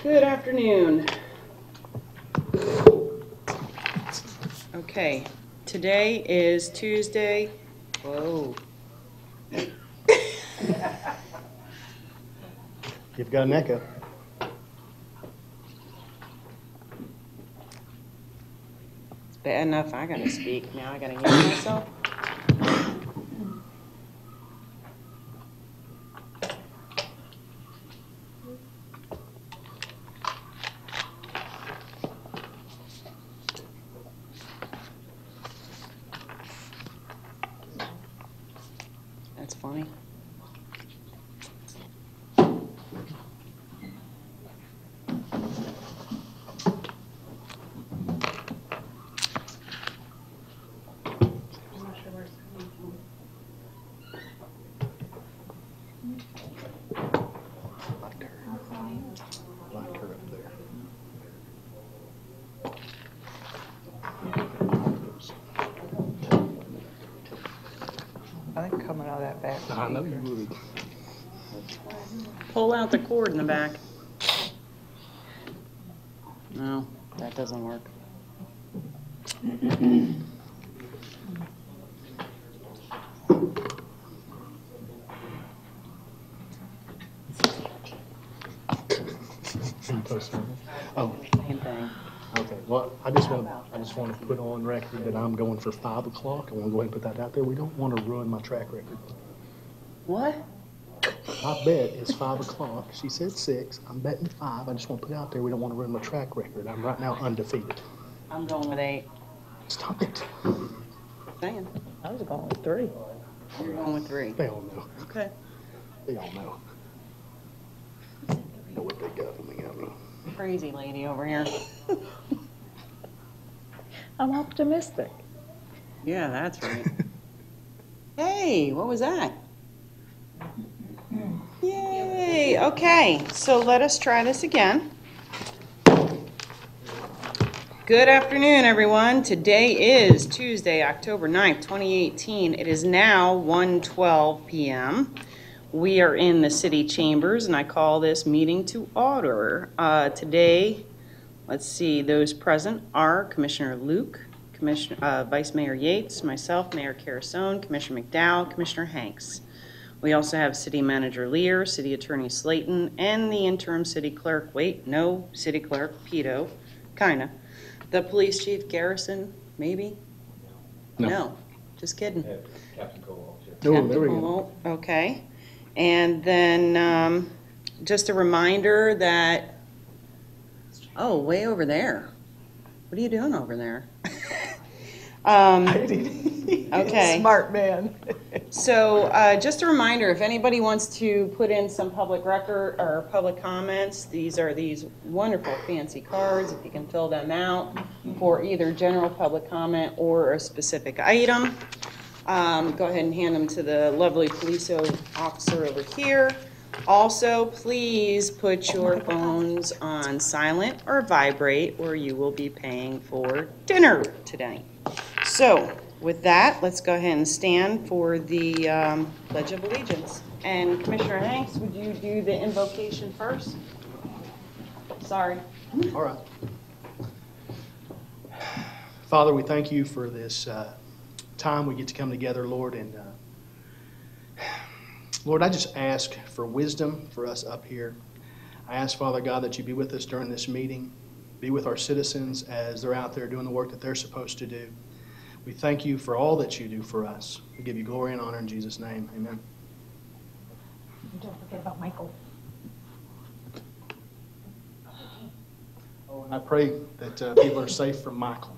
Good afternoon. Okay, today is Tuesday. Whoa. You've got an echo. It's bad enough I gotta speak. Now I gotta hear myself. That's funny. Like her up there. I think coming out of that back. I know you would. Pull out the cord in the back. No, that doesn't work. Oh, Same thing. okay. Well, I just want to put on record that I'm going for 5 o'clock. I want to go ahead and put that out there. We don't want to ruin my track record. What? My bet is 5 o'clock. She said 6. I'm betting 5. I just want to put it out there. We don't want to ruin my track record. I'm right now undefeated. I'm going with 8. Stop it. Saying. I was going with 3. You're going with 3. They all know. Okay. They all know. Know what they got when they got me. Crazy lady over here. I'm optimistic. Yeah, that's right. Hey, what was that? Yay! Okay, so let us try this again. Good afternoon, everyone. Today is Tuesday, October 9th, 2018. It is now 1:12 p.m. We are in the city chambers, and I call this meeting to order. Today, let's see, those present are Commissioner Luke, Vice Mayor Yates, myself, Mayor Carasone, Commissioner McDowell, Commissioner Hanks. We also have City Manager Lear, City Attorney Slayton, and the interim city clerk. Wait, no, city clerk, Pito, kinda. The police chief, Garrison, maybe? No, just kidding. Captain Cole. Oh, there we go. Okay. And then just a reminder that, oh, way over there. What are you doing over there? Okay. Smart man. So just a reminder, if anybody wants to put in some public record or public comments, these are these wonderful fancy cards. If you can fill them out for either general public comment or a specific item. Go ahead and hand them to the lovely police officer over here. Also, please put your phones on silent or vibrate, or you will be paying for dinner today. So, with that, let's go ahead and stand for the Pledge of Allegiance. And Commissioner Hanks, would you do the invocation first? Sorry. All right. Father, we thank you for this time we get to come together, Lord. And Lord, I just ask for wisdom for us up here. I ask, Father God, that you be with us during this meeting. Be with our citizens as they're out there doing the work that they're supposed to do. We thank you for all that you do for us. We give you glory and honor in Jesus' name. Amen. Don't forget about Michael. Oh, and I pray that people are safe from Michael.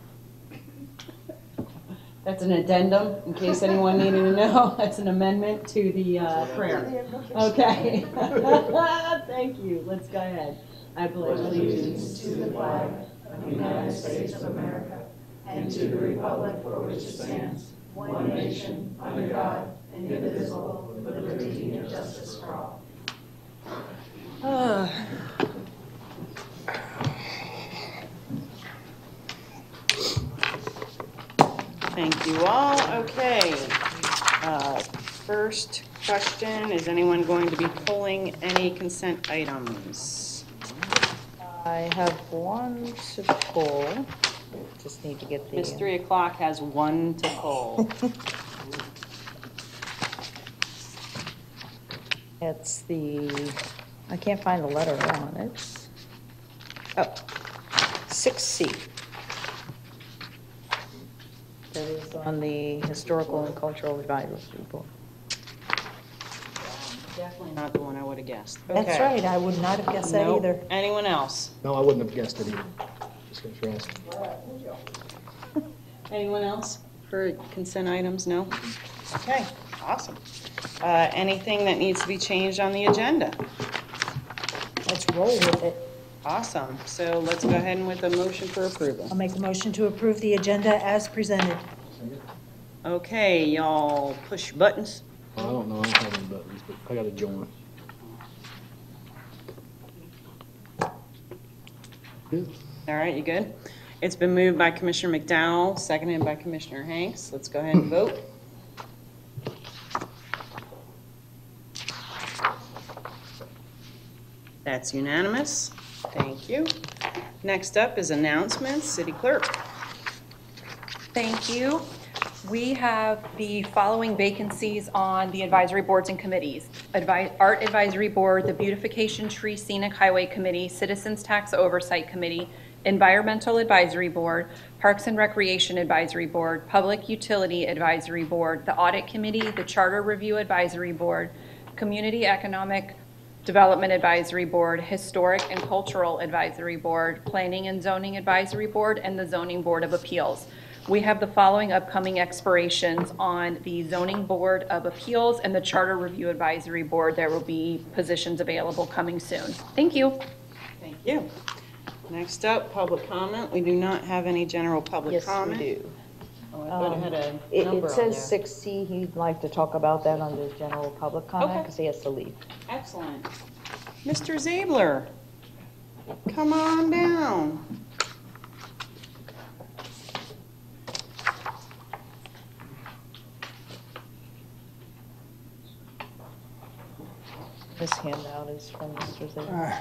That's an addendum, in case anyone needed to know. That's an amendment to the prayer. Okay. Thank you. Let's go ahead. I pledge allegiance to the flag of the United States of America and to the republic for which it stands, one nation, under God, indivisible, with liberty and justice for all. Thank you all. Okay. First question, is anyone going to be pulling any consent items? I have one to pull. Just need to get the. Miss 3 o'clock has one to pull. It's the, I can't find the letter on it. Oh, 6C. That is on the Historical and Cultural Advisory Board. Definitely not the one I would have guessed. That's Okay. right, I would not have guessed that Nope. either. Anyone else? No, I wouldn't have guessed it either. Just because you're asking. Anyone else for consent items? No? Okay, awesome. Anything that needs to be changed on the agenda? Let's roll with it. Awesome. So let's go ahead and with a motion for approval. I'll make a motion to approve the agenda as presented. Okay, y'all push buttons. I don't know, I don't have any buttons, but I got to join. Good. All right, you good? It's been moved by Commissioner McDowell, seconded by Commissioner Hanks. Let's go ahead and vote. That's unanimous. Thank you. Next up is announcements. City Clerk. Thank you. We have the following vacancies on the advisory boards and committees. Art Advisory Board, the Beautification Tree Scenic Highway Committee, Citizens Tax Oversight Committee, Environmental Advisory Board, Parks and Recreation Advisory Board, Public Utility Advisory Board, the Audit Committee, the Charter Review Advisory Board, Community Economic Development Advisory Board, Historic and Cultural Advisory Board, Planning and Zoning Advisory Board, and the Zoning Board of Appeals. We have the following upcoming expirations on the Zoning Board of Appeals and the Charter Review Advisory Board. There will be positions available coming soon. Thank you. Thank you. Next up, public comment. We do not have any general public Yes, comment. we do. Oh, I thought it had a It number on says there. 6C, he'd like to talk about that under general public comment Okay. because he has to leave. Excellent. Mr. Zabler, come on down. This handout is from Mr. Zabel.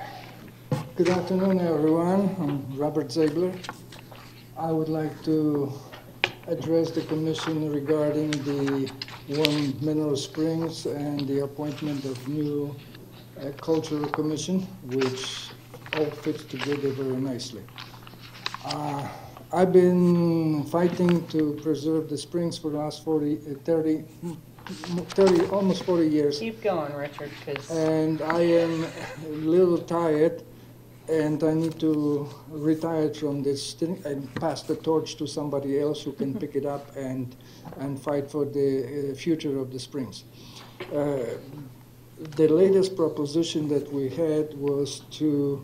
Good afternoon, everyone. I'm Robert Ziegler. I would like to address the commission regarding the Warm Mineral Springs and the appointment of new cultural commission, which all fits together very nicely. I've been fighting to preserve the springs for the last 30, almost 40 years. Keep going, Richard, because And I am a little tired, and I need to retire from this thing and pass the torch to somebody else who can pick it up and fight for the future of the springs. The latest proposition that we had was to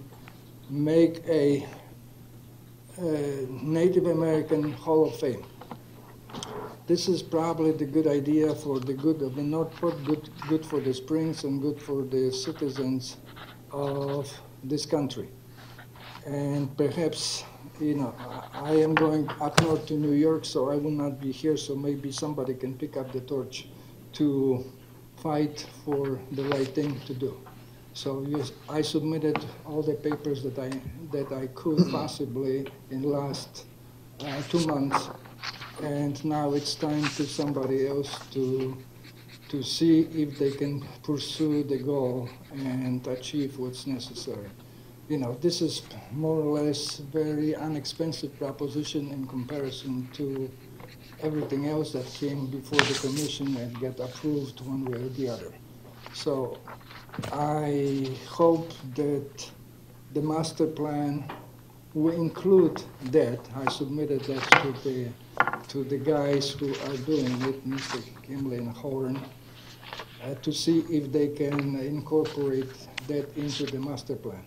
make a Native American Hall of Fame. This is probably the good idea for the good of the North Port, good for the springs and good for the citizens of this country. And perhaps, I am going up north to New York, so I will not be here, so maybe somebody can pick up the torch to fight for the right thing to do. So yes, I submitted all the papers that I could possibly in the last 2 months. And now it's time to somebody else to see if they can pursue the goal and achieve what's necessary. This is more or less very inexpensive proposition in comparison to everything else that came before the commission and get approved one way or the other. So I hope that the master plan will include that. I submitted that to the guys who are doing it, Mr. Kimley and Horn, to see if they can incorporate that into the master plan.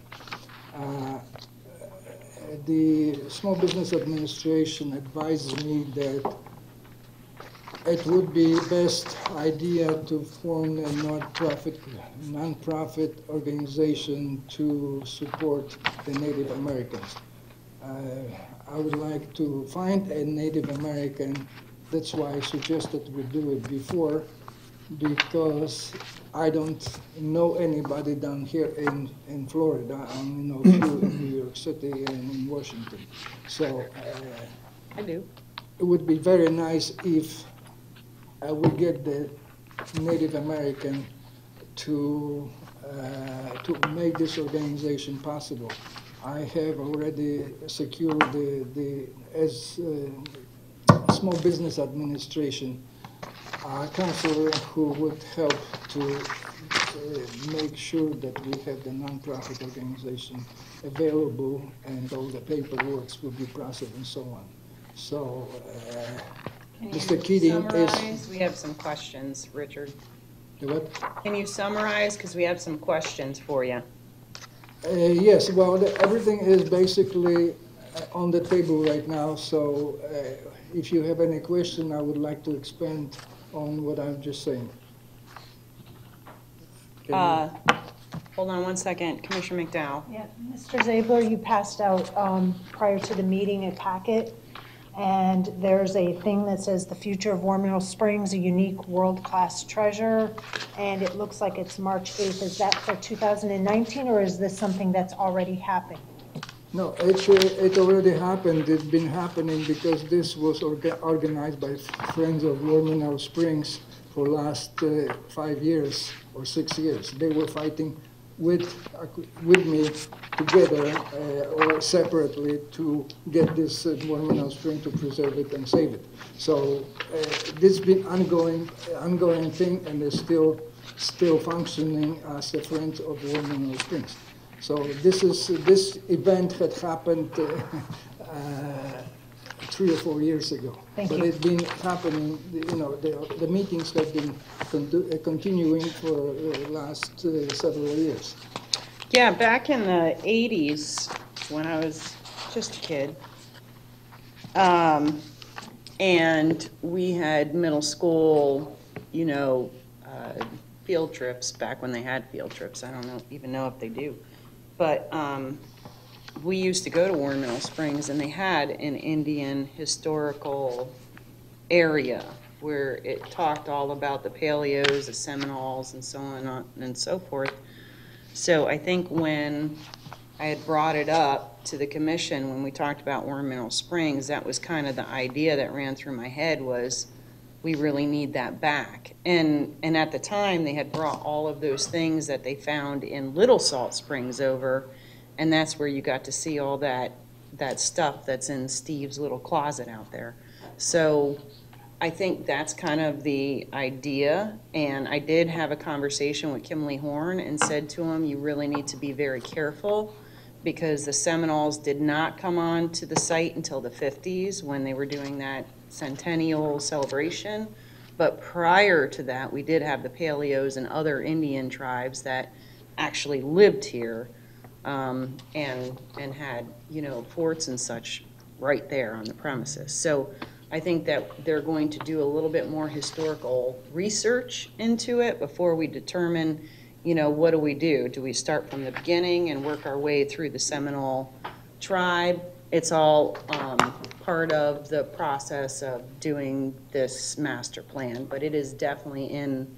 The Small Business Administration advised me that it would be best idea to form a non-profit organization to support the Native Americans. I would like to find a Native American. That's why I suggested we do it before because I don't know anybody down here in Florida. I only know a few in New York City and in Washington. So I do. it would be very nice if we get the Native American to make this organization possible. I have already secured the Small Business Administration counselor who would help to make sure that we have the nonprofit organization available and all the paperwork will be processed and so on. So, Mr. Keating Summarize, we have some questions, Richard. What? Can you summarize, because we have some questions for you. Yes, well, everything is basically on the table right now, so if you have any question, I would like to expand on what I'm just saying. Hold on one second, Commissioner McDowell. Yeah, Mr. Zabler, you passed out prior to the meeting a packet, and there's a thing that says the future of War Mineral Springs, a unique world-class treasure, and it looks like it's March 8th. Is that for 2019, or is this something that's already happened? No, it already happened. It's been happening because this was organized by Friends of War Mineral Springs for last 5 years or 6 years. They were fighting with me together or separately to get this War Mineral Spring to preserve it and save it. So this has been ongoing thing, and is still functioning as a Friends of War Mineral Springs. So this event had happened 3 or 4 years ago. Thank but you. it's been happening, the meetings have been continuing for the last several years. Yeah, back in the 80s, when I was just a kid, and we had middle school, field trips, back when they had field trips. I don't even know if they do. But we used to go to War Mineral Springs, and they had an Indian historical area where it talked all about the Paleos, the Seminoles, and so on and so forth. So I think when I had brought it up to the commission, when we talked about War Mineral Springs, that was kind of the idea that ran through my head was, we really need that back. And at the time, they had brought all of those things that they found in Little Salt Springs over, and that's where you got to see all that stuff that's in Steve's little closet out there. So I think that's kind of the idea, and I did have a conversation with Kimley Horn and said to him, you really need to be very careful, because the Seminoles did not come on to the site until the 50s when they were doing that centennial celebration. But prior to that, we did have the Paleos and other Indian tribes that actually lived here and had, forts and such right there on the premises. So I think that they're going to do a little bit more historical research into it before we determine, what do we do? Do we start from the beginning and work our way through the Seminole tribe? It's all part of the process of doing this master plan, but it is definitely in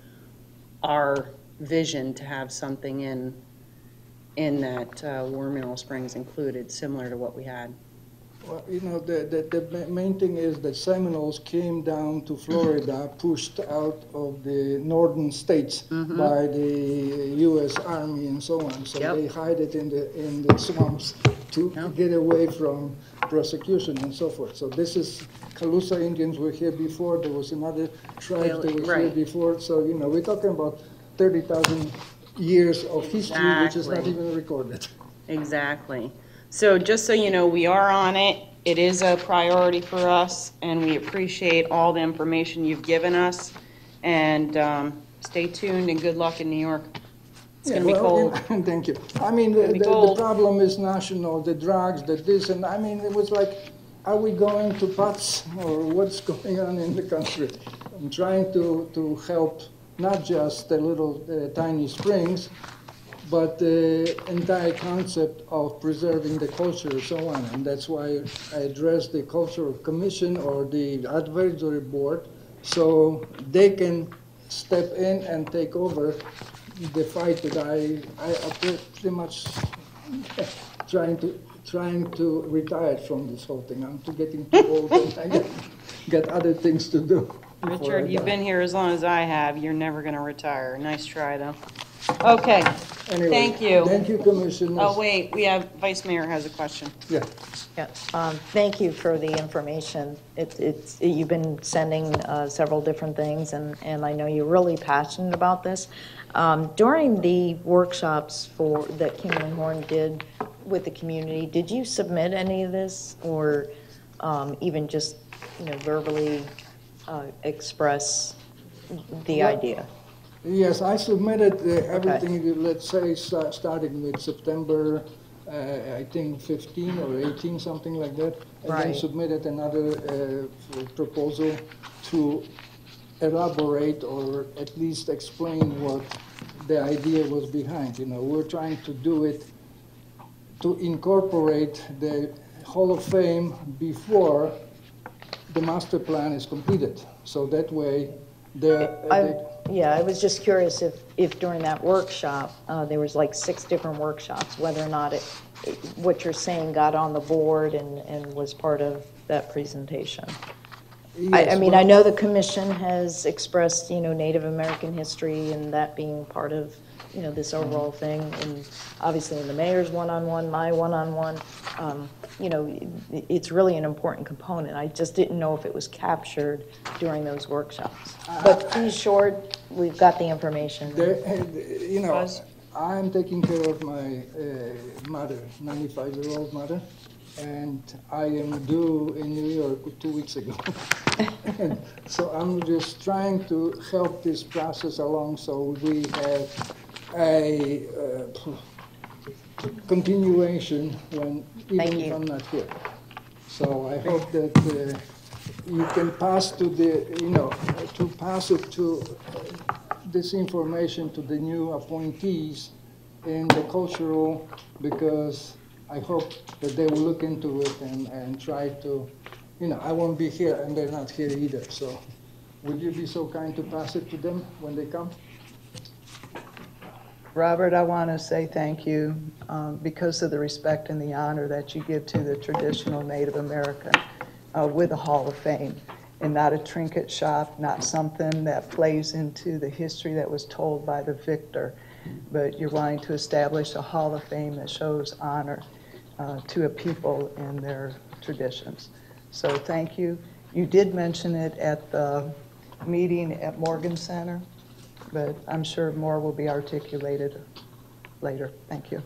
our vision to have something in that War Mineral Springs included, similar to what we had. Well, the main thing is that Seminoles came down to Florida, pushed out of the northern states by the U.S. Army and so on. So they hide it in the swamps to get away from prosecution and so forth. So this is, Calusa Indians were here before. There was another tribe that was here before. So, we're talking about 30,000 years of history, which is not even recorded. Exactly. So just so you know, we are on it. It is a priority for us, and we appreciate all the information you've given us. And stay tuned, and good luck in New York. It's going to be cold. Thank you. I mean, the problem is national, the drugs, the this, and I mean, it was like, are we going to pots, or what's going on in the country? I'm trying to help not just the little tiny springs, but the entire concept of preserving the culture and so on. And that's why I addressed the Cultural Commission or the Advisory Board, so they can step in and take over the fight that I pretty much trying to retire from this whole thing. I'm getting too old and I got other things to do. before I Richard, you've die. been here as long as I have. You're never going to retire. Nice try, though. Okay, Anyway, thank you. Thank you, Commissioners. Oh, wait, we have, Vice Mayor has a question. Yeah. Yeah, thank you for the information. You've been sending several different things, and I know you're really passionate about this. During the workshops that Kingman Horn did with the community, did you submit any of this, or even just, verbally express the Yeah. idea? Yes, I submitted everything, let's say, starting with September, I think 15 or 18, something like that. And then Right. submitted another proposal to elaborate or at least explain what the idea was behind. We're trying to do it to incorporate the Hall of Fame before the master plan is completed. So that way, I was just curious if during that workshop, there was like 6 different workshops, whether or not what you're saying got on the board and was part of that presentation. I yes, mean, well- I know the commission has expressed, Native American history and that being part of, this overall thing. And obviously in the mayor's one-on-one, my one-on-one, it's really an important component. I just didn't know if it was captured during those workshops. But be short, we've got the information. Buzz? I'm taking care of my mother, 95-year-old mother, and I am due in New York 2 weeks ago. And so I'm just trying to help this process along so we have a continuation even Thank if you. I'm not here. So I hope that you can pass to pass it to this information to the new appointees in the cultural, because I hope that they will look into it and try to, I won't be here and they're not here either. So would you be so kind to pass it to them when they come? Robert, I want to say thank you because of the respect and the honor that you give to the traditional Native American with a Hall of Fame, and not a trinket shop, not something that plays into the history that was told by the victor, but you're wanting to establish a Hall of Fame that shows honor to a people and their traditions. So thank you. You did mention it at the meeting at Morgan Center, but I'm sure more will be articulated later. Thank you.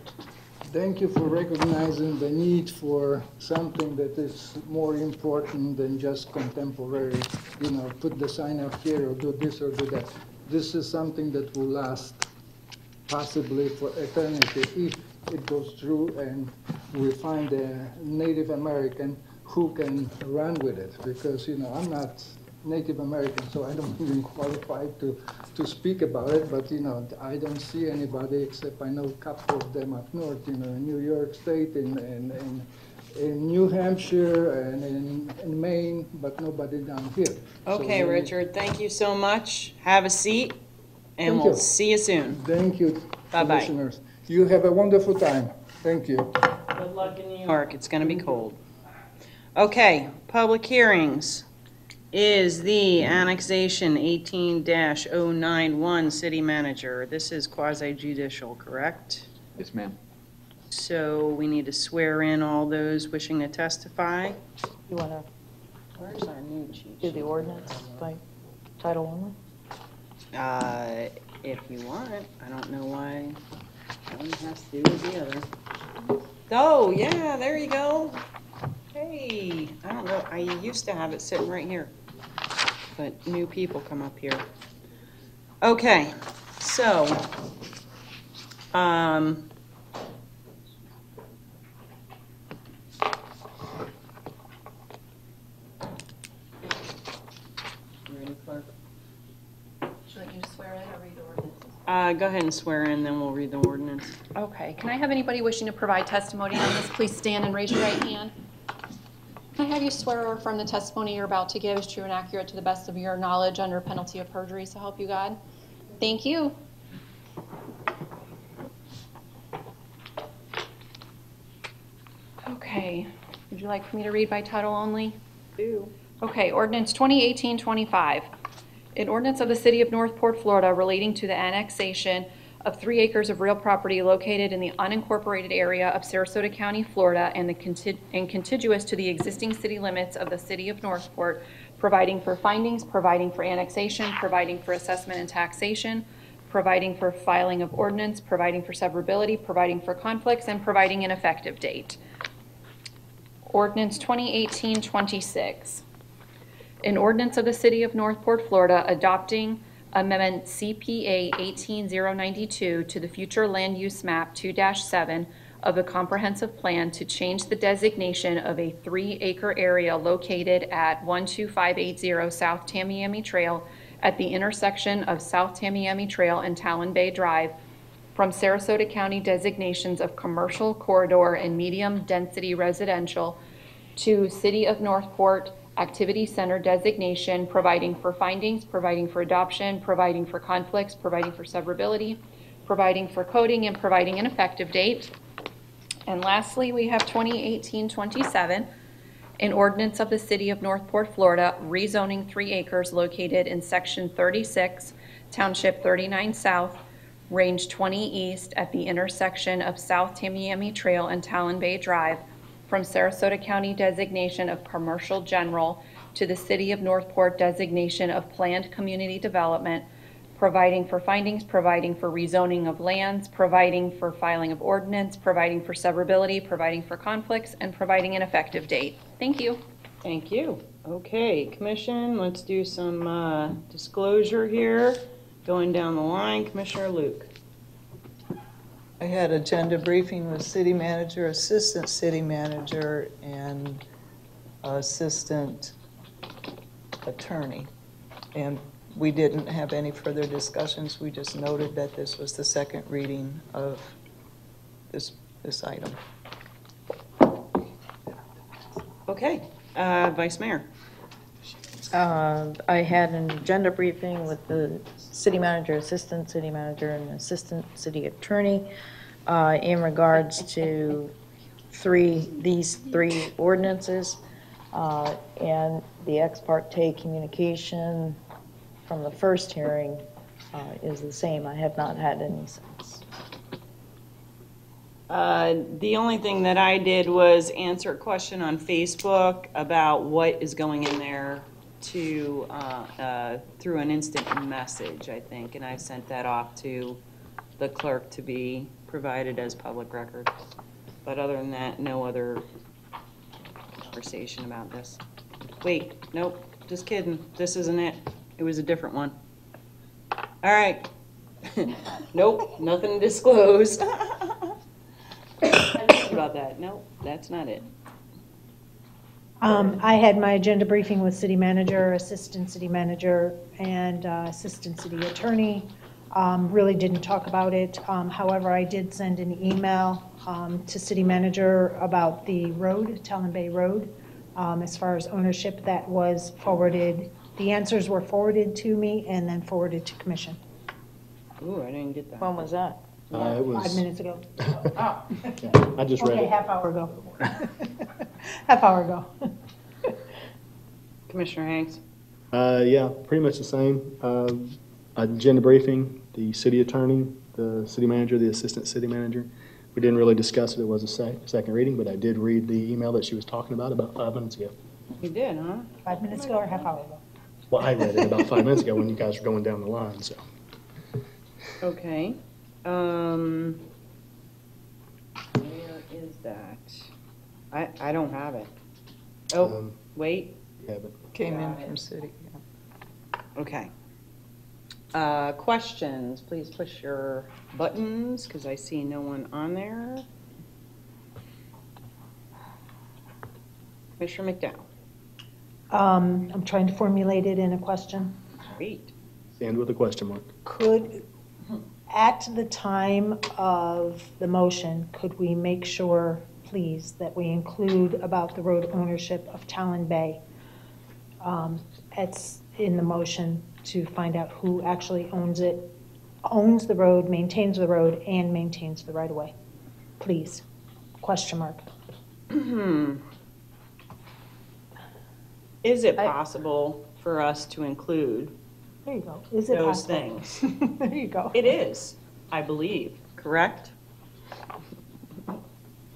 Thank you for recognizing the need for something that is more important than just contemporary, put the sign up here or do this or do that. This is something that will last possibly for eternity if it goes through and we find a Native American who can run with it. Because, I'm not Native American, so I don't even qualify to speak about it, but, I don't see anybody except I know a couple of them up north, in New York State, in New Hampshire, and in Maine, but nobody down here. Okay, So, Richard, thank you so much. Have a seat, and Thank we'll you. see you soon. Thank you, Bye-bye. Commissioners. You have a wonderful time. Thank you. Good luck in New York. It's going to be cold. Okay, public hearings is the annexation 18-091 city manager. This is quasi judicial, correct? Yes, ma'am. So we need to swear in all those wishing to testify. You want to Where's our new cheat do the ordinance by title only? sheet? If you want, I don't know why one has to do with the other. Oh, yeah, there you go. Hey, I don't know, I used to have it sitting right here, but new people come up here. Okay, so, ready, clerk? Should you swear in or read the ordinance? Go ahead and swear in, then we'll read the ordinance. Okay, can I have anybody wishing to provide testimony on this, please stand and raise your right hand? Can I have you swear or affirm the testimony you're about to give is true and accurate to the best of your knowledge under penalty of perjury, so help you God? Thank you. Okay, would you like for me to read by title only? Do. Okay, ordinance 2018-25. An ordinance of the City of Northport, Florida relating to the annexation of 3 acres of real property located in the unincorporated area of Sarasota County, Florida, and contiguous to the existing city limits of the City of Northport, providing for findings, providing for annexation, providing for assessment and taxation, providing for filing of ordinance, providing for severability, providing for conflicts, and providing an effective date. Ordinance 2018-26. An ordinance of the City of Northport, Florida, adopting Amendment CPA 18092 to the future land use map 2-7 of the comprehensive plan to change the designation of a 3-acre area located at 12580 South Tamiami Trail at the intersection of South Tamiami Trail and Talon Bay Drive from Sarasota County designations of commercial corridor and medium-density residential to City of Northport Activity Center designation, providing for findings, providing for adoption, providing for conflicts, providing for severability, providing for coding, and providing an effective date. And lastly, we have 2018-27, an ordinance of the City of Northport, Florida, rezoning 3 acres located in Section 36, Township 39 South, Range 20 East at the intersection of South Tamiami Trail and Talon Bay Drive from Sarasota County designation of commercial general to the City of Northport designation of planned community development, providing for findings, providing for rezoning of lands, providing for filing of ordinance, providing for severability, providing for conflicts, and providing an effective date. Thank you. Thank you. Okay, Commission, let's do some disclosure here. Going down the line, Commissioner Luke. I had agenda briefing with city manager, assistant city manager, and assistant attorney. And we didn't have any further discussions. We just noted that this was the second reading of this item. Okay, Vice Mayor. I had an agenda briefing with the city manager, assistant city manager, and assistant city attorney in regards to these three ordinances. And the ex parte communication from the first hearing is the same. I have not had any since. The only thing that I did was answer a question on Facebook about what is going in there to through an instant message, I think, and I sent that off to the clerk to be provided as public record. But other than that, no other conversation about this. Wait, nope, just kidding. This isn't it. It was a different one. All right. Nope, nothing to disclose. About that. Nope, that's not it. I had my agenda briefing with city manager, assistant city manager, and assistant city attorney. Really didn't talk about it. However, I did send an email to city manager about the road, Talon Bay Road, as far as ownership. That was forwarded. The answers were forwarded to me and then forwarded to commission. Ooh, I didn't get that. When was that? It was, 5 minutes ago. I just read Okay, it. half hour ago. Half hour ago. Commissioner Hanks? Yeah, pretty much the same. Agenda briefing, the city attorney, the city manager, the assistant city manager. We didn't really discuss it. It was a second reading, but I did read the email that she was talking about 5 minutes ago. You did, huh? 5 minutes ago or half hour ago? Well, I read it about 5 minutes ago when you guys were going down the line, so. Okay. Where is that? I don't have it. Oh, wait. You have it. Came in from city. Yeah. Okay. Questions, please push your buttons, because I see no one on there. Commissioner McDowell. I'm trying to formulate it in a question. Great. End with a question mark. Could, at the time of the motion, could we make sure please, that we include about the road ownership of Talon Bay. It's in the motion to find out who actually owns it, owns the road, maintains the road, and maintains the right-of-way. Please, question mark. Is it possible for us to include There you go. Is it those possible? things? There you go. It is, I believe, correct?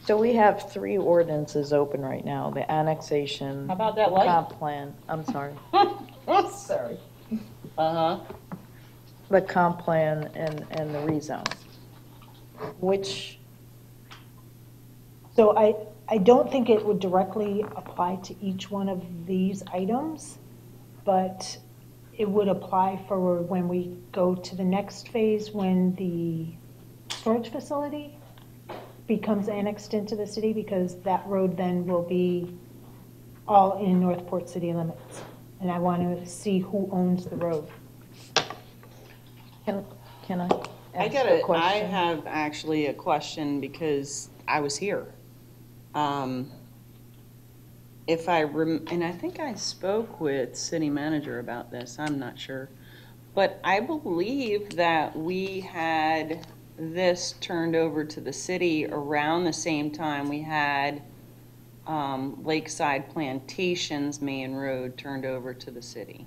So we have 3 ordinances open right now, the annexation. How about that the light? Comp plan, I'm sorry, Sorry. Uh-huh. the comp plan and the rezone. Which, So I don't think it would directly apply to each one of these items, but it would apply for when we go to the next phase, when the storage facility becomes annexed into the city, because that road then will be all in Northport city limits. And I want to see who owns the road. can I I ask a question? I have actually a question because I was here. If and I think I spoke with city manager about this, I'm not sure. But I believe that we had this turned over to the city around the same time we had Lakeside Plantations Main Road turned over to the city.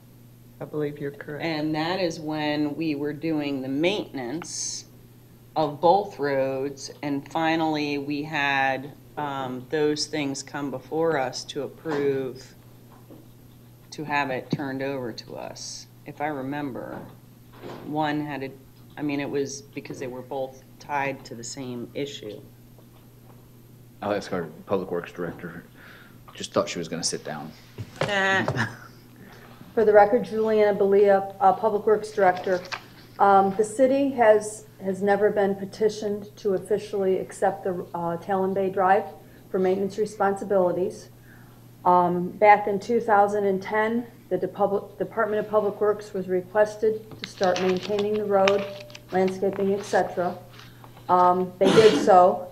I believe you're correct. And that is when we were doing the maintenance of both roads, and finally, we had those things come before us to approve, to have it turned over to us. If I remember, one had it, I mean, it was because they were both tied to the same issue. I'll ask our Public Works Director. Just thought she was going to sit down. For the record, Juliana Belia, Public Works Director. The city has never been petitioned to officially accept the Talon Bay Drive for maintenance responsibilities. Back in 2010, the Department of Public Works was requested to start maintaining the road, landscaping, etc. They did so.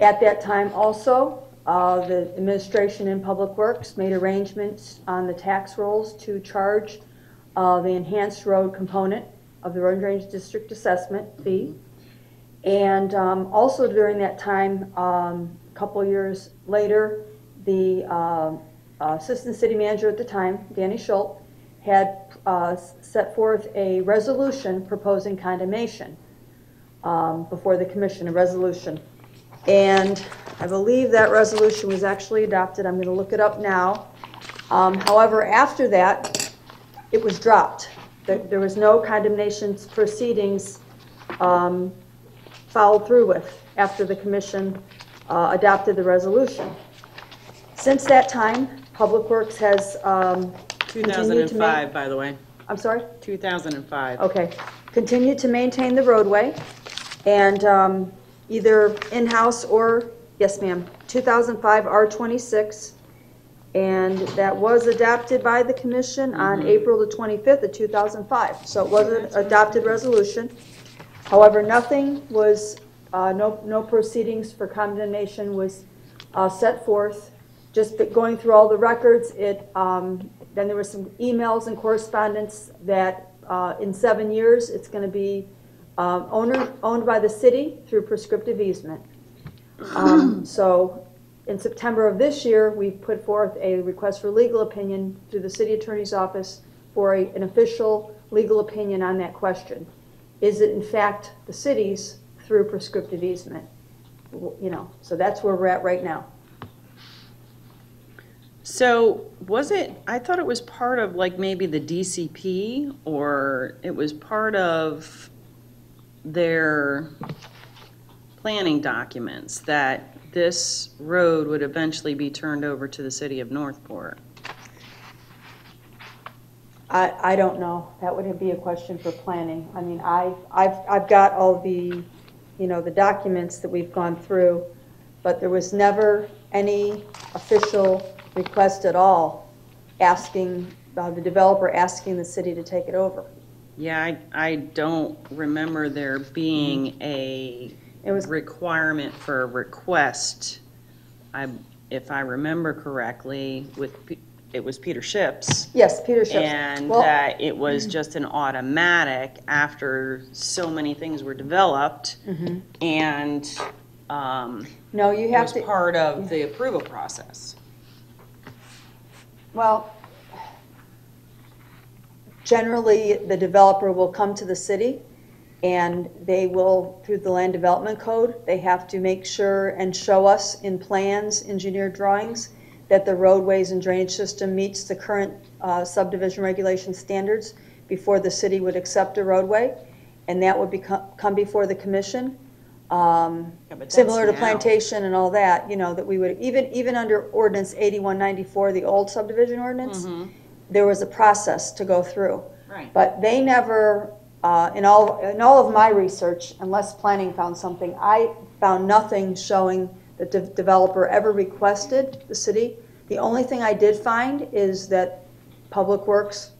At that time also, the administration in Public Works made arrangements on the tax rolls to charge the enhanced road component of the Road and Drainage District assessment fee. And also during that time, a couple years later, the assistant city manager at the time, Danny Schultz, had set forth a resolution proposing condemnation before the commission, a resolution. And I believe that resolution was actually adopted. I'm going to look it up now. However, after that, it was dropped. There was no condemnation proceedings followed through with after the commission adopted the resolution. Since that time, Public Works has continued to 2005, by the way. I'm sorry? 2005. Okay. Continued to maintain the roadway, and either in-house or, yes ma'am, 2005 R26, and that was adopted by the commission on April the 25th of 2005. So it was an adopted resolution. However, nothing was, no proceedings for condemnation was set forth. Just going through all the records, then there were some emails and correspondence that in 7 years, it's going to be owned by the city through prescriptive easement. So in September of this year, we put forth a request for legal opinion through the city attorney's office for an official legal opinion on that question. Is it in fact the city's through prescriptive easement? You know, so that's where we're at right now. So was it, I thought it was part of like maybe the DCP, or it was part of their planning documents that this road would eventually be turned over to the city of Northport. I don't know. That would be a question for planning. I mean, I've got all the, you know, the documents that we've gone through, but there was never any official request at all asking, the developer asking the city to take it over. Yeah, I don't remember there being a It was- requirement for a request if I remember correctly, it was Peter Ships. Yes, Peter Ships. And Well, that it was just an automatic after so many things were developed. And no, you it have was to. part of the approval process. Well, generally, the developer will come to the city, and they will, through the land development code, they have to make sure and show us in plans, engineered drawings, that the roadways and drainage system meets the current subdivision regulation standards before the city would accept a roadway, and that would come before the commission. but that's Similar to now. plantation and all that, you know, that we would, even under ordinance 8194, the old subdivision ordinance, there was a process to go through. Right. But they never, in all of my research, unless planning found something, I found nothing showing that the developer ever requested the city. The only thing I did find is that Public Works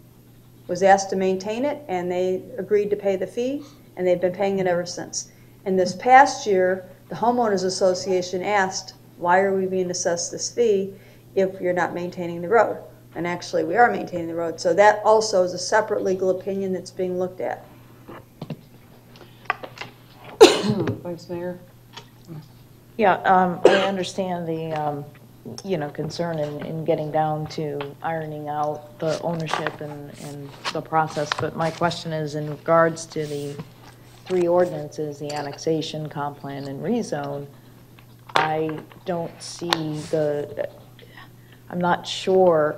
was asked to maintain it, and they agreed to pay the fee, and they've been paying it ever since. And this past year, the homeowners association asked, why are we being assessed this fee if you're not maintaining the road? And actually, we are maintaining the road. So that also is a separate legal opinion that's being looked at. Vice Mayor? Yeah, I understand the, concern in getting down to ironing out the ownership and the process, but my question is in regards to the 3 ordinances, the annexation, comp plan, and rezone, I don't see I'm not sure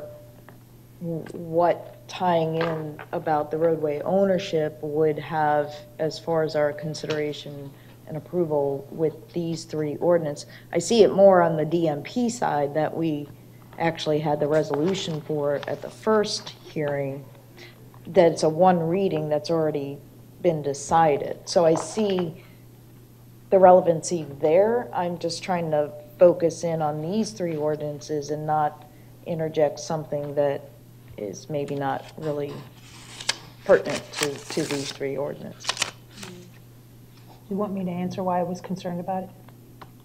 what tying in about the roadway ownership would have as far as our consideration and approval with these 3 ordinance. I see it more on the DMP side that we actually had the resolution for at the first hearing, that it's a 1 reading that's already been decided. So I see the relevancy there. I'm just trying to focus in on these 3 ordinances and not interject something that is maybe not really pertinent to these 3 ordinances. You want me to answer why I was concerned about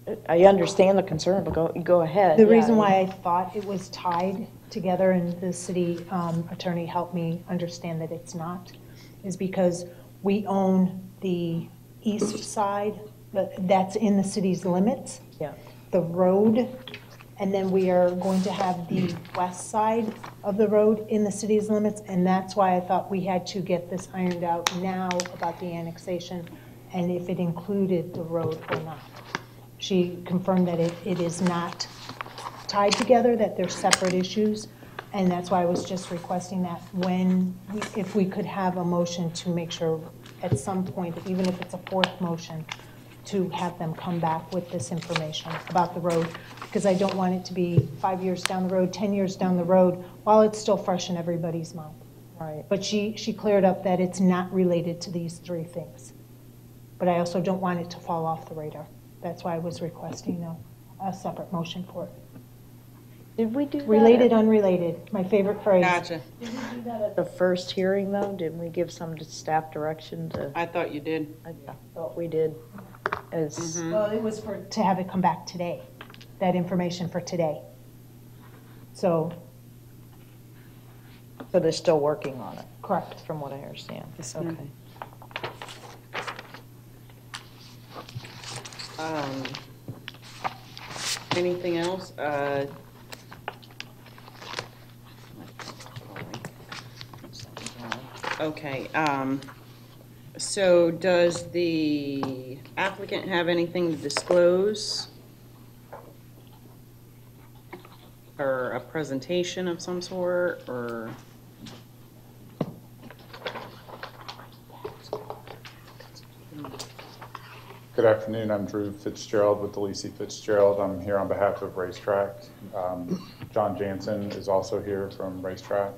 it? I understand the concern, but go ahead. The Yeah. reason why I thought it was tied together, and the city attorney helped me understand that it's not, is because we own the east side, but that's in the city's limits. Yeah. The road, and then we are going to have the west side of the road in the city's limits, and that's why I thought we had to get this ironed out now about the annexation, and if it included the road or not. She confirmed that it is not tied together, that they're separate issues, and that's why I was just requesting that if we could have a motion to make sure at some point, even if it's a 4th motion, to have them come back with this information about the road, because I don't want it to be 5 years down the road, 10 years down the road, while it's still fresh in everybody's mind. Right. But she cleared up that it's not related to these 3 things. But I also don't want it to fall off the radar. That's why I was requesting a separate motion for it. Did we do that? Related, unrelated, my favorite phrase. Gotcha. At the first hearing, though, didn't we give some staff direction to? I thought you did. I thought we did. As Well, it was to have it come back today, that information for today. So, they're still working on it, correct. from what I understand. Okay. Anything else? Okay, so does the applicant have anything to disclose? Or a presentation of some sort, or? Good afternoon. I'm Drew Fitzgerald with DeLisi Fitzgerald. I'm here on behalf of Racetrack. John Jansen is also here from Racetrack.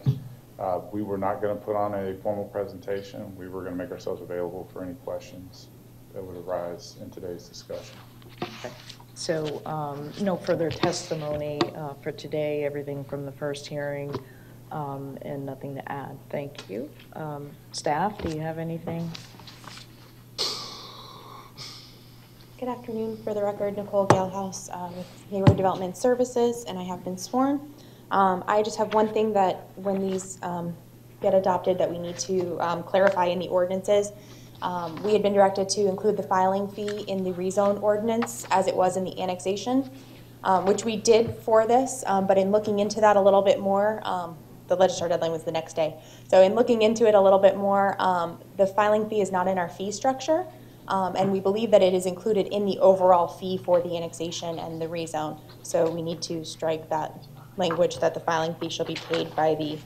We were not going to put on a formal presentation. We were going to make ourselves available for any questions that would arise in today's discussion. So no further testimony for today, everything from the first hearing, and nothing to add. Thank you. Staff, do you have anything? Good afternoon. For the record, Nicole Galehouse with Hayward Development Services, and I have been sworn. I just have one thing that when these get adopted that we need to clarify in the ordinances. We had been directed to include the filing fee in the rezone ordinance as it was in the annexation, which we did for this, but in looking into that a little bit more, the legislature deadline was the next day. So in looking into it a little bit more, the filing fee is not in our fee structure, and we believe that it is included in the overall fee for the annexation and the rezone. So we need to strike that language that the filing fee shall be paid by the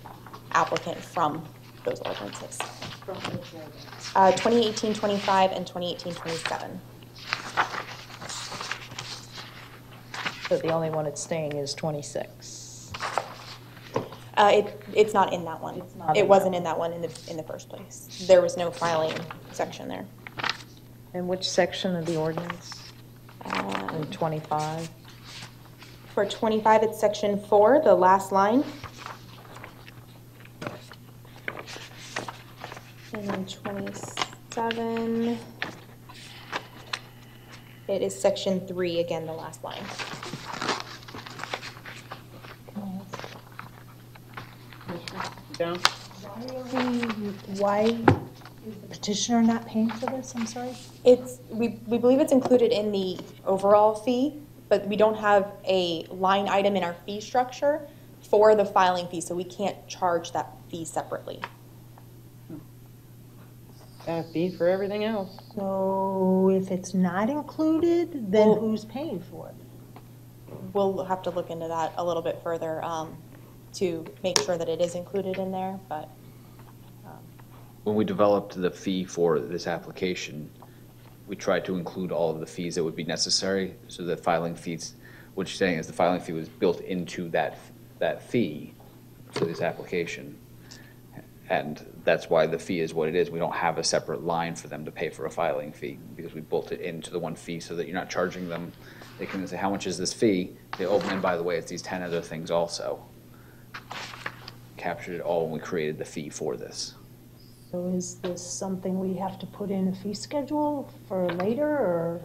applicant from those ordinances. 2018-25 and 2018-27. So the only one it's staying is 26. It's not in that one. It wasn't in that one in the first place. There was no filing section there. And which section of the ordinance? In 25? For 25, it's section 4, the last line. And then 27, it is section 3, again, the last line. Down. Why is the petitioner not paying for this? I'm sorry. We believe it's included in the overall fee, but we don't have a line item in our fee structure for the filing fee, so we can't charge that fee separately. Got a fee for everything else. So if it's not included, then who's paying for it? We'll have to look into that a little bit further to make sure that it is included in there, but. When we developed the fee for this application, we tried to include all of the fees that would be necessary. So the filing fees, what you're saying is the filing fee was built into that fee for this application. And that's why the fee is what it is. We don't have a separate line for them to pay for a filing fee because we built it into the one fee so that you're not charging them. They can say, how much is this fee? They open, and by the way, it's these 10 other things also. Captured it all when we created the fee for this. So is this something we have to put in a fee schedule for later, or?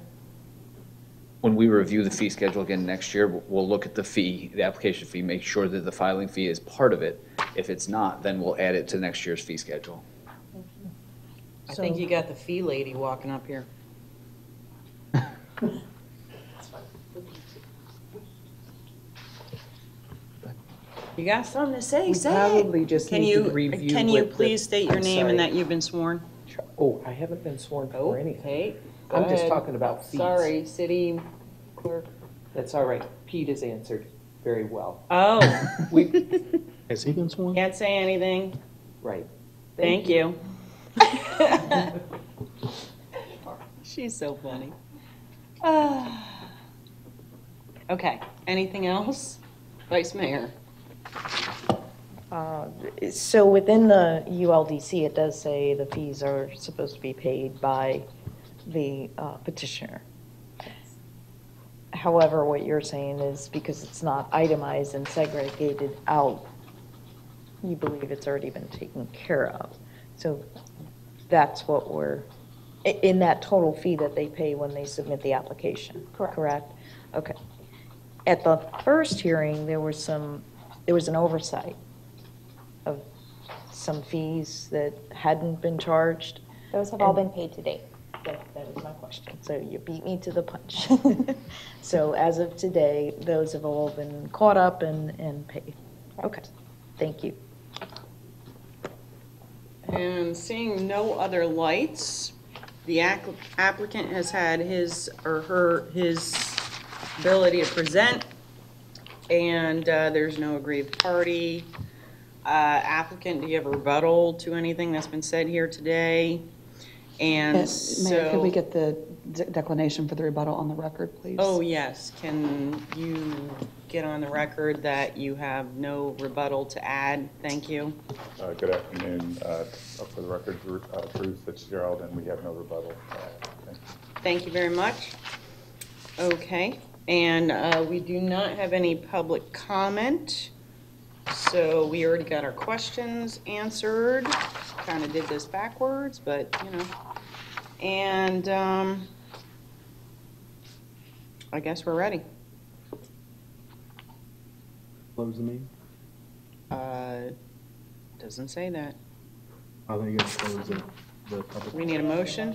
When we review the fee schedule again next year, we'll look at the fee, the application fee, make sure that the filing fee is part of it. If it's not, then we'll add it to next year's fee schedule. I think you got the fee lady walking up here. You got something to say? We Say probably it. just Can need to you review Can you with the- please state your I'm name and sorry. that you've been sworn? Oh, I haven't been sworn for anything. Okay. Go I'm just ahead. talking about fees. Sorry, city clerk. That's all right. Pete has answered very well. Oh, Has he been sworn? can't say anything. Right. Thank you. She's so funny. Okay, anything else? Vice Mayor? So within the ULDC, it does say the fees are supposed to be paid by the petitioner. However, what you're saying is because it's not itemized and segregated out, you believe it's already been taken care of. So that's what we're, in that total fee that they pay when they submit the application, correct? Okay. At the first hearing, there was an oversight of some fees that hadn't been charged. Those have all been paid to date. That is my question. So you beat me to the punch. So as of today, those have all been caught up and paid. Okay, thank you. And seeing no other lights, the applicant has had his ability to present, and there's no aggrieved party. Applicant, do you have a rebuttal to anything that's been said here today? And Yes, Mayor, could we so, get the declination for the rebuttal on the record, please? oh yes, can you get on the record that you have no rebuttal to add? Thank you. Good afternoon. For the record, Drew Fitzgerald, and we have no rebuttal. Thank you. Thank you very much. Okay, and we do not have any public comment. So we already got our questions answered. Kind of did this backwards, but you know. And I guess we're ready. Close the meeting. Doesn't say that. I think you got to close the public. We need a motion?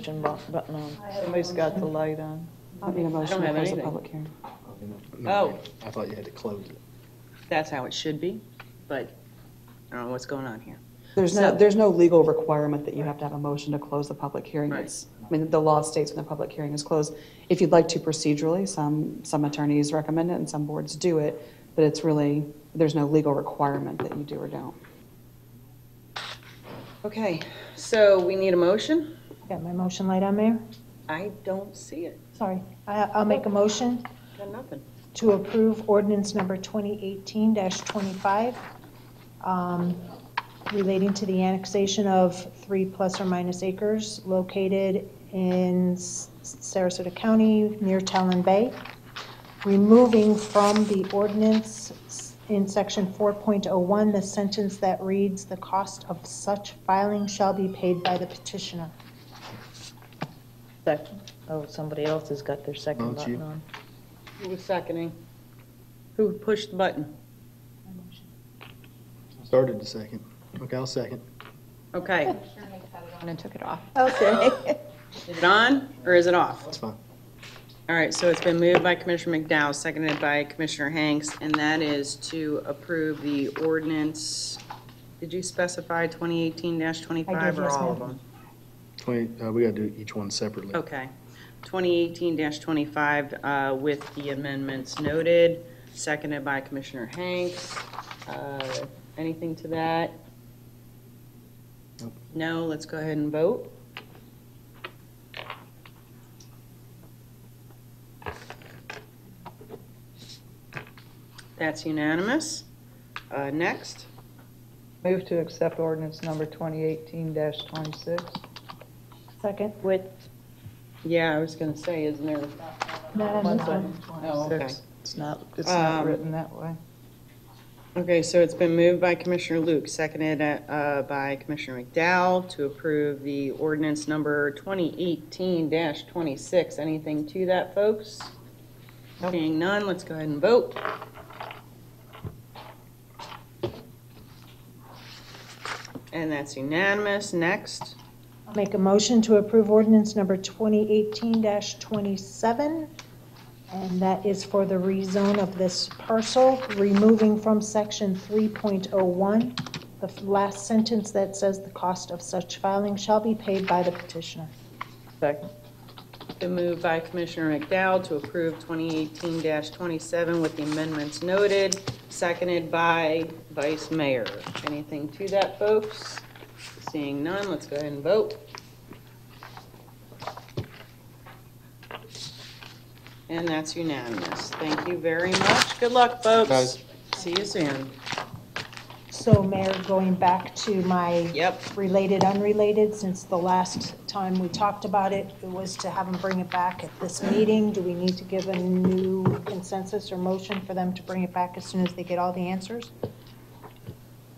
Button on. Somebody's got the light on. I need a motion don't to have close the anything. public hearing. Oh. I thought you had to close it. That's how it should be, but I don't know what's going on here. There's no legal requirement that you have to have a motion to close the public hearing. Right. I mean, the law states when the public hearing is closed. If you'd like to procedurally, some attorneys recommend it and some boards do it, but it's really, there's no legal requirement that you do or don't. Okay, so we need a motion? Got my motion light on, Mayor? I don't see it. Sorry. I'll make a motion Got nothing. to approve ordinance number 2018-25, relating to the annexation of 3 plus or minus acres located in Sarasota County near Talon Bay, removing from the ordinance in section 4.01 the sentence that reads, "The cost of such filing shall be paid by the petitioner." Second. Oh, somebody else has got their second No, it's you. button on. Who was seconding? Who pushed the button? Started the second. Okay, I'll second. Okay, And took it off. Okay. is it on or is it off? That's fine. All right, so it's been moved by Commissioner McDowell, seconded by Commissioner Hanks, and that is to approve the ordinance. Did you specify 2018-25 or yes, all of ma'am. them? 20, we got to do each one separately. Okay. 2018-25 with the amendments noted, seconded by Commissioner Hanks. Anything to that? Nope. No, let's go ahead and vote. That's unanimous. Next. Move to accept ordinance number 2018-26. Second. With, yeah, I was going to say, isn't there? Not on this one. Oh, okay. It's not Um, written that way. Okay, so it's been moved by Commissioner Luke, seconded by Commissioner McDowell to approve the ordinance number 2018-26. Anything to that, folks? Seeing none, let's go ahead and vote. And that's unanimous. Next. I'll make a motion to approve ordinance number 2018-27, and that is for the rezone of this parcel, removing from section 3.01 the last sentence that says the cost of such filing shall be paid by the petitioner. Second. Been moved by Commissioner McDowell to approve 2018-27 with the amendments noted, seconded by Vice Mayor. Anything to that, folks? Seeing none, let's go ahead and vote. And that's unanimous. Thank you very much. Good luck, folks. Guys. See you soon. So Mayor, going back to my Yep. related, unrelated, since the last time we talked about it, it was to have them bring it back at this meeting. Do we need to give a new consensus or motion for them to bring it back as soon as they get all the answers?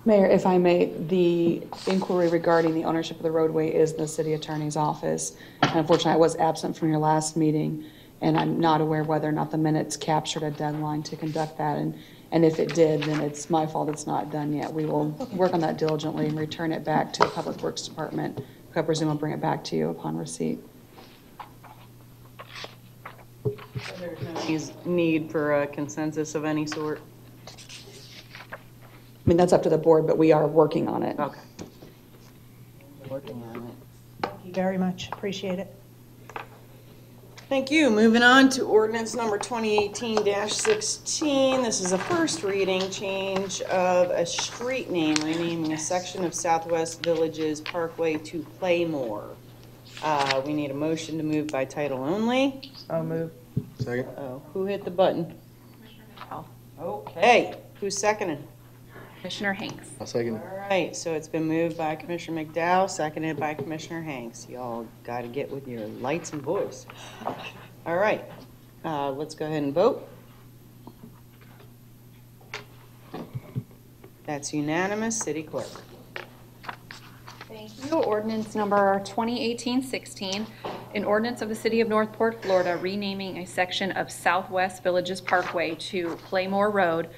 Mayor, if I may, the inquiry regarding the ownership of the roadway is the city attorney's office. And unfortunately, I was absent from your last meeting, and I'm not aware whether or not the minutes captured a deadline to conduct that. And if it did, then it's my fault it's not done yet. We will work on that diligently and return it back to the Public Works Department, who I presume will bring it back to you upon receipt. There's no need for a consensus of any sort? I mean, that's up to the board, but we are working on it. Okay. Working on it. Thank you very much. Appreciate it. Thank you. Moving on to ordinance number 2018-16. This is a first reading change of a street name, renaming a section of Southwest Villages Parkway to Playmore. We need a motion to move by title only. I'll move. Second. Who hit the button? Okay. Who's seconding? Commissioner Hanks. I'll second All it. right, so it's been moved by Commissioner McDowell, seconded by Commissioner Hanks. Y'all got to get with your lights and voice. All right, let's go ahead and vote. That's unanimous. City Clerk. Thank you. Ordinance number 2018-16 An ordinance of the City of Northport, Florida, renaming a section of Southwest Villages Parkway to Playmore Road,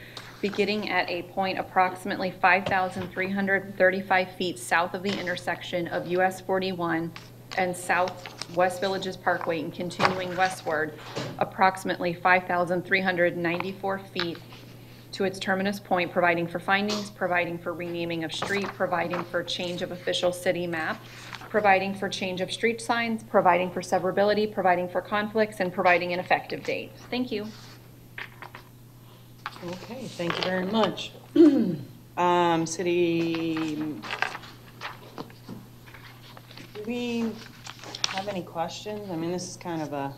beginning at a point approximately 5,335 feet south of the intersection of US 41 and Southwest Villages Parkway, and continuing westward approximately 5,394 feet to its terminus point, providing for findings, providing for renaming of street, providing for change of official city map, providing for change of street signs, providing for severability, providing for conflicts, and providing an effective date. Thank you. Okay, thank you very much. City, do we have any questions? I mean, this is kind of a.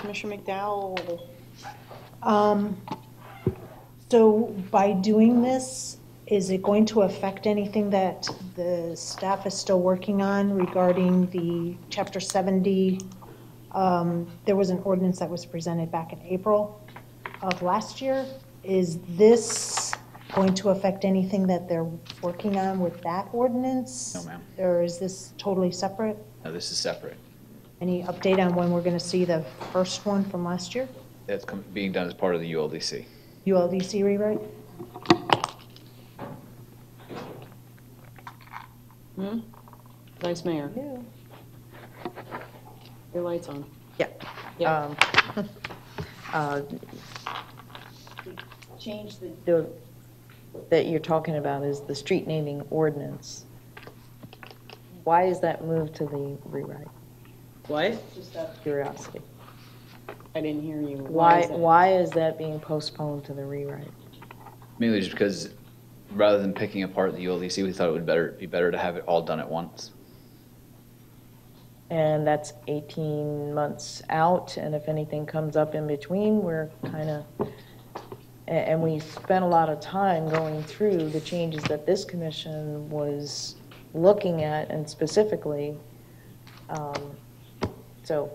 Commissioner McDowell. So by doing this, is it going to affect anything that the staff is still working on regarding the Chapter 70? There was an ordinance that was presented back in April of last year. Is this going to affect anything that they're working on with that ordinance? No, ma'am. Or is this totally separate? No, this is separate. Any update on when we're going to see the first one from last year? That's being done as part of the ULDC. ULDC rewrite? Vice Mayor? Your light's on. Yeah. Yeah. Change that you're talking about is the street naming ordinance. Why is that moved to the rewrite? What? Just out of curiosity. I didn't hear you. Why is that being postponed to the rewrite? Mainly just because rather than picking apart the ULDC, we thought it would be better to have it all done at once. And that's 18 months out, and if anything comes up in between, we're kind of, and we spent a lot of time going through the changes that this commission was looking at, and specifically, so,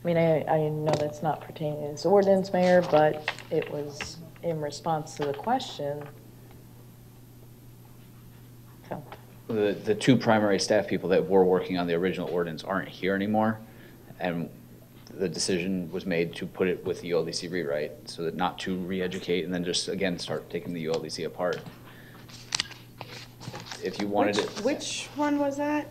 I mean, I know that's not pertaining to this ordinance, Mayor, but it was in response to the question. So. The two primary staff people that were working on the original ordinance aren't here anymore, and the decision was made to put it with the ULDC rewrite, so that not to re-educate and then just, again, start taking the ULDC apart. If you wanted it. Which one was that?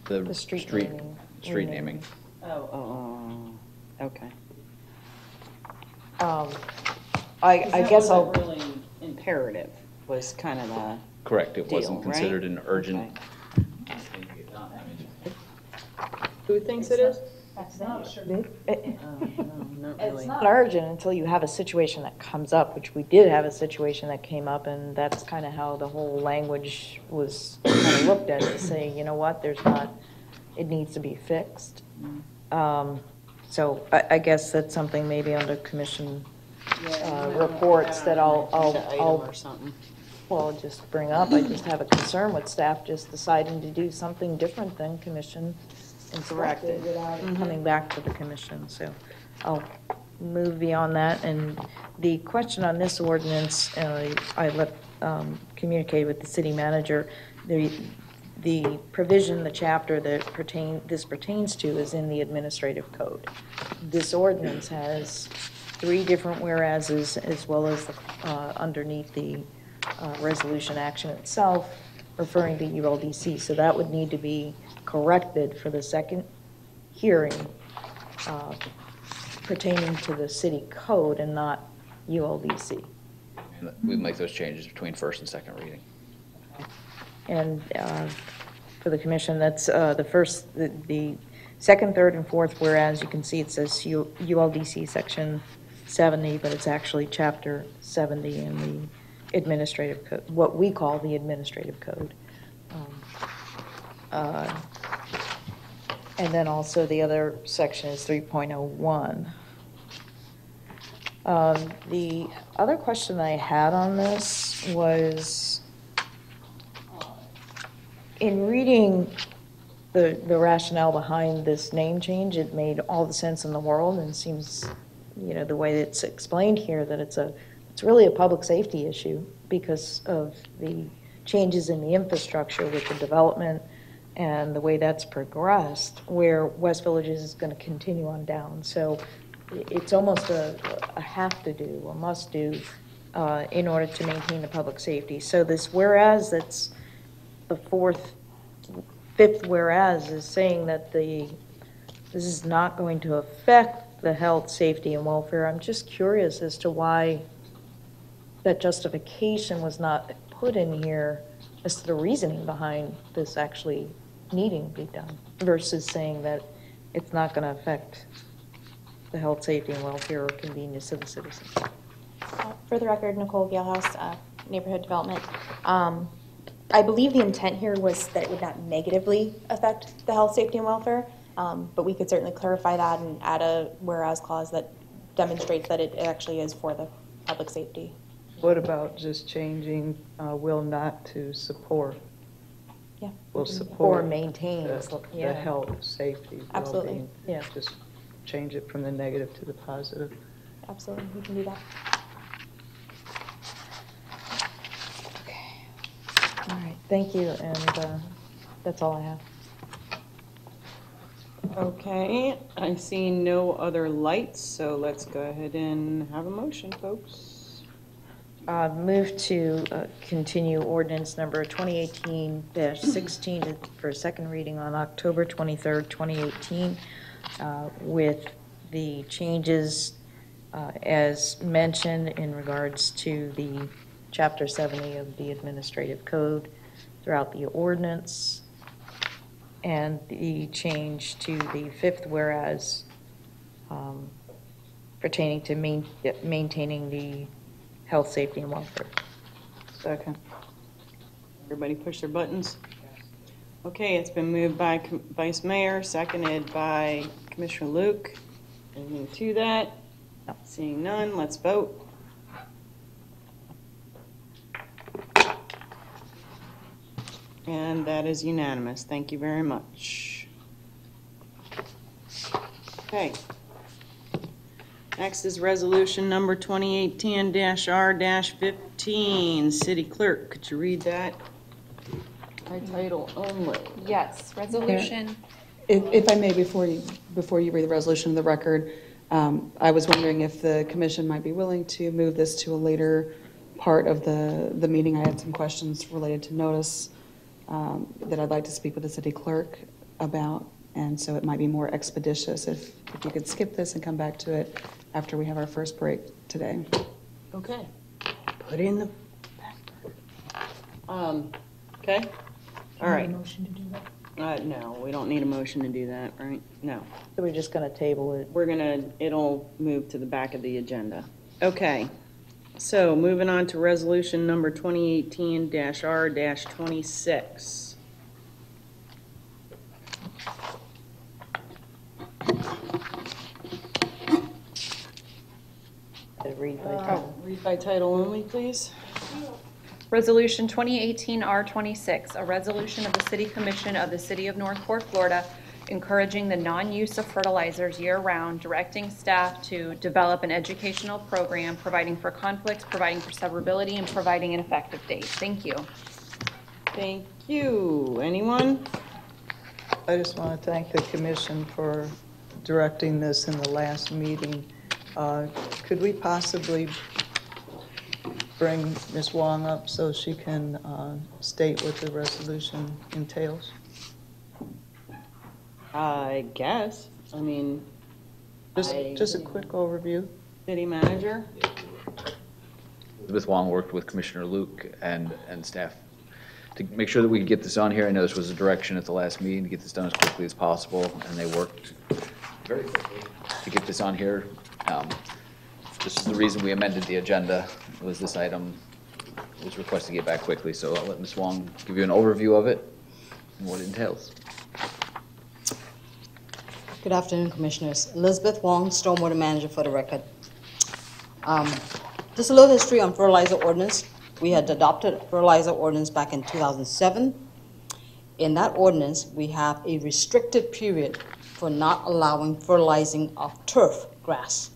The street naming. Street naming. Oh, okay. I guess I'll. Really imperative was kind of the. Correct, it wasn't deal, considered right? an urgent. Who thinks it is? It's Really. not urgent until you have a situation that comes up, which we did have a situation that came up, and that's kind of how the whole language was kind of looked at, to say, you know what, there's not, it needs to be fixed. So I guess that's something maybe under commission reports that I'll or something. well, just bring up. I just have a concern with staff just deciding to do something different than commission instructed without it coming back to the commission. So I'll move beyond that. And the question on this ordinance, I communicate with the city manager. The provision, the chapter that this pertains to is in the administrative code. This ordinance has 3 different whereases, as well as underneath the resolution action itself referring to ULDC. So that would need to be corrected for the second hearing pertaining to the city code and not ULDC. And we make those changes between first and second reading. And for the commission, that's the second, third, and fourth, whereas you can see it says ULDC section 70, but it's actually chapter 70 in the administrative code, what we call the administrative code. And then also the other section is 3.01. The other question I had on this was, in reading the rationale behind this name change, it made all the sense in the world, and seems, the way it's explained here, that it's really a public safety issue because of the changes in the infrastructure with the development and the way that's progressed, where West Village is going to continue on down. So it's almost a have to do, a must do, in order to maintain the public safety. So this whereas, that's the fifth whereas, is saying that this is not going to affect the health, safety, and welfare. I'm just curious as to why that justification was not put in here as to the reasoning behind this actually needing to be done, versus saying that it's not going to affect the health, safety, and welfare or convenience of the citizens. For the record, Nicole Galehouse, Neighborhood Development. I believe the intent here was that it would not negatively affect the health, safety, and welfare, but we could certainly clarify that and add a whereas clause that demonstrates that it actually is for the public safety. What about just changing will not to support? Yeah. Will support. Or maintain, the yeah. health, safety, Absolutely. well-being. Yeah. Just change it from the negative to the positive. Absolutely, we can do that. All right, thank you, and that's all I have. Okay, I see no other lights, so let's go ahead and have a motion, folks. Move to continue ordinance number 2018-16 for a second reading on October 23rd, 2018, with the changes as mentioned in regards to the Chapter 70 of the Administrative Code throughout the ordinance, and the change to the fifth whereas pertaining to maintaining the health, safety, and welfare. Second. Everybody push their buttons? Okay, it's been moved by Vice Mayor, seconded by Commissioner Luke. Anything to that? No. Seeing none, let's vote. And that is unanimous. Thank you very much. Okay. Next is resolution number 2018-R-15. City Clerk, could you read that by title only? Yes, resolution. If I may, before you read the resolution of the record, I was wondering if the commission might be willing to move this to a later part of the meeting. I had some questions related to notice that I'd like to speak with the city clerk about, and so it might be more expeditious if you could skip this and come back to it after we have our first break today. Okay. Put in the. Okay. All right. Motion to do that? No, we don't need a motion to do that, right? No. So we're just going to table it. It'll move to the back of the agenda. Okay. So moving on to resolution number 2018-R-26. Read by title. Read by title only, please. Resolution 2018-R-26, a resolution of the City Commission of the City of North Port, Florida, encouraging the non-use of fertilizers year-round, directing staff to develop an educational program, providing for conflicts, providing for severability, and providing an effective date. Thank you. Thank you. Anyone? I just want to thank the commission for directing this in the last meeting. Could we possibly bring Ms. Wong up so she can state what the resolution entails? I guess. I mean, Just a quick overview. City Manager? Elizabeth Wong worked with Commissioner Luke and staff to make sure that we could get this on here. I know this was a direction at the last meeting to get this done as quickly as possible, and they worked very quickly to get this on here. This is the reason we amended the agenda, was this item was requested to get back quickly. So I'll let Ms. Wong give you an overview of it and what it entails. Good afternoon, Commissioners. Elizabeth Wong, Stormwater Manager for the record. Just a little history on fertilizer ordinance. We had adopted a fertilizer ordinance back in 2007. In that ordinance, we have a restricted period for not allowing fertilizing of turf grass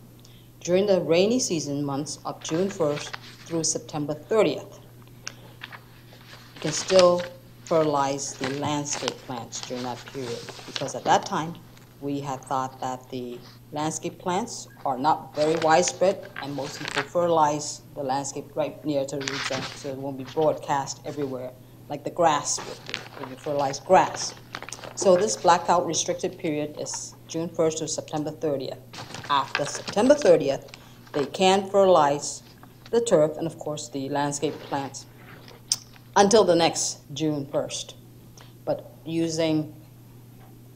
during the rainy season months of June 1st through September 30th. can still fertilize the landscape plants during that period. Because at that time, we had thought that the landscape plants are not very widespread, and most people fertilize the landscape right near to the root zone, so it won't be broadcast everywhere, like the grass would be, when you fertilize grass. So this blackout restricted period is June 1st to September 30th. After September 30th, they can fertilize the turf and, of course, the landscape plants until the next June 1st. But using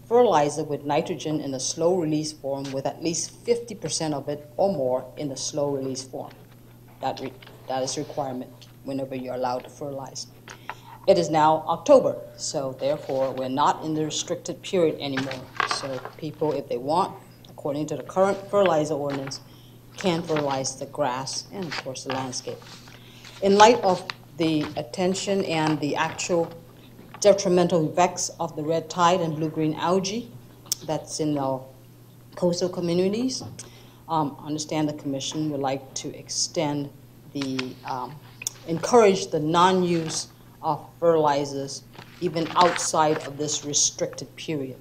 fertilizer with nitrogen in a slow-release form with at least 50% of it or more in the slow-release form. That is a requirement whenever you're allowed to fertilize. It is now October, so therefore we're not in the restricted period anymore. So people, if they want, according to the current fertilizer ordinance, can fertilize the grass and, of course, the landscape. In light of the attention and the actual detrimental effects of the red tide and blue-green algae that's in the coastal communities, understand the Commission would like to extend the, encourage the non-use of fertilizers even outside of this restricted period.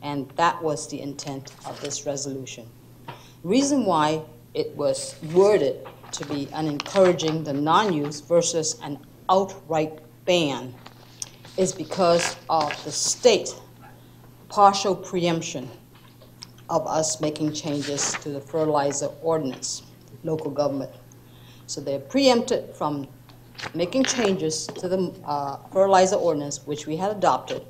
And that was the intent of this resolution. The reason why it was worded to be an encouraging the non-use versus an outright ban is because of the state partial preemption of us making changes to the fertilizer ordinance, local government. So they're preempted from making changes to the fertilizer ordinance, which we had adopted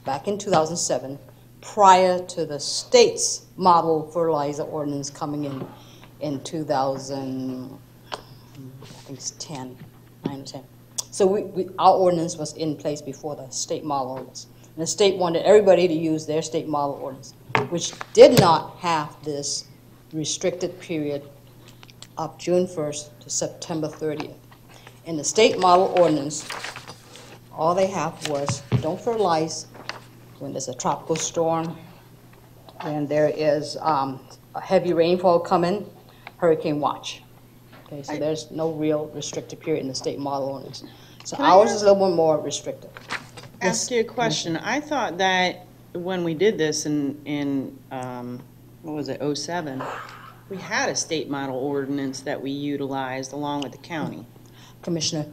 back in 2007, prior to the state's model fertilizer ordinance coming in 2000, I think it's 10, 9 or 10. So our ordinance was in place before the state model ordinance. And the state wanted everybody to use their state model ordinance, which did not have this restricted period of June 1st to September 30th. In the state model ordinance, all they have was don't fertilize when there's a tropical storm, when there is a heavy rainfall coming, hurricane watch. Okay, so there's no real restricted period in the state model ordinance. So ours is a little bit more restrictive. Ask you a question. I thought that when we did this in what was it, 07, we had a state model ordinance that we utilized along with the county. Commissioner,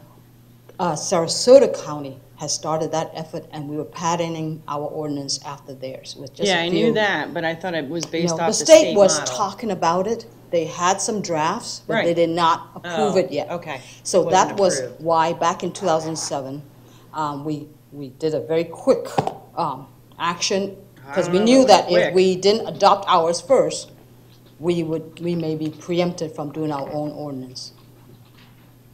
Sarasota County has started that effort, and we were patterning our ordinance after theirs. With just Yeah, I knew that, but I thought it was based off the the state was model. talking about it. They had some drafts, but Right. they did not approve it yet. Okay. So Wasn't that was approved. why back in 2007, we did a very quick action, because we knew that if we didn't adopt ours first, we may be preempted from doing our own ordinance.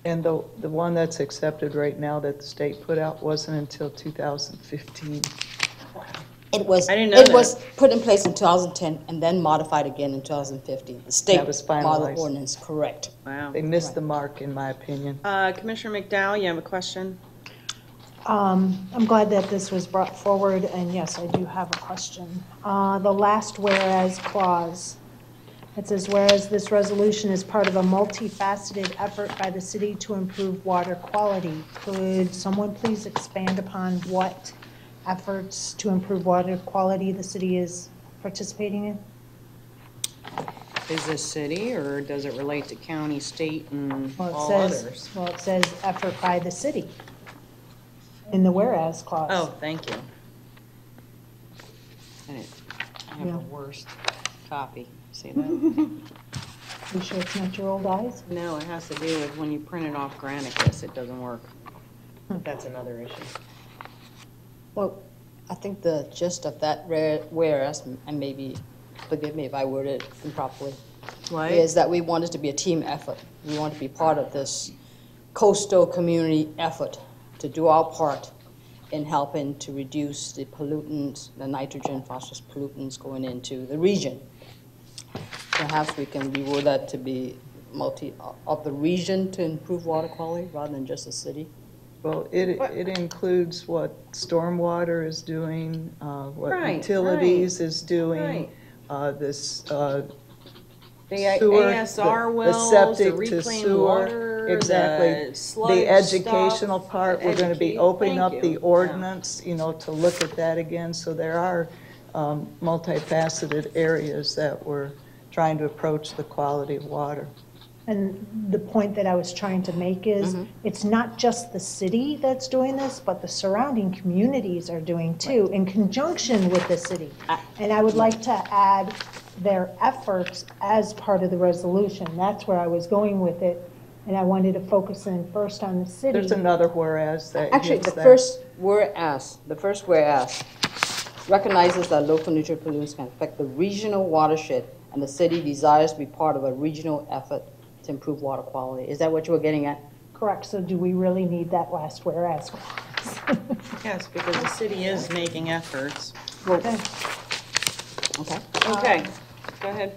And the one that's accepted right now that the state put out wasn't until 2015. It was, I didn't know it that. was put in place in 2010 and then modified again in 2015. The state That was model finalized. ordinance, correct. Wow. They missed the mark, in my opinion. Commissioner McDowell, you have a question? I'm glad that this was brought forward, and yes, I do have a question. The last whereas clause, it says, whereas this resolution is part of a multifaceted effort by the city to improve water quality. Could someone please expand upon what efforts to improve water quality the city is participating in? Is this city, or does it relate to county, state, and Well, all it says, others? well, it says effort by the city in the whereas clause. Oh, thank you. I have Yeah. the worst copy. See that? You sure it's not your old eyes? No, it has to do with when you print it off Granicus, it doesn't work. That's another issue. Well, I think the gist of that whereas, and maybe, forgive me if I worded it improperly, is that we want it to be a team effort. We want to be part of this coastal community effort to do our part in helping to reduce the pollutants, the nitrogen, phosphorus pollutants going into the region. Perhaps we can reword that to be of the region to improve water quality rather than just the city. Well, it includes what stormwater is doing, what Right, utilities is doing, right. this The sewer, ASR the wells, the septic to reclaimed sewer. water. Exactly. the sludge The educational stuff, part, we're going to be educate- opening up thank the you. ordinance, to look at that again. So there are multifaceted areas that we're trying to approach the quality of water. And the point that I was trying to make is, it's not just the city that's doing this, but the surrounding communities are doing too, in conjunction with the city. And I would like to add their efforts as part of the resolution. That's where I was going with it, and I wanted to focus in first on the city. There's another whereas that Actually, hits the that. first whereas recognizes that local nutrient pollutants can affect the regional watershed, and the city desires to be part of a regional effort to improve water quality. Is that what you were getting at? Correct, so do we really need that last whereas? Yes, because the city is making efforts. Okay. Okay. Okay, go ahead.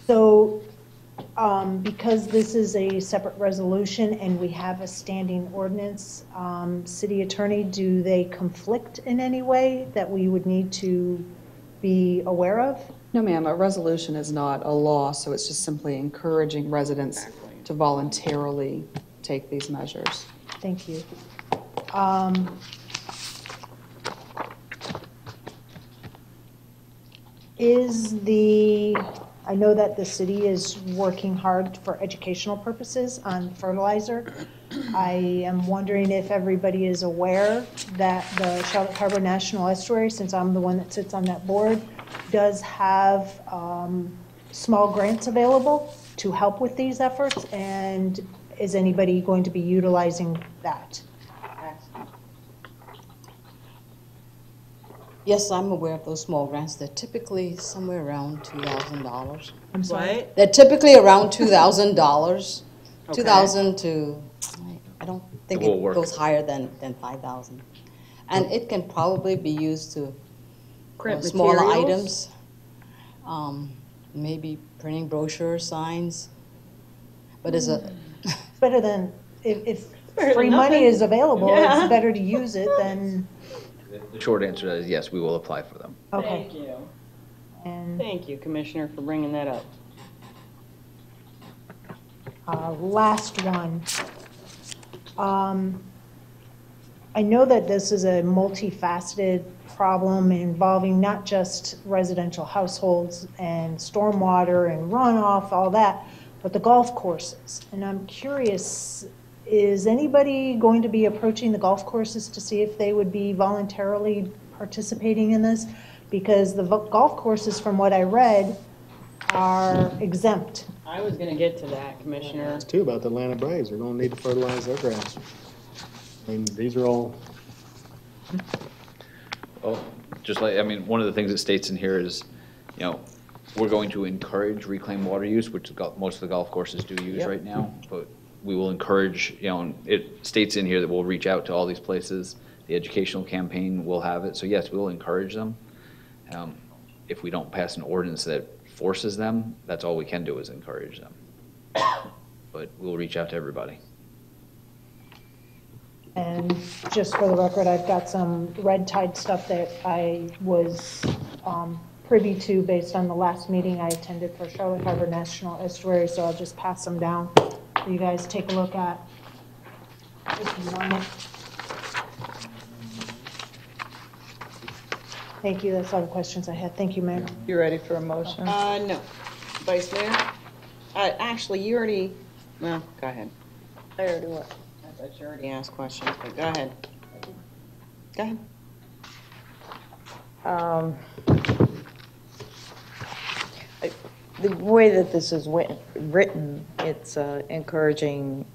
So, because this is a separate resolution and we have a standing ordinance, city attorney, do they conflict in any way that we would need to be aware of? No, ma'am, a resolution is not a law, so it's just simply encouraging residents to voluntarily take these measures. Thank you. I know that the city is working hard for educational purposes on fertilizer. I am wondering if everybody is aware that the Charlotte Harbor National Estuary, since I'm the one that sits on that board, does have small grants available to help with these efforts, and is anybody going to be utilizing that? Yes, I'm aware of those small grants. They're typically somewhere around $2,000. I'm sorry? What? They're typically around $2,000. Okay. 2,000 to, I don't think It will it work. goes higher than 5,000. And it can probably be used to Print smaller materials? items, maybe printing brochures, signs. But it's a, It's better than, if better free than money nothing. is available, Yeah. it's better to use it than, The short answer is yes, we will apply for them. okay. Thank you. And Thank you, Commissioner, for bringing that up. last one. I know that this is a multifaceted problem involving not just residential households and stormwater and runoff, all that, but the golf courses. And I'm curious, is anybody going to be approaching the golf courses to see if they would be voluntarily participating in this? Because the golf courses, from what I read, are exempt. I was gonna get to that, Commissioner. Too, about the Atlanta Braves, they're gonna need to fertilize their grass. I mean, these are all, Well, just like, one of the things that states in here is, we're going to encourage reclaimed water use, which most of the golf courses do use right now, but we will encourage, and it states in here that we'll reach out to all these places. The educational campaign will have it, so yes, we'll encourage them. If we don't pass an ordinance that forces them, that's all we can do is encourage them. But we'll reach out to everybody. And just for the record, I've got some red tide stuff that I was privy to based on the last meeting I attended for Charlotte Harbor National Estuary, so I'll just pass them down for you guys to take a look at if you want it. Thank you, that's all the questions I had. Thank you, Mayor. You ready for a motion? No. Vice Mayor? Actually, you already, well, go ahead. I already what? I thought you already asked questions, but go ahead. Go ahead. The way that this is written, it's encouraging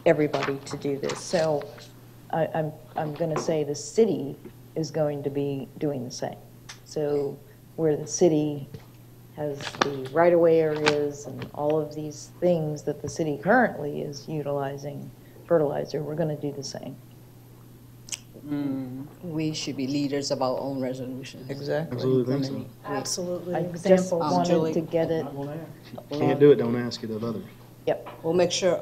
everybody to do this. So I'm going to say the city is going to be doing the same. So where the city has the right-of-way areas and all of these things that the city currently is utilizing fertilizer, we're going to do the same. we should be leaders of our own resolutions. Exactly. absolutely think so. Absolutely. I just Example. wanted to get it. Can't do it, don't ask it of others. Yep. We'll make sure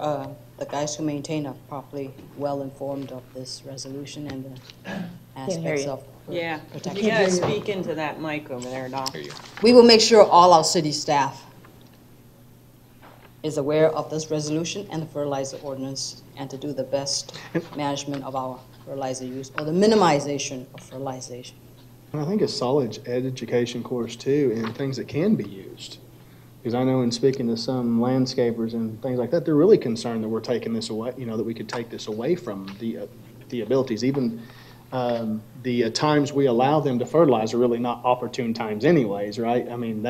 the guys who maintain are properly well-informed of this resolution and the aspects you. of Yeah, protection. you gotta speak into that mic over there, Doc. We will make sure all our city staff is aware of this resolution and the fertilizer ordinance, and to do the best management of our fertilizer use, or the minimization of fertilization. And I think a solid education course too, in things that can be used. Because I know in speaking to some landscapers and things like that, they're really concerned that we're taking this away, that we could take this away from the abilities. Even the times we allow them to fertilize are really not opportune times anyways, right? I mean,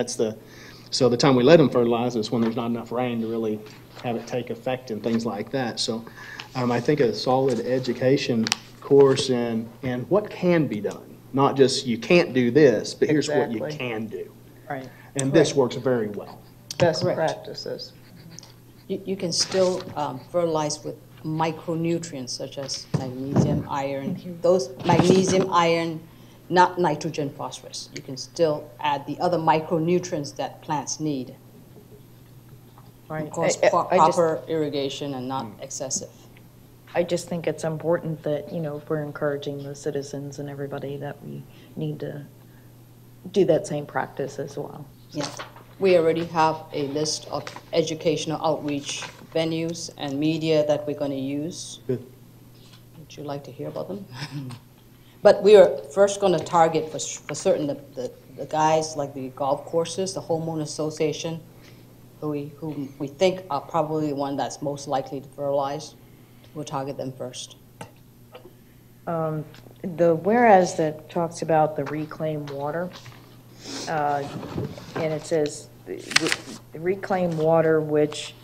so the time we let them fertilize is when there's not enough rain to really have it take effect and things like that. So I think a solid education course and what can be done, not just you can't do this, but here's what you can do. Right. And this works very well. Best Correct. practices. You can still fertilize with micronutrients such as magnesium, iron, those magnesium, iron, not nitrogen, phosphorus. You can still add the other micronutrients that plants need. Right. Of course, I just- proper irrigation and not excessive. I just think it's important that, if we're encouraging the citizens and everybody, that we need to do that same practice as well. Yeah. We already have a list of educational outreach venues and media that we're going to use. Good. Would you like to hear about them? But we are first going to target for certain the guys like the golf courses, the homeowner association, who we think are probably the one that's most likely to fertilize. We'll target them first. The whereas that talks about the reclaimed water, and it says, reclaimed water which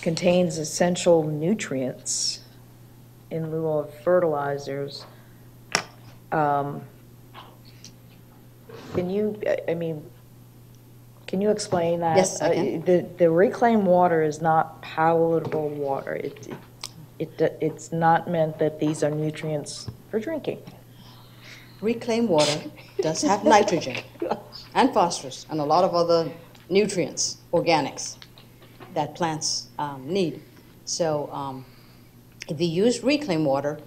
contains essential nutrients in lieu of fertilizers. Can you explain that? Yes, I can. The reclaimed water is not palatable water. It's not meant that these are nutrients for drinking. Reclaimed water does have nitrogen and phosphorus and a lot of other nutrients, organics, that plants need. So if you use reclaimed water,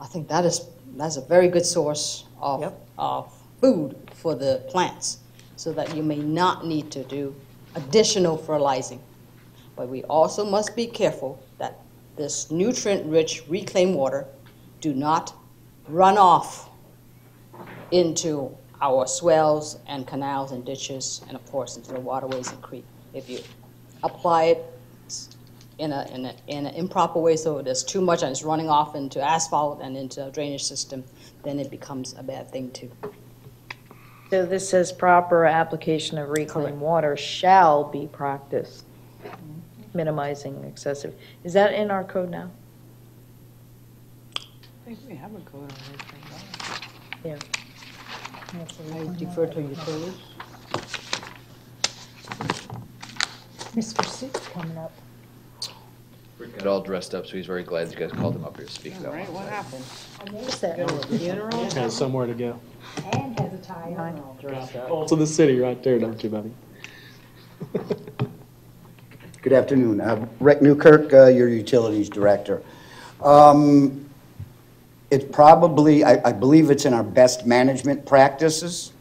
I think that's a very good source of food for the plants, so that you may not need to do additional fertilizing. But we also must be careful that this nutrient-rich reclaimed water do not run off into our swells and canals and ditches, and of course into the waterways and creek. If you apply it in an improper way, so there's too much and it's running off into asphalt and into a drainage system, then it becomes a bad thing too. So this says proper application of reclaimed water shall be practiced, minimizing excessive. Is that in our code now? I think we have a code on Yeah. I defer to utilities. Mr. Suit's coming up. Rick got all dressed up, so he's very glad you guys called him up here to speak about Right, what happened? I noticed that at the funeral Has somewhere to go. and has a tie on. To the city right there, don't you, buddy? Good afternoon. Rick Newkirk, your Utilities Director. It's probably, I believe it's in our best management practices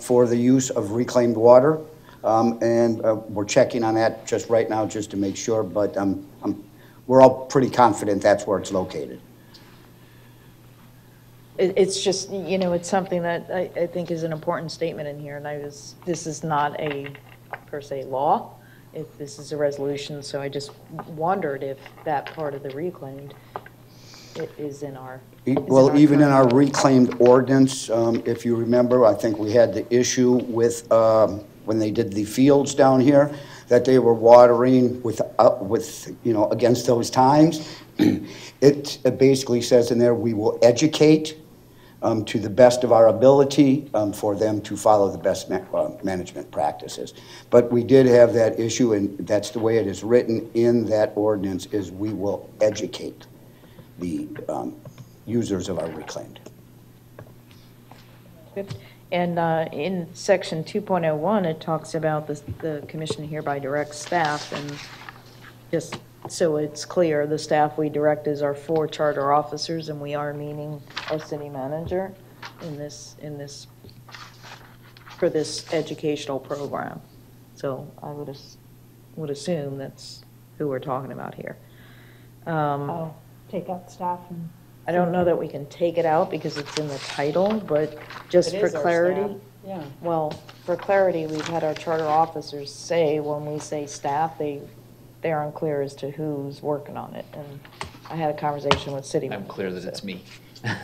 for the use of reclaimed water. And we're checking on that just right now just to make sure, but we're all pretty confident that's where it's located. It's just, it's something that I think is an important statement in here, and this is not a, per se, law. If this is a resolution, so I just wondered if that part of the reclaimed is in our. Well, even in our reclaimed ordinance, if you remember, I think we had the issue with, when they did the fields down here, that they were watering with against those times. It basically says in there, we will educate to the best of our ability for them to follow the best management practices. But we did have that issue, and that's the way it is written in that ordinance, is we will educate the users of our reclaimed. And in section 2.01, it talks about the commission hereby directs staff, and just so it's clear, the staff we direct is our 4 charter officers, and we are meaning our city manager for this educational program. So I would would assume that's who we're talking about here. Oh, take out staff and. I don't know that we can take it out because it's in the title, but just It for is our clarity. staff. Yeah. Well, for clarity, we've had our charter officers say, when we say staff, they're unclear as to who's working on it. And I had a conversation with city I'm manager. clear that it's me.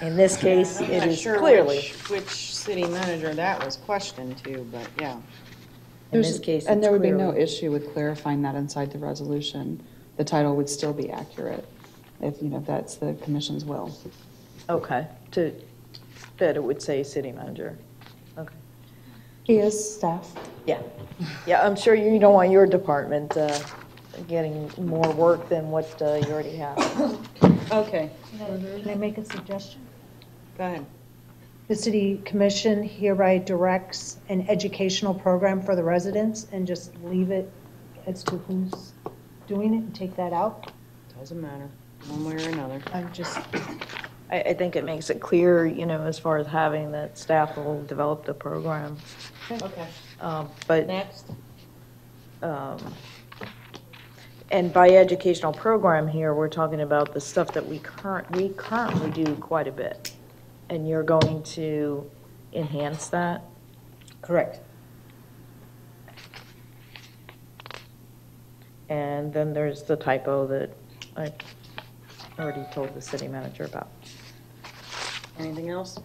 In this case, I'm it not is sure clearly, which city manager that was questioned to, but yeah. in this case, And it's there would be no clearly. issue with clarifying that inside the resolution. The title would still be accurate if, if that's the commission's will. Okay, that it would say city manager. Okay. He is staff. Yeah, yeah, I'm sure you don't want your department getting more work than what you already have. Okay, Can I make a suggestion? go ahead. The city commission hereby directs an educational program for the residents and just leave it as to who's doing it and take that out? Doesn't matter, one way or another. I'm just, I think it makes it clear, as far as having that staff will develop the program. Okay. But, Next. and by educational program here, we're talking about the stuff that we currently do quite a bit. And you're going to enhance that? Correct. And then there's the typo that I already told the city manager about. Anything else?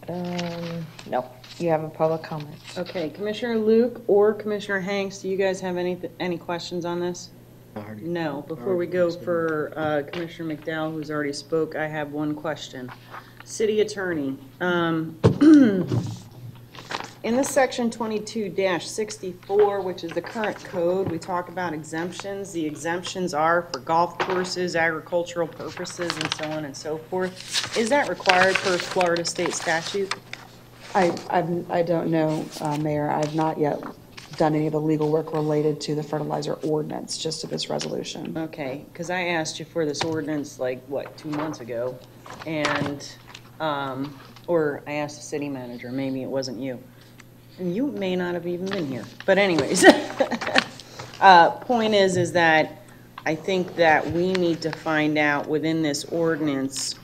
No, you have a public comment. Okay, Commissioner Luke or Commissioner Hanks, do you guys have any questions on this? No. Before we go for Commissioner McDowell, who's already spoke, I have one question. City Attorney, in the section 22-64, which is the current code, we talk about exemptions. The exemptions are for golf courses, agricultural purposes, and so on and so forth. Is that required per Florida state statute? I don't know, Mayor. I've not yet done any of the legal work related to the fertilizer ordinance, just to this resolution. Okay, because I asked you for this ordinance 2 months ago, and, or I asked the city manager, maybe it wasn't you. And you may not have even been here, but anyways. Point is that I think that we need to find out within this ordinance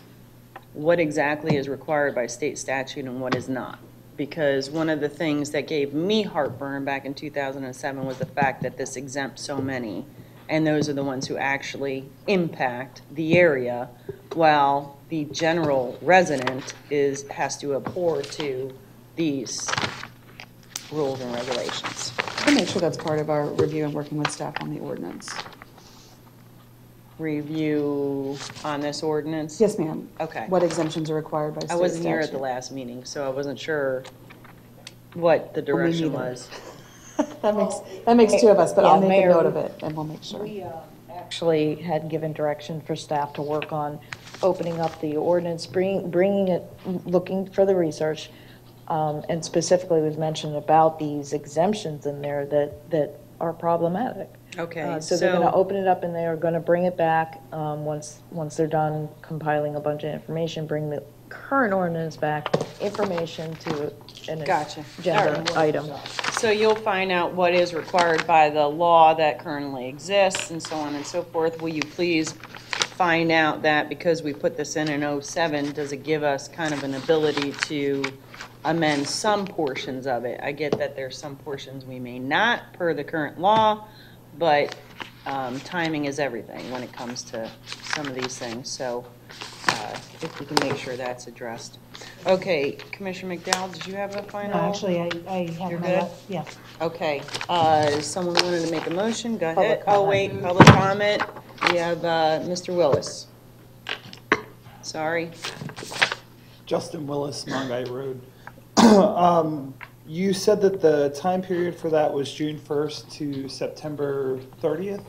what exactly is required by state statute and what is not. Because one of the things that gave me heartburn back in 2007 was the fact that this exempts so many, and those are the ones who actually impact the area, while the general resident has to abhor to these rules and regulations. I'll make sure that's part of our review and working with staff on the ordinance. Review on this ordinance? Yes, ma'am. Okay. What exemptions are required by state I wasn't here at statute. the last meeting, so I wasn't sure what the direction neither. was. That makes two of us, but I'll Yeah, make a Mayor, note of it and we'll make sure. We actually had given direction for staff to work on opening up the ordinance, bringing it, looking for the research, and specifically we've mentioned about these exemptions in there that are problematic. Okay, So they're going to open it up and they are going to bring it back once they're done compiling a bunch of information, bring the current ordinance back, information to an Gotcha. agenda All right. item. So you'll find out what is required by the law that currently exists and so on and so forth. Will you please find out that because we put this in 07, does it give us kind of an ability to amend some portions of it? I get that there's some portions we may not per the current law, but timing is everything when it comes to some of these things. So if we can make sure that's addressed. Okay, Commissioner McDowell, did you have a final? no, actually, I have You're my, good? yeah. Okay, someone wanted to make a motion, go Public ahead. Oh, comment. wait, public comment. We have Mr. Willis. Sorry. Justin Willis, Mongai Road. You said that the time period for that was June 1st to September 30th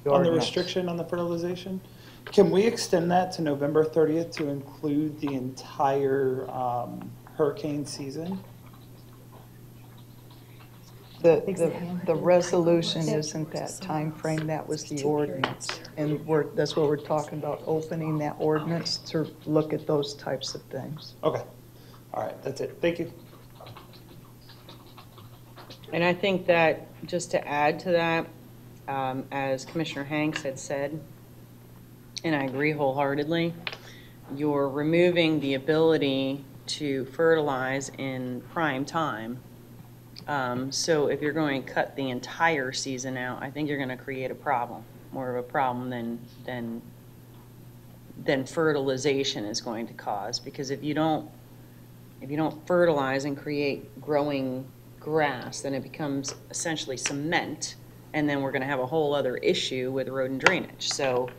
on the restriction on the fertilization. Can we extend that to November 30th to include the entire hurricane season? The resolution isn't that time frame. That was the ordinance. And that's what we're talking about, opening that ordinance to look at those types of things. Okay. All right, that's it. Thank you. And I think that, just to add to that, as Commissioner Hanks had said, and I agree wholeheartedly, you're removing the ability to fertilize in prime time. So if you're going to cut the entire season out, I think you're going to create a problem, more of a problem than fertilization is going to cause. Because if you don't fertilize and create growing grass, then it becomes essentially cement, and then we're going to have a whole other issue with road and drainage. So,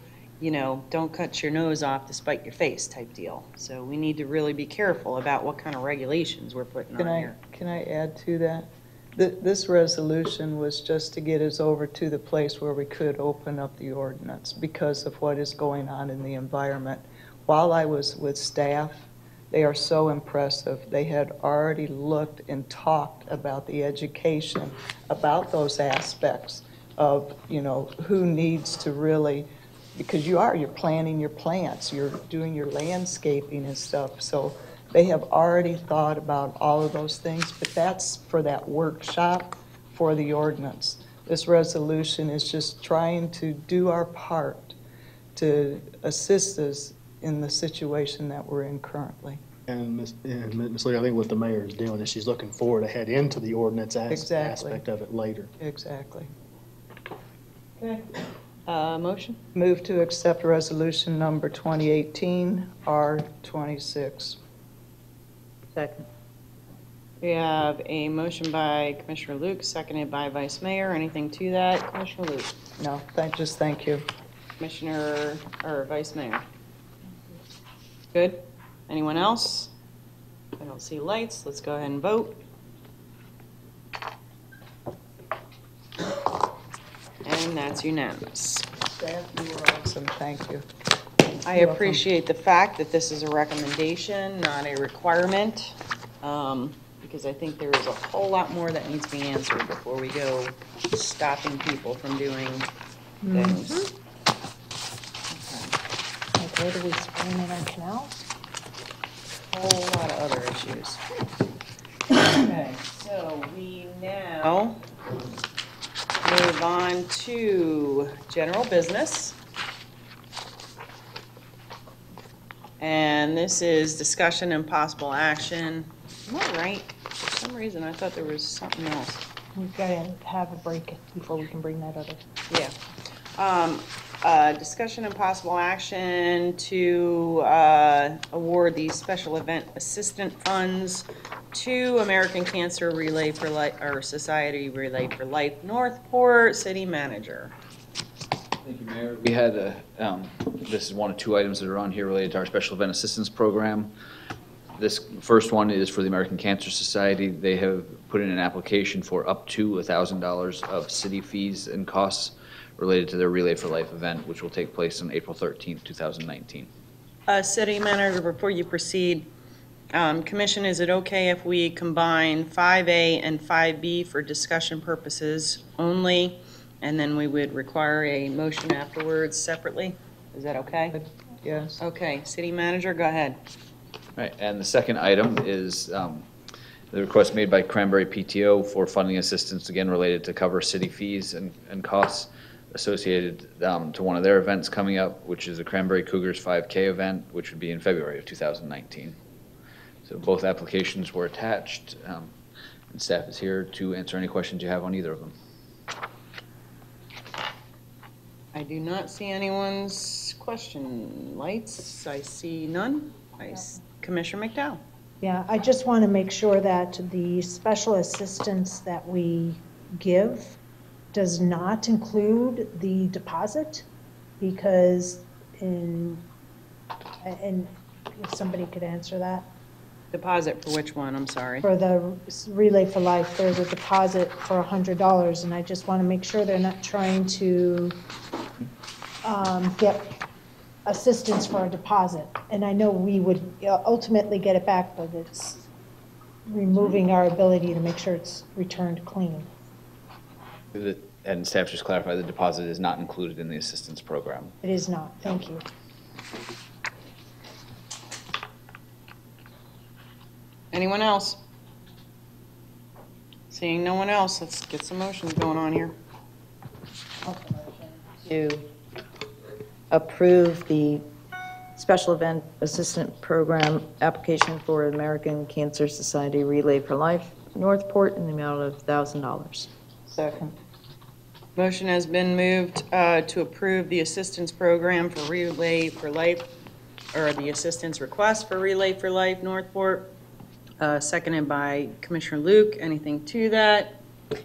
you know, don't cut your nose off to spite your face type deal. So we need to really be careful about what kind of regulations we're putting on here. Can I add to that? This resolution was just to get us over to the place where we could open up the ordinance because of what is going on in the environment. While I was with staff, they are so impressive. They had already looked and talked about the education, about those aspects of, you know, who needs to really, because you're planting your plants, you're doing your landscaping and stuff. So they have already thought about all of those things, but that's for that workshop for the ordinance. This resolution is just trying to do our part to assist us in the situation that we're in currently. And Ms. Lee, I think what the mayor is doing is she's looking forward ahead into the ordinance aspect of it later. Exactly. Okay. Motion? Move to accept resolution number 2018 R26. Second. We have a motion by Commissioner Luke, seconded by Vice Mayor. Anything to that, Commissioner Luke? No, just thank you. Commissioner, or Vice Mayor? Good? Anyone else? I don't see lights. Let's go ahead and vote. And that's unanimous. Staff, you were awesome. Thank you. I appreciate the fact that this is a recommendation, not a requirement, because I think there is a whole lot more that needs to be answered before we go stopping people from doing things. Like, where do we spring in our canals? Whole lot of other issues. Okay, so we now move on to general business. And this is discussion and possible action. Am I right? For some reason, I thought there was something else. We've got to have a break before we can bring that other. Yeah. Discussion and possible action to award the special event assistant funds to American Cancer Relay for Life, or Society Relay for Life, Northport City Manager. Thank you, Mayor. We had, this is one of two items that are on here related to our Special Event Assistance Program. This first one is for the American Cancer Society. They have put in an application for up to $1,000 of city fees and costs related to their Relay for Life event, which will take place on April 13th, 2019. City Manager, before you proceed, Commission, is it okay if we combine 5A and 5B for discussion purposes only, and then we would require a motion afterwards separately? Is that okay? Yes. Okay, City Manager, go ahead. Right, and the second item is the request made by Cranberry PTO for funding assistance, again related to cover city fees and costs associated to one of their events coming up, which is the Cranberry Cougars 5K event, which would be in February of 2019. So both applications were attached, and staff is here to answer any questions you have on either of them. I do not see anyone's question lights. I see none. Commissioner McDowell. Yeah, I just want to make sure that the special assistance that we give does not include the deposit, because and if somebody could answer that. Deposit for which one? I'm sorry. For the Relay for Life, there's a deposit for $100, and I just want to make sure they're not trying to get assistance for a deposit. And I know we would ultimately get it back, but it's removing our ability to make sure it's returned clean. And staff just clarified the deposit is not included in the assistance program. It is not. Thank you. Anyone else? Seeing no one else, let's get some motions going on here. To approve the Special Event Assistant Program application for American Cancer Society Relay for Life, Northport, in the amount of $1,000. Second. Motion has been moved to approve the assistance program for Relay for Life, or the assistance request for Relay for Life Northport, seconded by Commissioner Luke. Anything to that?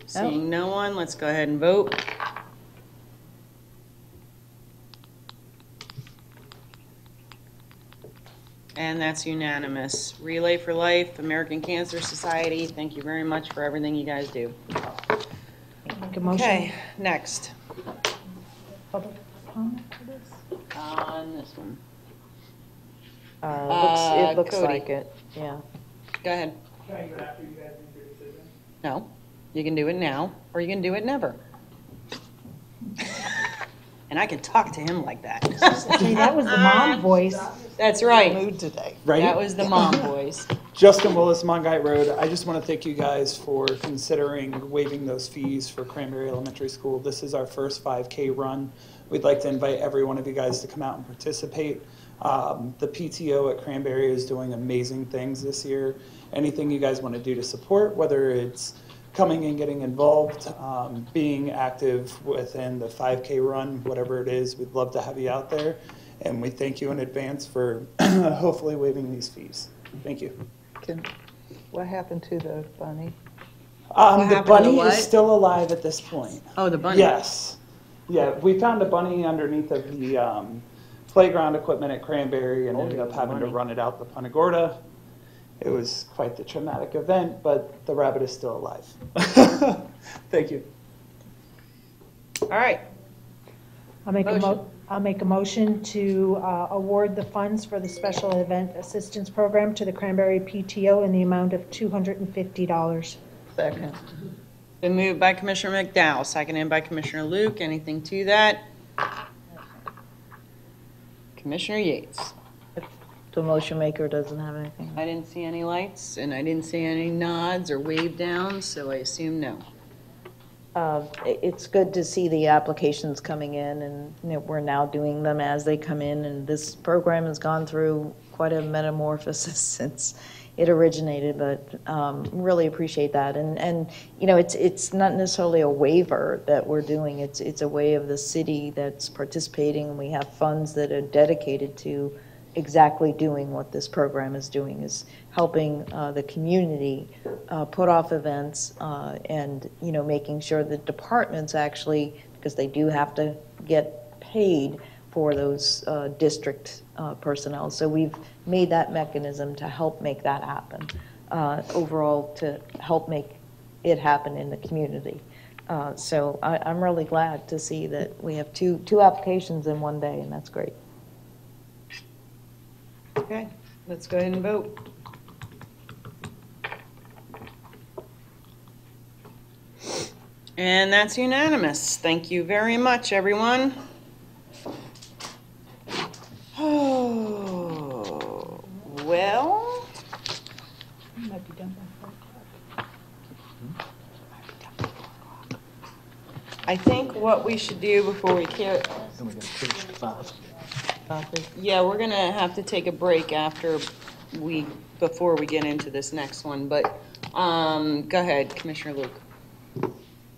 Seeing no one, let's go ahead and vote. And that's unanimous. Relay for Life, American Cancer Society, thank you very much for everything you guys do. Make a motion. Okay, next. Public comment for this? On this one. It looks Cody. like it, yeah. Go ahead. Can I go after you guys make your decision? No, you can do it now, or you can do it never. And I can talk to him like that. See, that was the mom voice. That's right. Mood today. Right? That was the mom voice. Justin Willis, Mongite Road. I just want to thank you guys for considering waiving those fees for Cranberry Elementary School. This is our first 5K run. We'd like to invite every one of you guys to come out and participate. The PTO at Cranberry is doing amazing things this year. Anything you guys want to do to support, whether it's coming and getting involved, being active within the 5K run, whatever it is, we'd love to have you out there. And we thank you in advance for hopefully waiving these fees. Thank you. What happened to the bunny? The happened to bunny what? is still alive at this point. Oh, the bunny. Yes. Yeah, we found a bunny underneath of the playground equipment at Cranberry and ended up having to run it out the Punta Gorda. It was quite the traumatic event, but the rabbit is still alive. Thank you. All right. I'll make a motion to award the funds for the Special Event Assistance Program to the Cranberry PTO in the amount of $250. Second. Been moved by Commissioner McDowell, seconded by Commissioner Luke. Anything to that? Commissioner Yates. The motion maker doesn't have anything. I didn't see any lights, and I didn't see any nods or wave downs, so I assume no. It's good to see the applications coming in, and we're now doing them as they come in, and this program has gone through quite a metamorphosis since it originated, but really appreciate that. And it's not necessarily a waiver that we're doing, it's a way of the city that's participating, and we have funds that are dedicated to exactly doing what this program is doing, is helping the community put off events and making sure that departments actually, because they do have to get paid for those district personnel. So we've made that mechanism to help make that happen, overall to help make it happen in the community. So I'm really glad to see that we have two applications in one day, and that's great. Okay, let's go ahead and vote. And that's unanimous. Thank you very much, everyone. Oh, well. Might be done by 4 o'clock. I think what we should do before we carry. Yeah, we're gonna have to take a break before we get into this next one, but go ahead, Commissioner Luke.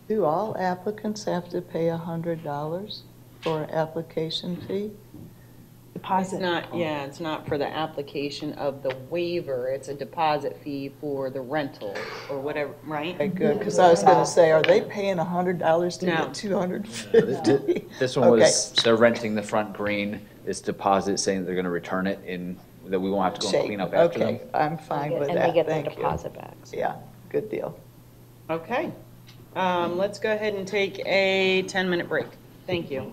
Do all applicants have to pay $100 for an application fee? Deposit. It's not for the application of the waiver, it's a deposit fee for the rental or whatever, right? Okay, good, because I was going to say, are they paying $100 to No. get $250? This one Okay. was, they're renting the front green, this deposit saying they're gonna return it that we won't have to go and clean up after them. Okay, I'm fine with that, And they get their thank you. deposit back. Yeah, good deal. Okay, let's go ahead and take a 10-minute break. Thank you.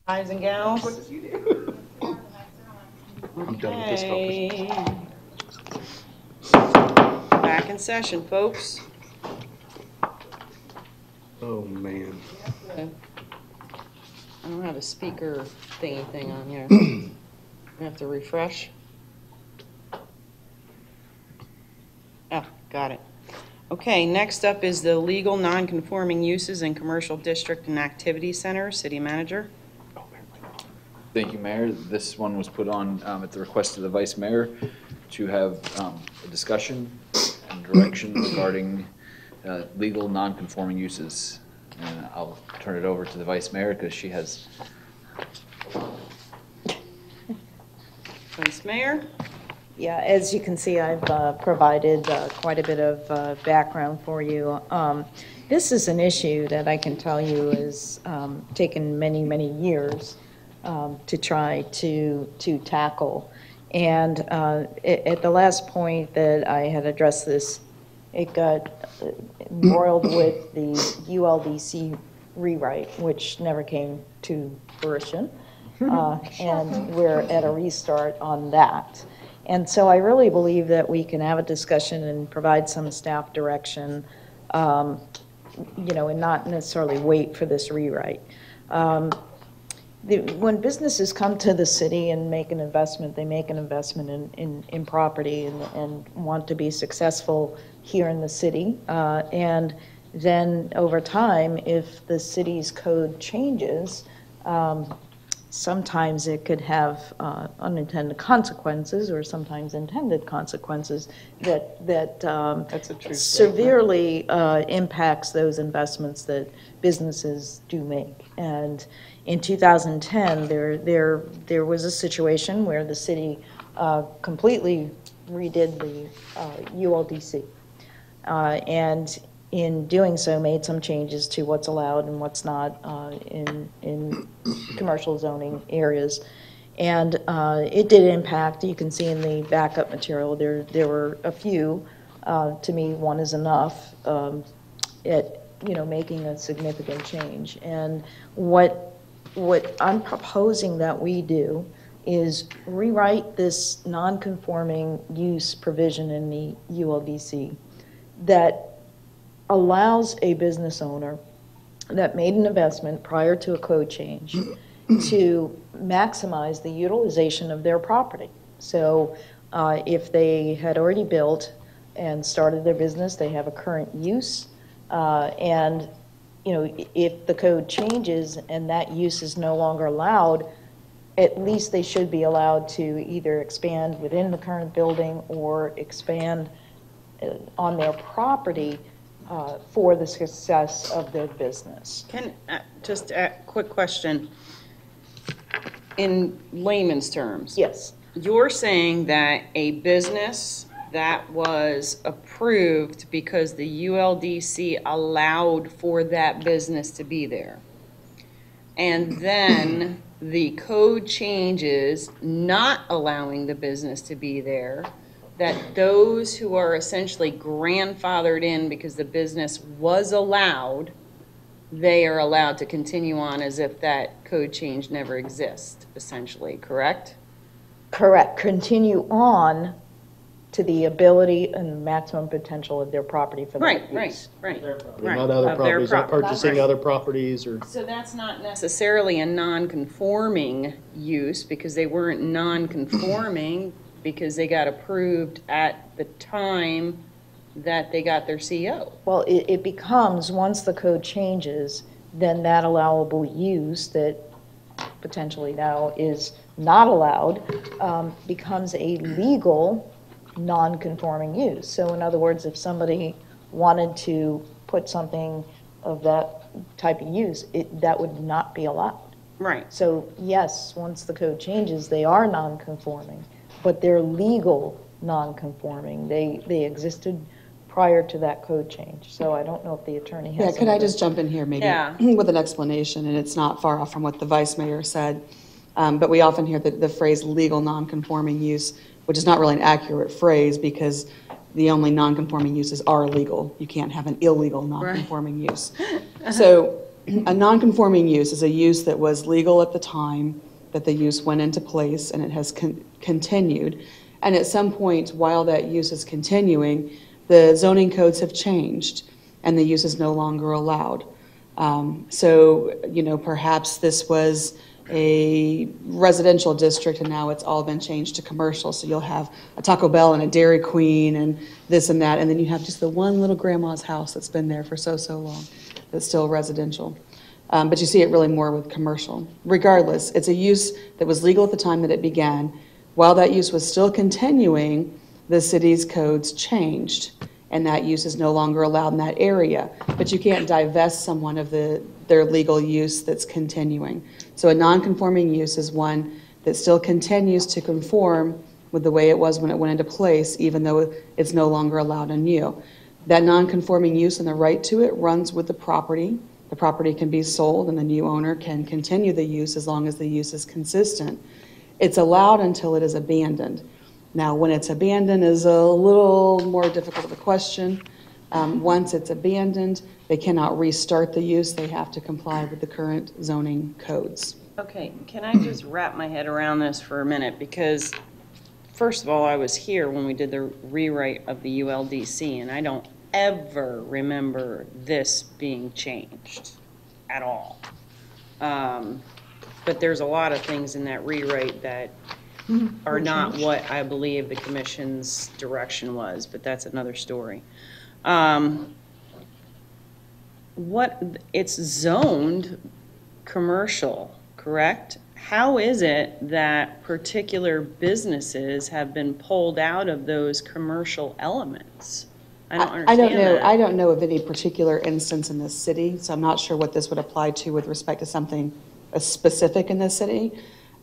Guys and gals? I'm done with this conversation. Back in session, folks. Oh, man. I don't have a speaker thingy thing on here. I have to refresh. Oh, got it. Okay, next up is the legal non-conforming uses in commercial district and activity center. City manager. Thank you, Mayor. This one was put on at the request of the Vice Mayor to have a discussion and direction regarding legal non-conforming uses. And I'll turn it over to the Vice Mayor because she has... Vice Mayor? Yeah, as you can see, I've provided quite a bit of background for you. This is an issue that I can tell you has taken many, many years to try to tackle. And at the last point that I had addressed this, it got embroiled with the ULDC rewrite, which never came to fruition. And we're at a restart on that. And so I really believe that we can have a discussion and provide some staff direction, and not necessarily wait for this rewrite. When businesses come to the city and make an investment, they make an investment in property and want to be successful here in the city. And then over time, if the city's code changes, sometimes it could have unintended consequences or sometimes intended consequences that severely impacts those investments that businesses do make. And in 2010, there was a situation where the city completely redid the ULDC. And in doing so, made some changes to what's allowed and what's not in commercial zoning areas. And it did impact, you can see in the backup material, there were a few, to me, one is enough, at making a significant change. And what I'm proposing that we do is rewrite this non-conforming use provision in the ULDC that allows a business owner that made an investment prior to a code change to maximize the utilization of their property. So if they had already built and started their business, they have a current use, and if the code changes and that use is no longer allowed, at least they should be allowed to either expand within the current building or expand on their property for the success of their business. Can, just a quick question. In layman's terms. Yes. You're saying that a business that was approved because the ULDC allowed for that business to be there, and then the code changes not allowing the business to be there, that those who are essentially grandfathered in because the business was allowed, they are allowed to continue on as if that code change never exists, essentially, correct? Correct. Continue on to the ability and maximum potential of their property for that use. Right. Not other properties, not purchasing other properties or. So that's not necessarily a non-conforming use because they weren't non-conforming because they got approved at the time that they got their CO. Well, it becomes, once the code changes, then that allowable use that potentially now is not allowed becomes a legal non-conforming use. So in other words, if somebody wanted to put something of that type of use, that would not be allowed. Right. So yes, once the code changes, they are non-conforming, but they're legal non-conforming. They existed prior to that code change. So I don't know if the attorney has. Yeah, could I just jump in here maybe with an explanation? And it's not far off from what the Vice Mayor said. But we often hear the phrase legal non-conforming use, which is not really an accurate phrase because the only non-conforming uses are legal. You can't have an illegal non-conforming use. So A non-conforming use is a use that was legal at the time that the use went into place, and it has continued. And at some point, while that use is continuing, the zoning codes have changed, and the use is no longer allowed. So, perhaps this was a residential district, and now it's all been changed to commercial. So you'll have a Taco Bell and a Dairy Queen and this and that, and then you have just the one little grandma's house that's been there for so long that's still residential. But you see it really more with commercial. Regardless, it's a use that was legal at the time that it began. While that use was still continuing, the city's codes changed, and that use is no longer allowed in that area. But you can't divest someone of their legal use that's continuing. So a non-conforming use is one that still continues to conform with the way it was when it went into place, even though it's no longer allowed anew. That non-conforming use and the right to it runs with the property. The property can be sold, and the new owner can continue the use as long as the use is consistent. It's allowed until it is abandoned. Now, when it's abandoned is a little more difficult of a question. Once it's abandoned, they cannot restart the use. They have to comply with the current zoning codes. Okay, can I just wrap my head around this for a minute? Because, first of all, I was here when we did the rewrite of the ULDC, and I don't ever remember this being changed at all. But there's a lot of things in that rewrite that are not what I believe the commission's direction was, but that's another story. It's zoned commercial, correct? How is it that particular businesses have been pulled out of those commercial elements? I don't understand that. I don't know of any particular instance in this city, so I'm not sure what this would apply to with respect to something specific in this city.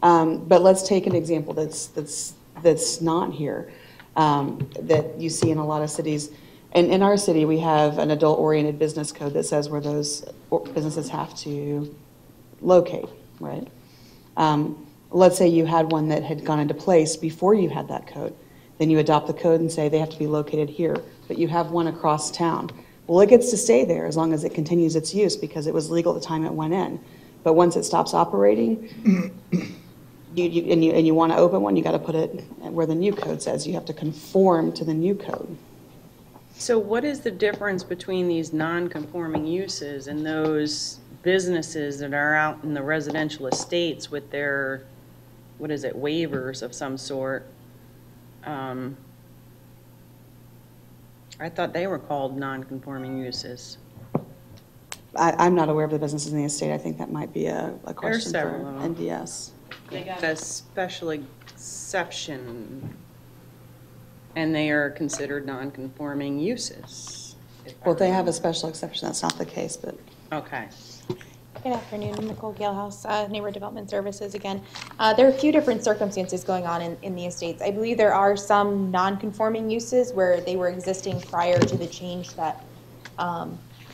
But let's take an example that's not here, that you see in a lot of cities. And in our city, we have an adult-oriented business code that says where those businesses have to locate, right? Let's say you had one that had gone into place before you had that code. Then you adopt the code and say they have to be located here, but you have one across town. Well, it gets to stay there as long as it continues its use because it was legal at the time it went in. But once it stops operating, you want to open one, you got to put it where the new code says. You have to conform to the new code. So what is the difference between these non-conforming uses and those businesses that are out in the residential estates with their, waivers of some sort? I thought they were called non-conforming uses. I'm not aware of the businesses in the estate. I think that might be a question for NDS. They got a special exception, and they are considered non-conforming uses. Well, if they have a special exception, that's not the case, but. Okay. Good afternoon, Nicole Galehouse, Neighborhood Development Services again. There are a few different circumstances going on in the estates. I believe there are some non-conforming uses where they were existing prior to the change that,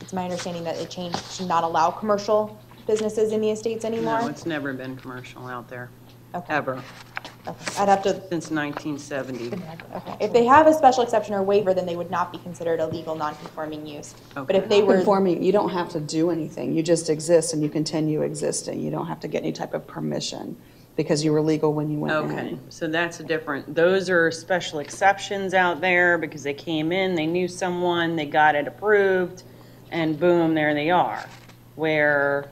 it's my understanding that it changed to not allow commercial businesses in the estates anymore. No, it's never been commercial out there, Okay. ever, Okay. I'd have to, since 1970. okay. If they have a special exception or waiver, then they would not be considered a legal non-conforming use. But if they were. Conforming, you don't have to do anything. You just exist and you continue existing. You don't have to get any type of permission because you were legal when you went in. Okay, so that's a different, those are special exceptions out there because they came in, they knew someone, they got it approved, and boom, there they are. Where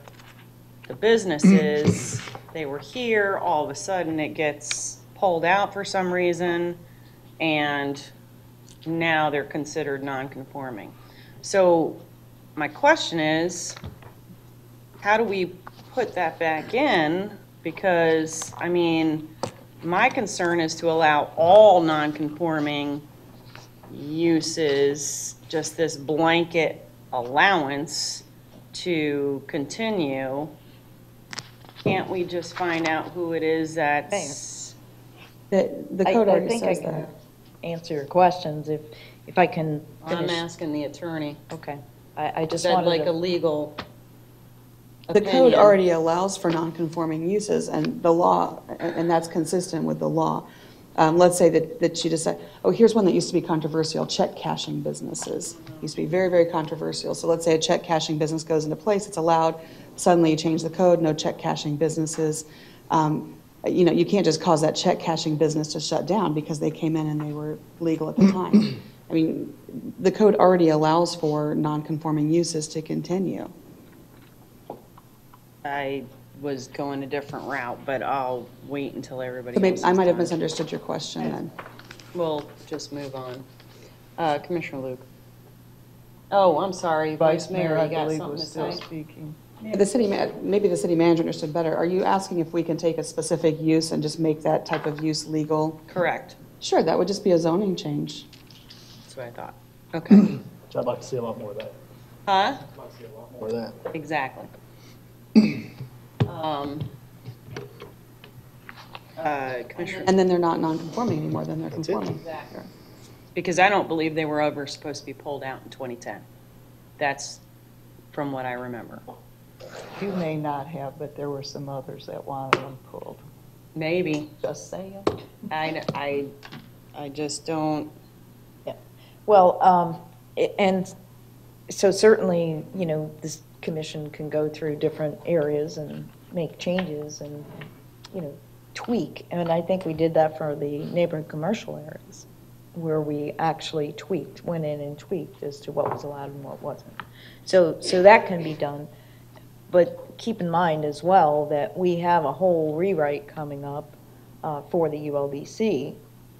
the businesses, they were here, all of a sudden it gets pulled out for some reason, and now they're considered non-conforming. So my question is, how do we put that back in? Because, I mean, my concern is to allow all non-conforming uses, just this blanket allowance to continue. Can't we just find out who it is that's... The code already says I think I can answer your questions if I can finish. I'm asking the attorney. Okay. I just Is that wanted like to. a legal The opinion? code already allows for non-conforming uses, and the law, and that's consistent with the law. Let's say that you decide, oh, here's one that used to be controversial, check cashing businesses. Used to be very, very controversial. So let's say a check cashing business goes into place, it's allowed, suddenly you change the code, no check cashing businesses. You can't just cause that check cashing business to shut down because they came in and they were legal at the time. I mean, the code already allows for non-conforming uses to continue. I was going a different route, but I'll wait until everybody So maybe, else I is might have done. misunderstood your question then. We'll just move on. Commissioner Luke. Oh, I'm sorry, Vice Vice Mayor, Mayor, I you got believe, something to was still say? speaking. Maybe the city manager understood better. Are you asking if we can take a specific use and just make that type of use legal? Correct. Sure, that would just be a zoning change. That's what I thought. Okay. Which I'd like to see a lot more of that. Huh? I'd like to see a lot more of that. Exactly. Commissioner. And then they're not non-conforming anymore, then they're That's it. conforming. Exactly. Because I don't believe they were ever supposed to be pulled out in 2010. That's from what I remember. You may not have, but there were some others that wanted them pulled. Maybe. Just saying. I just don't. Well, and so certainly, this commission can go through different areas and make changes and, tweak. And I think we did that for the neighborhood commercial areas, where we actually went in and tweaked as to what was allowed and what wasn't. So that can be done. But keep in mind as well that we have a whole rewrite coming up for the ULDC,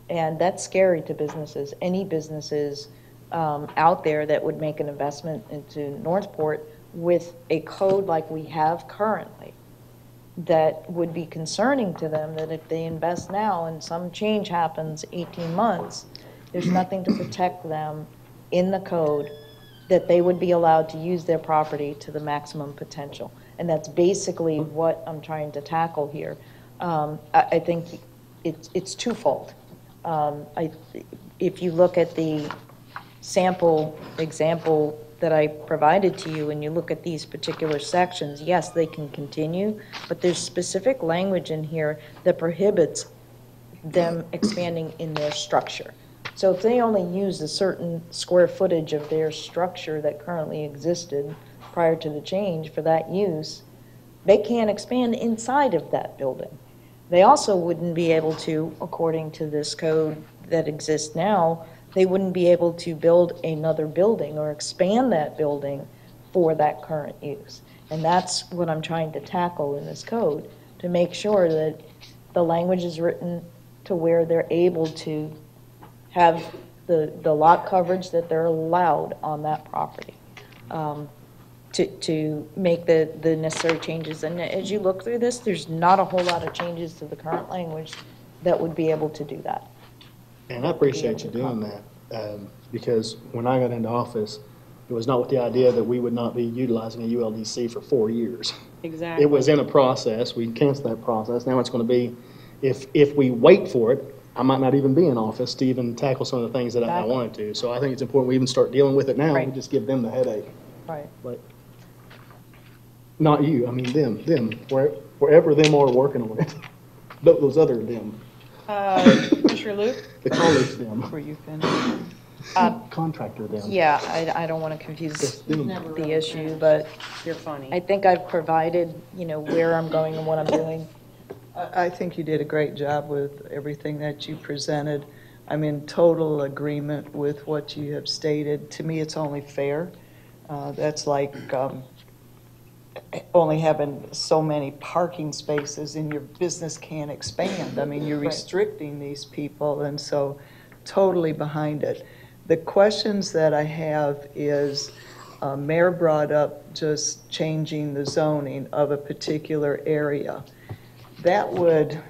and that's scary to businesses. Any businesses out there that would make an investment into Northport with a code like we have currently, that would be concerning to them, that if they invest now and some change happens 18 months, there's nothing to protect them in the code that they would be allowed to use their property to the maximum potential. And that's basically what I'm trying to tackle here. I think it's twofold. If you look at the sample example that I provided to you and you look at these particular sections, yes, they can continue, but there's specific language in here that prohibits them expanding in their structure. So if they only use a certain square footage of their structure that currently existed prior to the change for that use, they can't expand inside of that building. They also wouldn't be able to, according to this code that exists now, they wouldn't be able to build another building or expand that building for that current use. And that's what I'm trying to tackle in this code, to make sure that the language is written to where they're able to have the lot coverage that they're allowed on that property, to make the necessary changes. And as you look through this, there's not a whole lot of changes to the current language that would be able to do that. And I appreciate you doing that, because when I got into office, it was not with the idea that we would not be utilizing a ULDC for 4 years. Exactly. It was in a process. We canceled that process. Now it's going to be, if we wait for it, I might not even be in office to even tackle some of the things that I wanted to. So I think it's important we even start dealing with it now. Right. We just give them the headache. Right. But not you, I mean them, wherever them are working on it. Those other them. Commissioner Luke? The college them. Were you finished? Contractor them. Yeah, I don't want to confuse the issue, but You're funny. I think I've provided, where I'm going and what I'm doing. I think you did a great job with everything that you presented. I'm in total agreement with what you have stated. To me, it's only fair. That's like only having so many parking spaces and your business can't expand. I mean, you're restricting these people, and so totally behind it. The questions that I have is, Mayor brought up just changing the zoning of a particular area. That would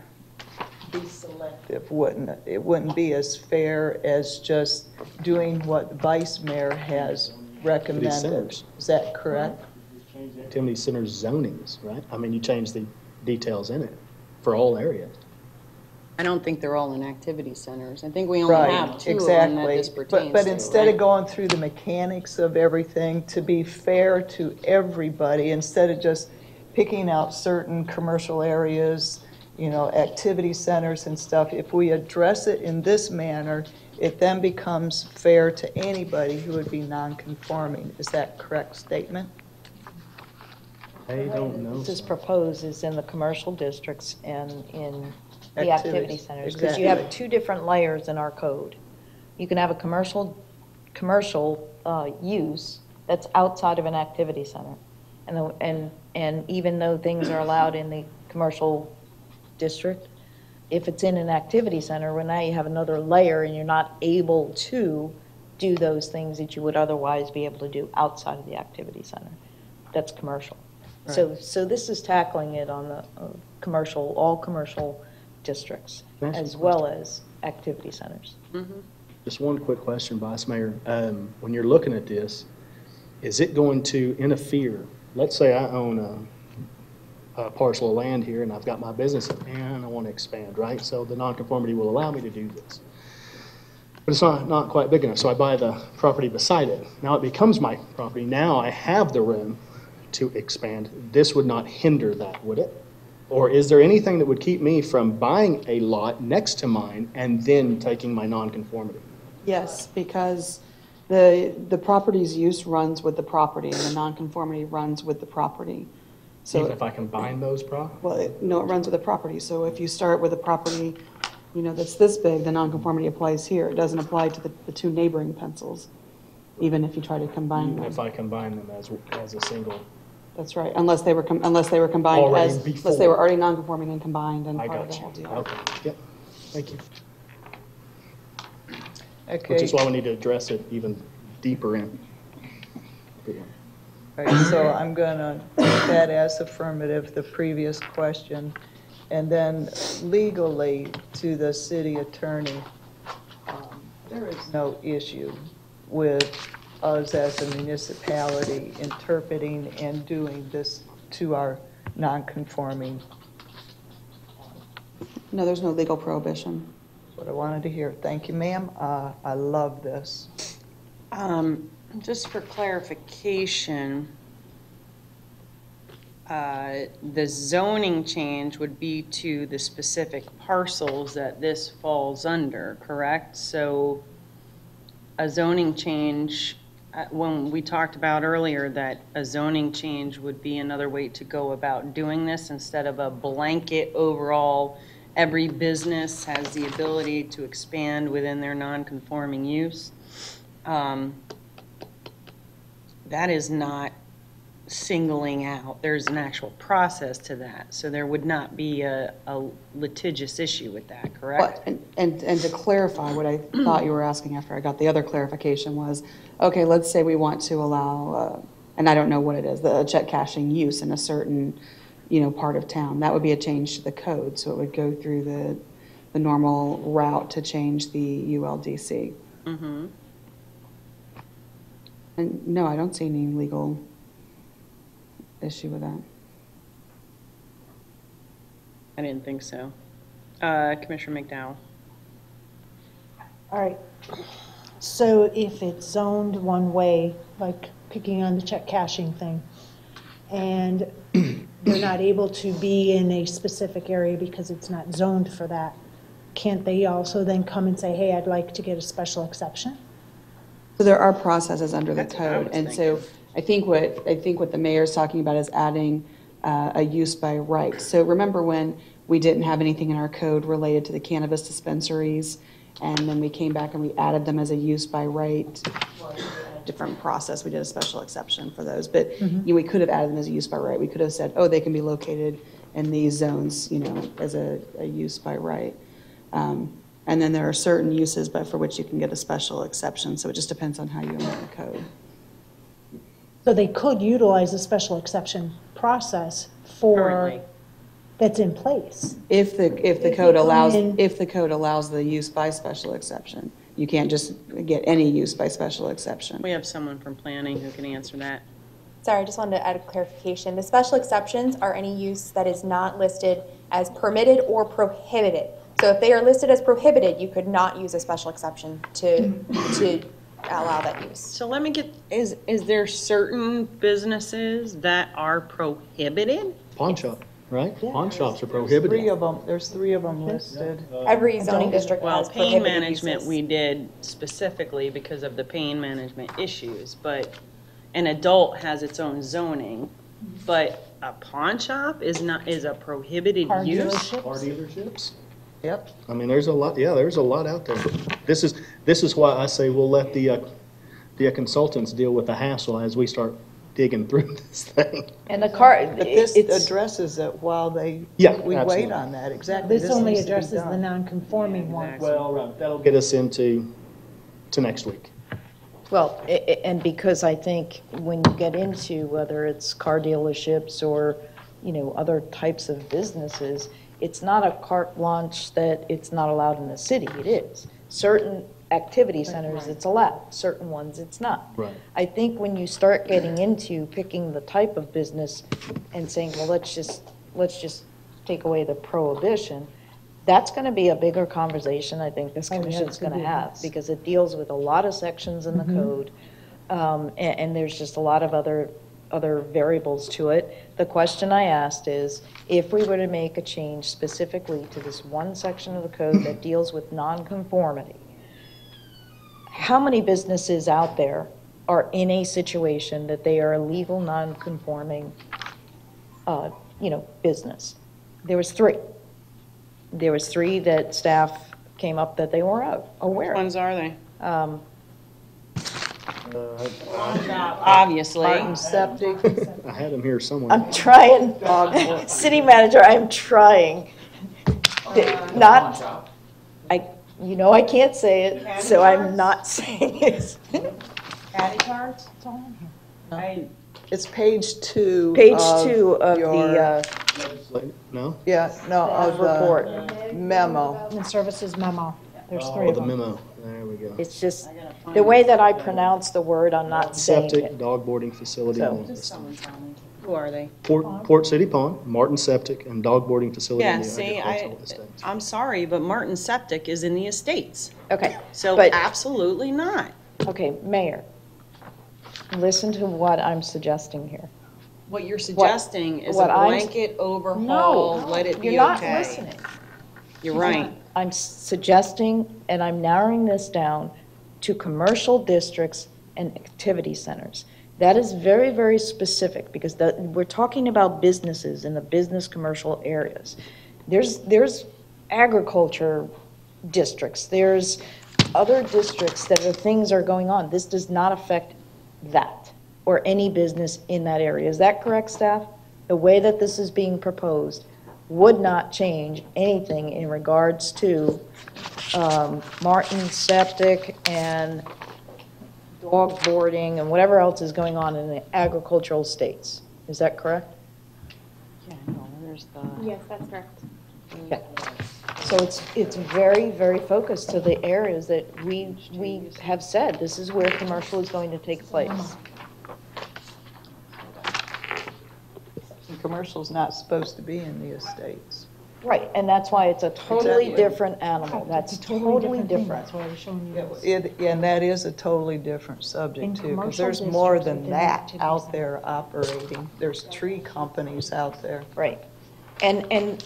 be selective, wouldn't it? It wouldn't be as fair as just doing what Vice Mayor has recommended. centers. Is that correct? Activity center zonings, right? I mean, you change the details in it for all areas. I don't think they're all in activity centers. I think we only have two of them that this pertains to. But instead of going through the mechanics of everything, to be fair to everybody, instead of just picking out certain commercial areas, activity centers and stuff, if we address it in this manner, it then becomes fair to anybody who would be non-conforming. Is that a correct statement? I don't know. This is proposed is in the commercial districts and in the Activities, activity centers, because you have exactly. 2 different layers in our code. You can have a commercial use that's outside of an activity center. And even though things are allowed in the commercial district, if it's in an activity center, well, now you have another layer and you're not able to do those things that you would otherwise be able to do outside of the activity center. That's commercial. So this is tackling it on the all commercial districts, Can I ask as a well as activity centers. Just one quick question, Vice Mayor. When you're looking at this, is it going to interfere? Let's say I own a parcel of land here and I've got my business and I want to expand, right? So the nonconformity will allow me to do this. But it's not quite big enough, so I buy the property beside it. Now it becomes my property. Now I have the room to expand. This would not hinder that, would it? Or is there anything that would keep me from buying a lot next to mine and then taking my nonconformity? Yes, because the property's use runs with the property and the nonconformity runs with the property. So, Even if I combine those properties? well, no, it runs with the property. So if you start with a property, that's this big, the nonconformity applies here. It doesn't apply to the 2 neighboring pencils, even if you try to combine Even them. if I combine them as a single? That's right, unless they were combined Already as, before. unless they were already nonconforming and combined and I part of got the you. whole deal. Okay, yep, thank you. Okay. Which is why we need to address it even deeper in. All right, so I'm going to take that as affirmative, the previous question. And then legally to the city attorney, there is no issue with us as a municipality interpreting and doing this to our non-conforming. No, there's no legal prohibition. That's what I wanted to hear. Thank you, ma'am. I love this. Just for clarification, the zoning change would be to the specific parcels that this falls under, correct? So a zoning change, when we talked about earlier that a zoning change would be another way to go about doing this instead of a blanket overall, every business has the ability to expand within their non-conforming use. That is not singling out. There's an actual process to that. So there would not be a litigious issue with that, correct? But, and to clarify what I thought you were asking after I got the other clarification was, okay, let's say we want to allow, and I don't know what it is, the check cashing use in a certain, part of town. That would be a change to the code. So it would go through the normal route to change the ULDC. Mm-hmm. And no, I don't see any legal issue with that. I didn't think so. Commissioner McDowell. All right. So if it's zoned one way, like picking on the check cashing thing, and they're not able to be in a specific area because it's not zoned for that, can't they also then come and say, hey, I'd like to get a special exception? So there are processes under the That's what I code, was and so I think what the mayor is talking about is adding a use by right. So remember when we didn't have anything in our code related to the cannabis dispensaries, and then we came back and we added them as a use by right, different process. We did a special exception for those, but we could have added them as a use by right. We could have said, oh, they can be located in these zones, as a use by right. And then there are certain uses for which you can get a special exception. So it just depends on how you amend the code. So they could utilize a special exception process for, Currently. that's in place. If the they code come allows, in- if the code allows the use by special exception. You can't just get any use by special exception. We have someone from planning who can answer that. Sorry, I just wanted to add a clarification. The special exceptions are any use that is not listed as permitted or prohibited. So if they are listed as prohibited, you could not use a special exception to allow that use. So let me get, is there certain businesses that are prohibited? Pawn shop. right? Pawn shops are Three prohibited. of them, there's 3 of them listed. Every zoning district Well, has pain prohibited management uses. we did specifically because of the pain management issues, but an adult has its own zoning, but a pawn shop is a prohibited Car use? Car dealerships? Yep. I mean, there's a lot, yeah, there's a lot out there. This is why I say we'll let the consultants deal with the hassle as we start digging through this thing. And the car, But this it's, addresses it while we absolutely. wait on that, exactly. This only needs to be addresses the done. non-conforming ones. Well, right, that'll get us to next week. well, and because I think when you get into whether it's car dealerships or, other types of businesses, it's not a carte blanche that it's not allowed in the city. It is. Certain activity centers, it's allowed. Certain ones, it's not. Right. I think when you start getting into picking the type of business and saying, well, let's just take away the prohibition, that's going to be a bigger conversation I think this Oh, yeah, commission's it's going gonna to be, have, yes. because it deals with a lot of sections in the code, and there's just a lot of other variables to it. The question I asked is, if we were to make a change specifically to this one section of the code that deals with nonconformity, how many businesses out there are in a situation that they are a legal non-conforming, business? There was 3. There was 3 that staff came up that they were aware Which of. ones are they? Obviously. Martin Septic. I had them here somewhere. I'm trying, city manager, I'm trying. Not, I can't say it, so I'm not saying it. Caddy cards, it's all in here. It's page 2. Page 2 of your- the No? Yeah, no, of report. the memo. And services memo, there's 3 Oh, of the them. memo. There we go. It's just, the way that I pronounce the word, I'm not saying Septic, it. dog boarding facility. So- on Just this thing. someone tell me. Who are they? Port City Pond, Martin Septic, and dog boarding facility in Yeah, the see, agricultural estates. I'm sorry, but Martin Septic is in the estates. Okay, So but- absolutely not. Okay, Mayor, listen to what I'm suggesting here. What you're suggesting is a what I'm- blanket overhaul, No, let it be you're not okay. listening. You're right. I'm suggesting, and I'm narrowing this down to commercial districts and activity centers. That is very, very specific, because we're talking about businesses in the business commercial areas. There's agriculture districts, there's other districts that things are going on. This does not affect that, or any business in that area. Is that correct, staff? The way that this is being proposed would not change anything in regards to Martin Septic and dog boarding and whatever else is going on in the agricultural states. Is that correct? Yeah, no, there's the. Yes, that's correct. Okay. So it's very, very focused to the areas that we have said, this is where commercial is going to take place. And commercial's not supposed to be in the estates. Right, and that's why it's a totally Exactly. different animal. That's It's a totally thing. different. That's why I was showing you this. And that is a totally different In subject too, because commercial there's more districts than within that activity out centers. there operating. There's tree companies out there. Right. And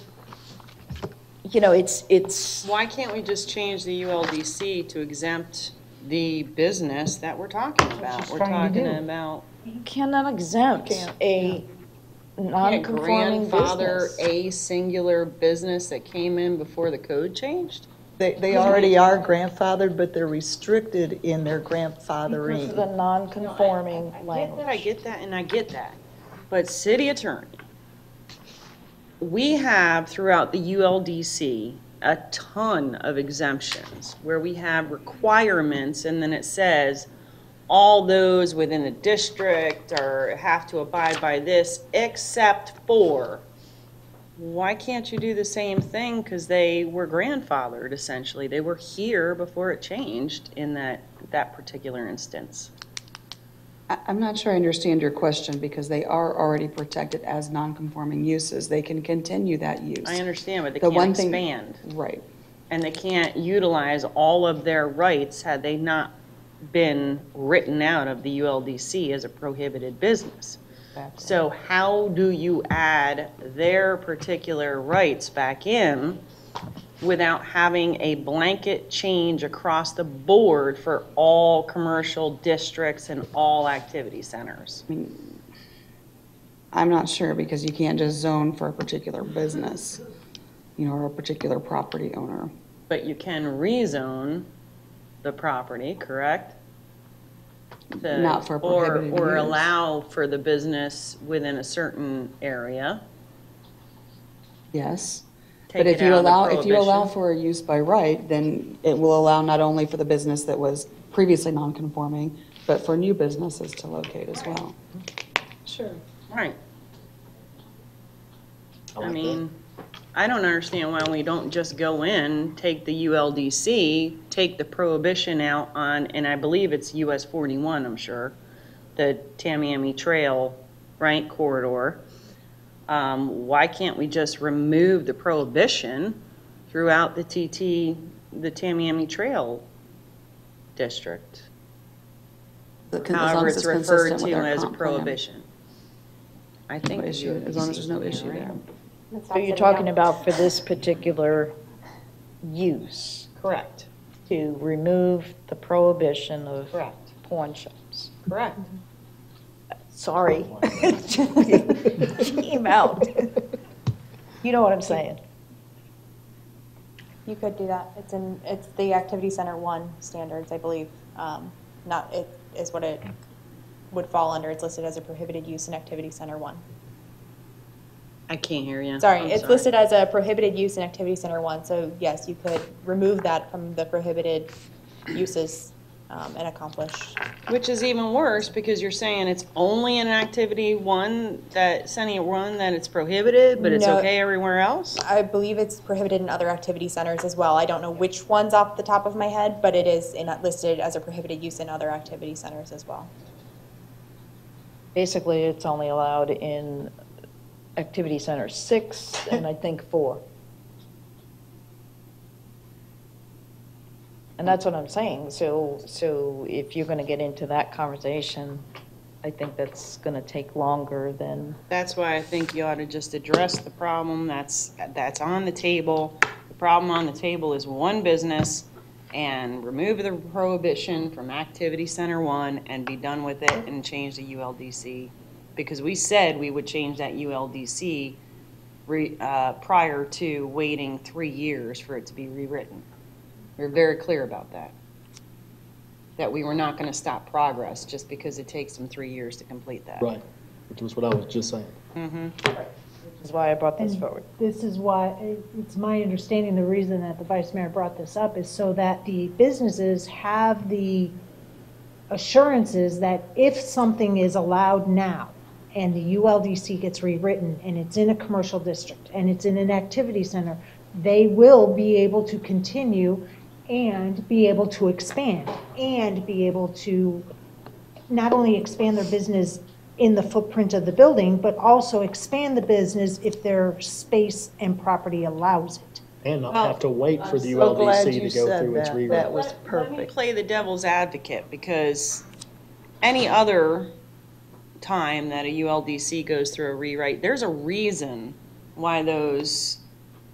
it's, Why can't we just change the ULDC to exempt the business that we're talking about? she's We're trying to talking do. about you cannot exempt a non-conforming grandfather business. a singular business that came in before the code changed? They already are grandfathered, but they're restricted in their Because of the grandfathering. non-conforming I language. get that, and I get that. But city attorney, we have throughout the ULDC a ton of exemptions where we have requirements and then it says all those within the district have to abide by this except for. Why can't you do the same thing? Because they were grandfathered essentially. They were here before it changed in that particular instance. I'm not sure I understand your question, because they are already protected as non-conforming uses. They can continue that use. I understand, but they The one can't thing- expand. Right. And they can't utilize all of their rights had they not been written out of the ULDC as a prohibited business. So how do you add their particular rights back in without having a blanket change across the board for all commercial districts and all activity centers? I'm not sure, because you can't just zone for a particular business, or a particular property owner. But you can rezone the property, correct? Not for prohibited use. Or allow for the business within a certain area. Yes. Take But if it you out of the allow prohibition. for a use by right, then it will allow not only for the business that was previously non-conforming, but for new businesses to locate as well. Sure. Right. I mean, I don't understand why we don't just go in, take the ULDC, take the prohibition out on, and I believe it's US 41, I'm sure, the Tamiami Trail, right, corridor. Why can't we just remove the prohibition throughout the the Tamiami Trail district? However it's referred to as a prohibition. I think the ULDC as long as there's no can, issue right? there. So you're talking about for this particular use? Correct. To remove the prohibition of Correct. pawn shops? Correct. Sorry. Came out. You know what I'm saying? You could do that. It's the Activity Center 1 standards, I believe. Not, it is what it would fall under. It's listed as a prohibited use in Activity Center 1. I can't hear you. Sorry, I'm it's listed as a prohibited use in Activity Center 1, so yes, you could remove that from the prohibited uses and accomplish. Which is even worse, because you're saying it's only in Activity 1, Senate 1, that it's prohibited, but it's No. okay everywhere else? I believe it's prohibited in other activity centers as well. I don't know which ones off the top of my head, but it is listed as a prohibited use in other activity centers as well. Basically, it's only allowed in Activity Center 6 and I think 4. And that's what I'm saying. So if you're going to get into that conversation, I think that's going to take longer than. That's why I think you ought to just address the problem that's on the table. The problem on the table is one business, and remove the prohibition from Activity Center 1 and be done with it and change the ULDC. Because we said we would change that ULDC prior to waiting 3 years for it to be rewritten. We were very clear about that. That we were not going to stop progress just because it takes them 3 years to complete that. Right, which was what I was just saying. Mm-hmm. Which is why I brought this And forward. This is why, it's my understanding, the reason that the Vice Mayor brought this up is so that the businesses have the assurances that if something is allowed now, and the ULDC gets rewritten, and it's in a commercial district, and it's in an activity center, they will be able to continue and be able to expand, and be able to not only expand their business in the footprint of the building, but also expand the business if their space and property allows it. And not have to wait for the I'm so glad ULDC you to go said through its that. rewrite. That was Let me perfect. play the devil's advocate, because any other time that a ULDC goes through a rewrite, there's a reason why those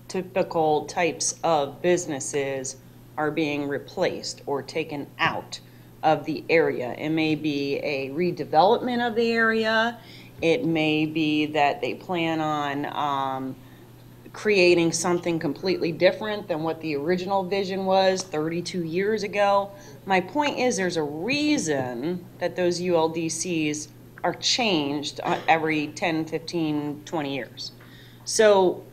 typical types of businesses are being replaced or taken out of the area. It may be a redevelopment of the area. It may be that they plan on creating something completely different than what the original vision was 32 years ago. My point is, there's a reason that those ULDCs are changed every 10, 15, 20 years. So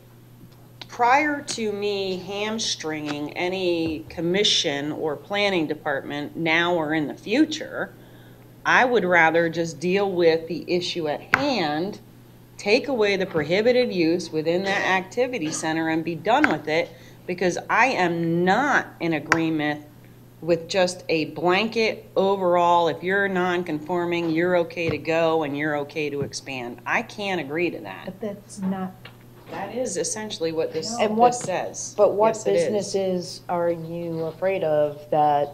prior to me hamstringing any commission or planning department now or in the future, I would rather just deal with the issue at hand, take away the prohibited use within that activity center and be done with it, because I am not in agreement with just a blanket overall, if you're non-conforming, you're okay to go and you're okay to expand. I can't agree to that. But that's not. That is essentially what this says. But what Yes, it is. businesses are you afraid of that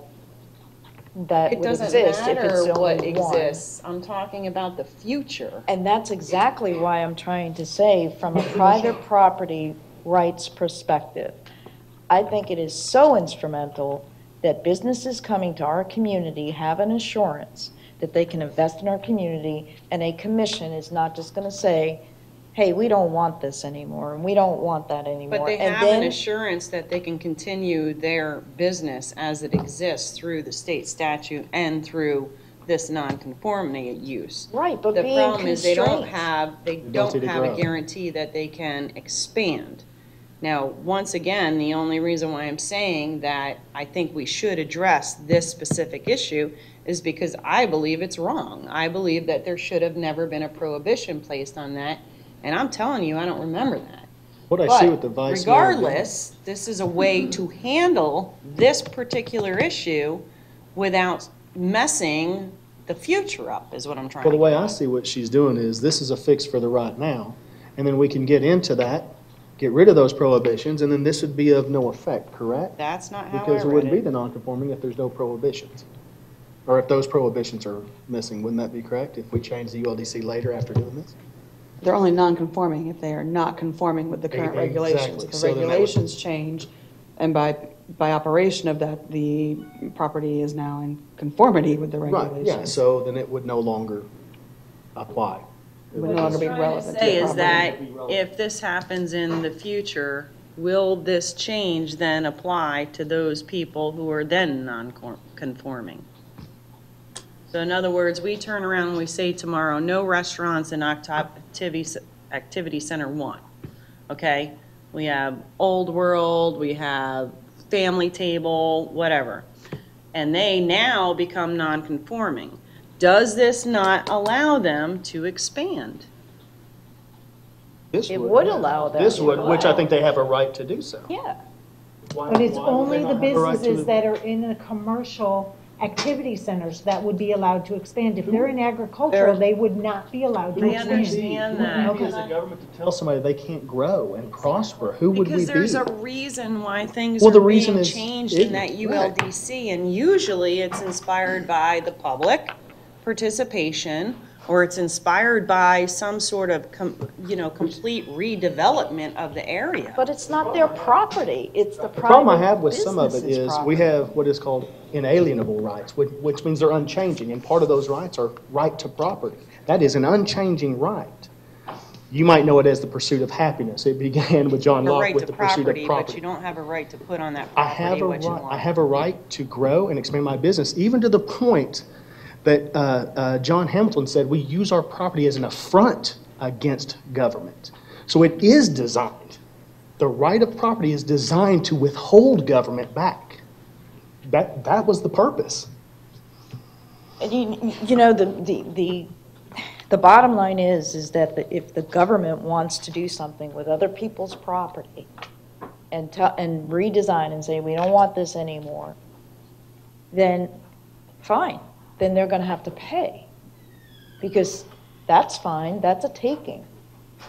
that It would doesn't exist if it's matter what only one. exists. I'm talking about the future. And that's exactly why I'm trying to say, from a private property rights perspective, I think it is so instrumental that businesses coming to our community have an assurance that they can invest in our community, and a commission is not just going to say, hey, we don't want this anymore, and we don't want that anymore. But they And have an then- assurance that they can continue their business as it exists through the state statute and through this nonconformity use. Right, but The being problem is they don't constrained. have, they Ability don't to have a grow. guarantee that they can expand. Now, once again, the only reason why I'm saying that I think we should address this specific issue is because I believe it's wrong. I believe that there should have never been a prohibition placed on that, and I'm telling you, I don't remember that. What I But see with the vice mayor. regardless, this is a way to handle this particular issue without messing the future up, is what I'm trying Well, to the way get I at. see what she's doing is, this is a fix for the right now, and then we can get into that, get rid of those prohibitions, and then this would be of no effect, correct? That's not how I Because it read wouldn't be it. the non-conforming if there's no prohibitions. Or if those prohibitions are missing, wouldn't that be correct, if we change the ULDC later after doing this? They're only non-conforming if they are not conforming with the current regulations. Exactly. If the So then that would- regulations change, and by operation of that, the property is now in conformity with the Right, regulations. yeah, so then it would no longer apply. It would no longer be relevant to Say the is property. that if this happens in the future, will this change then apply to those people who are then non-conforming? So in other words, we turn around and we say tomorrow, no restaurants in Activity Center 1, okay? We have Old World, we have Family Table, whatever. And they now become non-conforming. Does this not allow them to expand? This It would allow them. This to would, which I allow- think they have a right to do so. Yeah. But it's Why would only they the not have a right to businesses that are in the commercial activity centers that would be allowed to expand. If they're in agricultural, they would not be allowed to They expand. understand Who would we be as a that. government to tell somebody they can't grow and prosper? Who would we Because be? there's a reason why things Well, the are reason being is changed in that ignorant, right. ULDC, and usually it's inspired by the public participation, or it's inspired by some sort of, complete redevelopment of the area. But it's not their property, it's the The problem I private have with some of it business's is, we property. have what is called inalienable rights, which means they're unchanging, and part of those rights are right to property. That is an unchanging right. You might know it as the pursuit of happiness. It began with John A Locke right with to the pursuit of property, but property. you don't have a right to put on that I have property a what you right, I want. have a right to grow and expand my business, even to the point that John Hamilton said, we use our property as an affront against government. So it is designed, the right of property is designed to withhold government back. That was the purpose. And the bottom line is that if the government wants to do something with other people's property and redesign and say, we don't want this anymore, then fine, then they're going to have to pay. Because that's fine, that's a taking.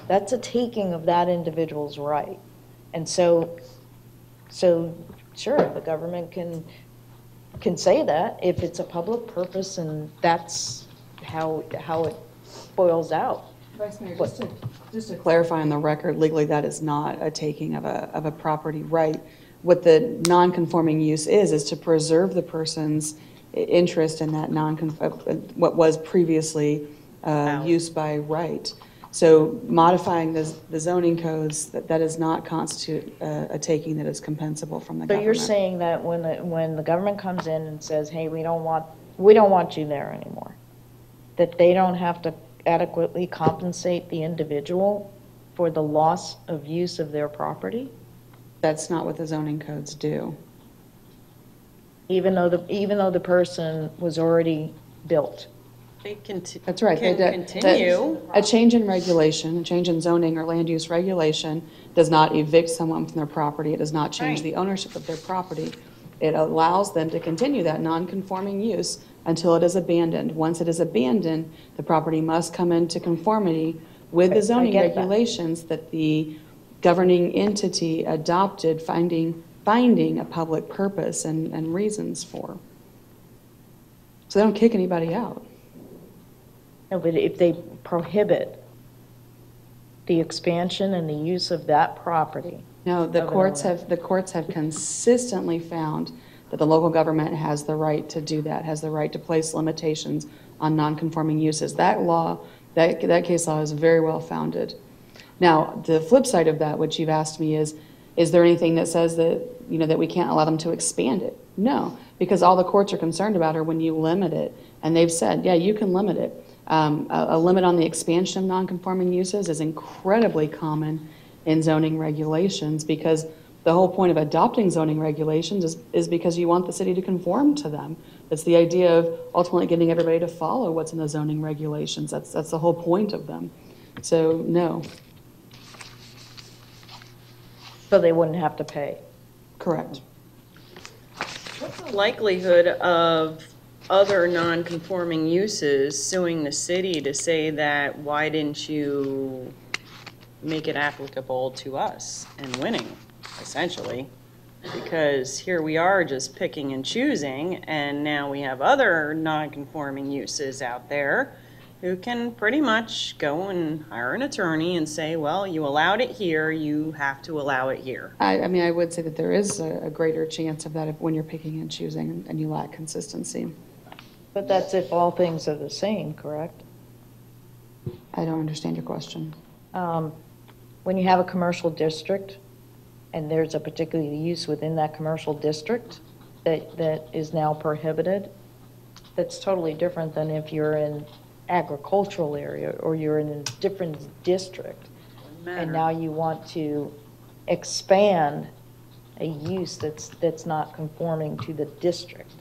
That's a taking of that individual's right. And so sure, the government can say that if it's a public purpose, and that's how it boils out. Vice Mayor, just to clarify on the record, legally, that is not a taking of a property right. What the non-conforming use is to preserve the person's interest in that what was previously use by right. So modifying the zoning codes, that does not constitute a taking that is compensable from the So government. you're saying that when the government comes in and says, hey, we don't want you there anymore, that they don't have to adequately compensate the individual for the loss of use of their property? That's not what the zoning codes do. Even though the person was already built? That's right. Can continue. A change in regulation, a change in zoning or land use regulation does not evict someone from their property. It does not change the ownership of their property. It allows them to continue that non-conforming use until it is abandoned. Once it is abandoned, the property must come into conformity with the zoning get that. regulations that the governing entity adopted, finding a public purpose and reasons for. So they don't kick anybody out. No, but if they prohibit the expansion and the use of that property. No, the courts have consistently found that the local government has the right to do that, has the right to place limitations on non-conforming uses. That law, that case law is very well founded. Now, the flip side of that, which you've asked me, is there anything that says that, you know, that we can't allow them to expand it? No, because all the courts are concerned about are when you limit it. And they've said, yeah, you can limit it. A limit on the expansion of non-conforming uses is incredibly common in zoning regulations, because the whole point of adopting zoning regulations is because you want the city to conform to them. It's the idea of ultimately getting everybody to follow what's in the zoning regulations. That's the whole point of them. So, no. So they wouldn't have to pay. Correct. What's the likelihood of other non-conforming uses suing the city to say that, why didn't you make it applicable to us, and winning, essentially? Because here we are just picking and choosing, and now we have other non-conforming uses out there who can pretty much go and hire an attorney and say, well, you allowed it here, you have to allow it here. I mean, I would say that there is a greater chance of that when you're picking and choosing and you lack consistency. But that's if all things are the same, correct? I don't understand your question. When you have a commercial district and there's a particular use within that commercial district that is now prohibited, that's totally different than if you're in agricultural area or you're in a different district and now you want to expand a use that's not conforming to the district.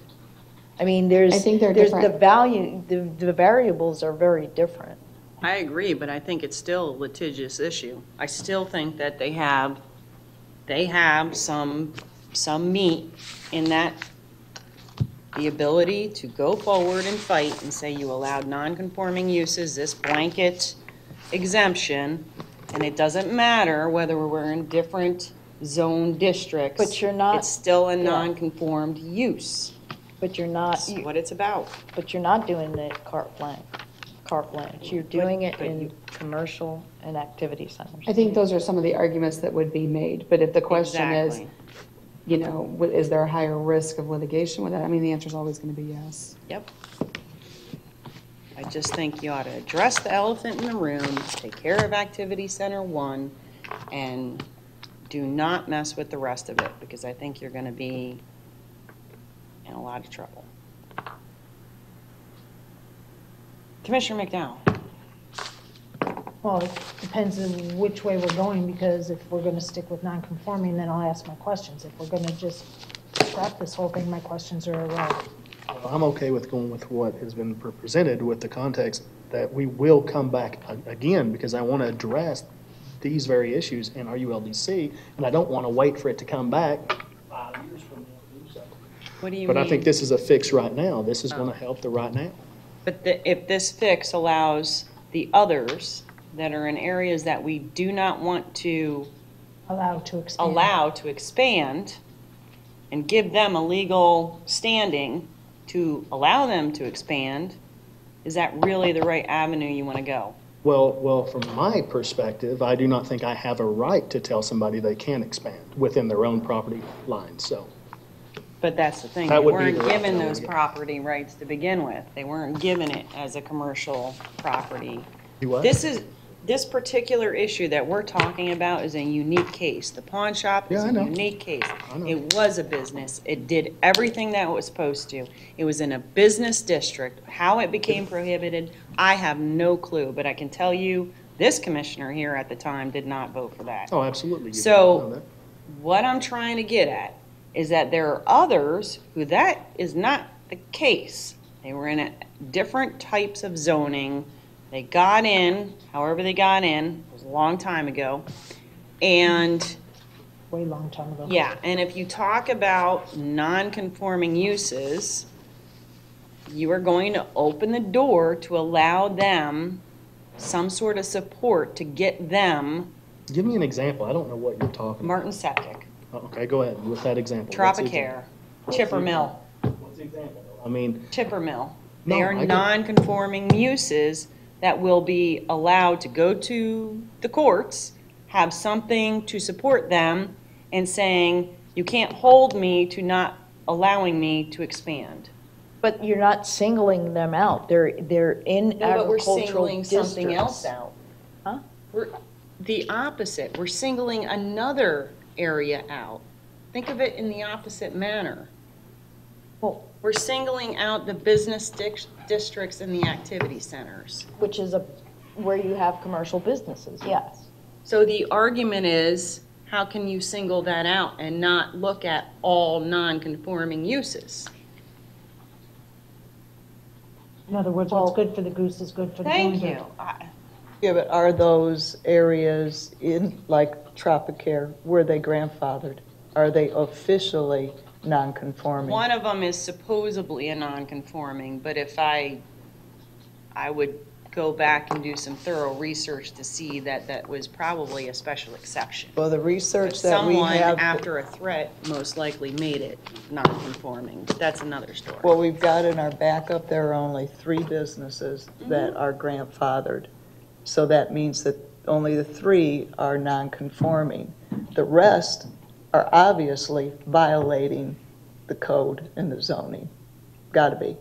I mean, I think they're different. The variables are very different. I agree, but I think it's still a litigious issue. I still think that they have some meat in that, the ability to go forward and fight and say you allowed non-conforming uses, this blanket exemption, and it doesn't matter whether we're in different zone districts. But you're not. It's still a non-conformed use. But you're not. That's what it's about. But you're not doing it carte blanche. You're doing it in commercial and activity centers. I think those are some of the arguments that would be made. But if the question is, you know, is there a higher risk of litigation with that? I mean, the answer is always going to be yes. Yep. I just think you ought to address the elephant in the room, take care of Activity Center 1, and do not mess with the rest of it, because I think you're going to be in a lot of trouble. Commissioner McDowell. Well, it depends on which way we're going, because if we're going to stick with non-conforming, then I'll ask my questions. If we're going to just scrap this whole thing, my questions are irrelevant. Well, I'm okay with going with what has been presented with the context that we will come back again, because I want to address these very issues in our ULDC, and I don't want to wait for it to come back 5 years from now to do so. What do you But mean? I think this is a fix right now. This is going to help the right now. But if this fix allows the others that are in areas that we do not want to allow to expand and give them a legal standing to allow them to expand, is that really the right avenue you want to go? Well, from my perspective, I do not think I have a right to tell somebody they can't expand within their own property lines, so. But that's the thing, That they would be weren't the route given I would those go. property rights to begin with. They weren't given it as a commercial property. You what? This particular issue that we're talking about is a unique case. The pawn shop is Yeah, I a know. unique case. I know. It was a business. It did everything that it was supposed to. It was in a business district. How it became prohibited, I have no clue, but I can tell you, this commissioner here at the time did not vote for that. Oh, absolutely. You know So that. what I'm trying to get at is that there are others who that is not the case. They were in different types of zoning. They got in, however they got in, it was a long time ago. And way long time ago. yeah, and if you talk about non-conforming uses, you are going to open the door to allow them some sort of support to get them. Give me an example. I don't know what you're talking about. Martin Septic, Okay, go ahead with that example. What's the Tropicare, example? Chipper Mill. I mean, Chipper mill. They No, are I get- non-conforming uses that will be allowed to go to the courts, have something to support them, and saying, you can't hold me to not allowing me to expand. But you're not singling them out. They're in No, but we're agricultural singling something districts. else out. Huh? We're the opposite. We're singling another area out. Think of it in the opposite manner. Well, we're singling out the business districts and the activity centers. Which is where you have commercial businesses, yes. So the argument is, how can you single that out and not look at all non-conforming uses? In other words, what's good for the goose is good for the gander. Thank you. Yeah, but are those areas in, like Tropicare, were they grandfathered? Are they officially non-conforming? One of them is supposedly a non-conforming, but if I would go back and do some thorough research to see that that was probably a special exception. Well, the research But that we someone, have. after a threat, most likely made it non-conforming. That's another story. What we've got in our backup, there are only 3 businesses that Mm-hmm. are grandfathered. So that means that only the 3 are non-conforming. The rest are obviously violating the code and the zoning. Got to be.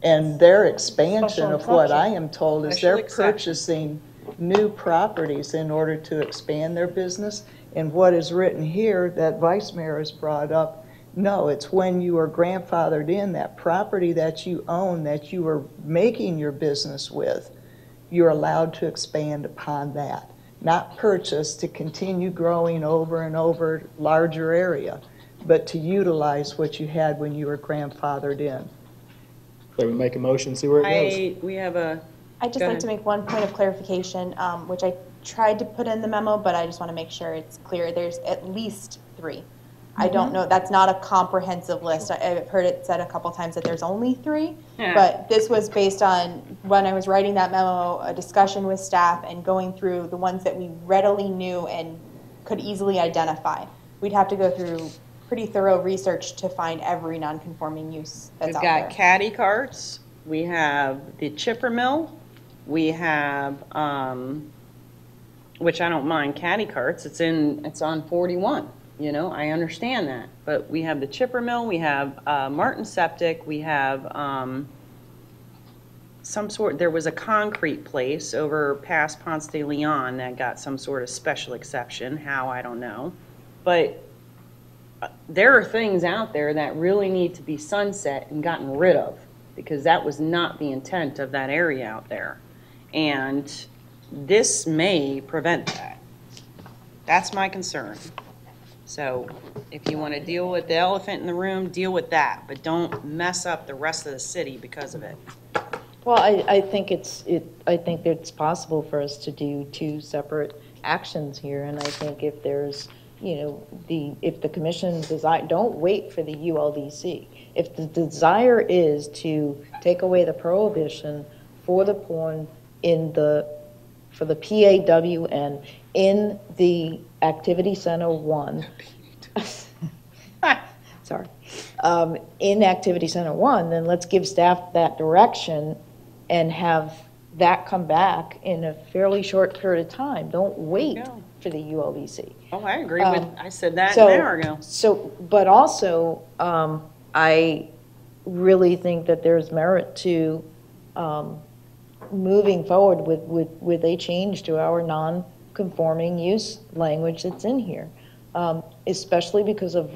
And their expansion Special of what exception. I am told is Special they're exception. purchasing new properties in order to expand their business. And what is written here that Vice Mayor has brought up, no, it's when you are grandfathered in, that property that you own, that you are making your business with, you're allowed to expand upon that. Not purchase to continue growing over and over larger area, but to utilize what you had when you were grandfathered in. so we make a motion, see where it goes. We have a, I'd just Go like ahead. to make one point of clarification, which I tried to put in the memo, but I just want to make sure it's clear. There's at least 3. I don't know, that's not a comprehensive list. I've heard it said a couple times that there's only 3, Yeah. but this was based on, when I was writing that memo, a discussion with staff and going through the ones that we readily knew and could easily identify. We'd have to go through pretty thorough research to find every non-conforming use that's we've out got there. caddy carts, we have the chipper mill, we have, which I don't mind caddy carts, it's on 41. You know, I understand that, but we have the chipper mill, we have Martin Septic, we have there was a concrete place over past Ponce de Leon that got some sort of special exception, how, I don't know. But there are things out there that really need to be sunset and gotten rid of, because that was not the intent of that area out there. And this may prevent that. That's my concern. So if you want to deal with the elephant in the room, deal with that, but don't mess up the rest of the city because of it. Well, I think I think it's possible for us to do 2 separate actions here, and I think if there's, you know, if the commission desire, don't wait for the ULDC. If the desire is to take away the prohibition for the porn for the PAWN in the Activity Center 1, sorry, in Activity Center 1, then let's give staff that direction and have that come back in a fairly short period of time. Don't wait for the ULDC. Oh, I agree with, I said that So- an hour ago. So, but also, I really think that there's merit to moving forward with a change to our non-conforming use language that's in here, especially because of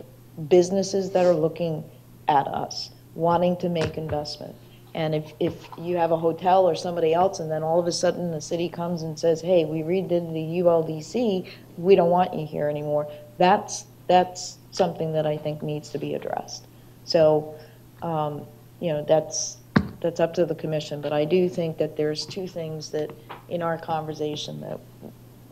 businesses that are looking at us, wanting to make investment. And if you have a hotel or somebody else, and then all of a sudden the city comes and says, hey, we redid the ULDC, we don't want you here anymore, that's something that I think needs to be addressed. So, you know, that's up to the commission, but I do think that there's 2 things that, in our conversation, that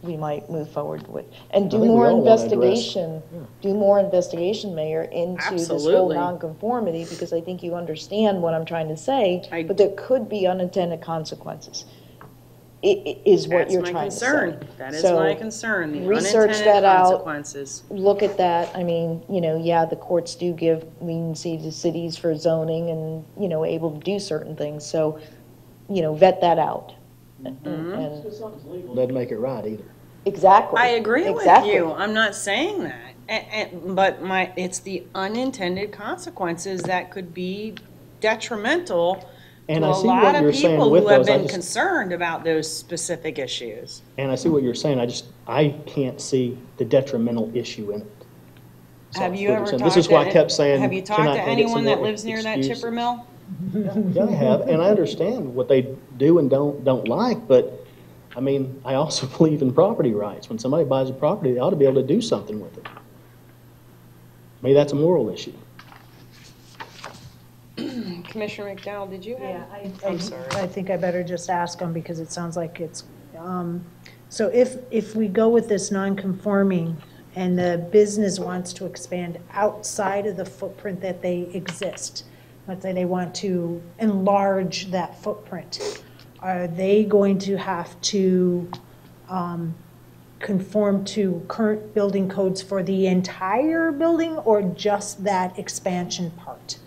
we might move forward with. And do I think we more all wanna address- investigation, do more investigation, Mayor, into this whole Absolutely. nonconformity, because I think you understand what I'm trying to say, but there could be unintended consequences. is what you're That's my trying to say. concern. That is So, my concern, the research unintended that out. consequences. Look at that. I mean, yeah, the courts do give leniency to cities for zoning and, able to do certain things. So, vet that out. And- Doesn't make it right either. Exactly. I agree with Exactly. you. I'm not saying that. But it's the unintended consequences that could be detrimental And to I a see lot what of you're saying people with who have those. I been just- concerned about those specific issues. And I see what you're saying, I can't see the detrimental issue in it. So Have you what ever you're saying- talked This is why I to- kept saying. Have you can talked I to get some anyone that more lives near that excuses? chipper mill? Yeah, I have, and I understand what they do and don't like, but, I mean, I also believe in property rights. When somebody buys a property, they ought to be able to do something with it. Maybe that's a moral issue. Commissioner McDowell, did you have? Yeah, I'm sorry. I think I better just ask them because it sounds like it's, so if we go with this non-conforming and the business wants to expand outside of the footprint that they exist, let's say they want to enlarge that footprint, are they going to have to conform to current building codes for the entire building or just that expansion part?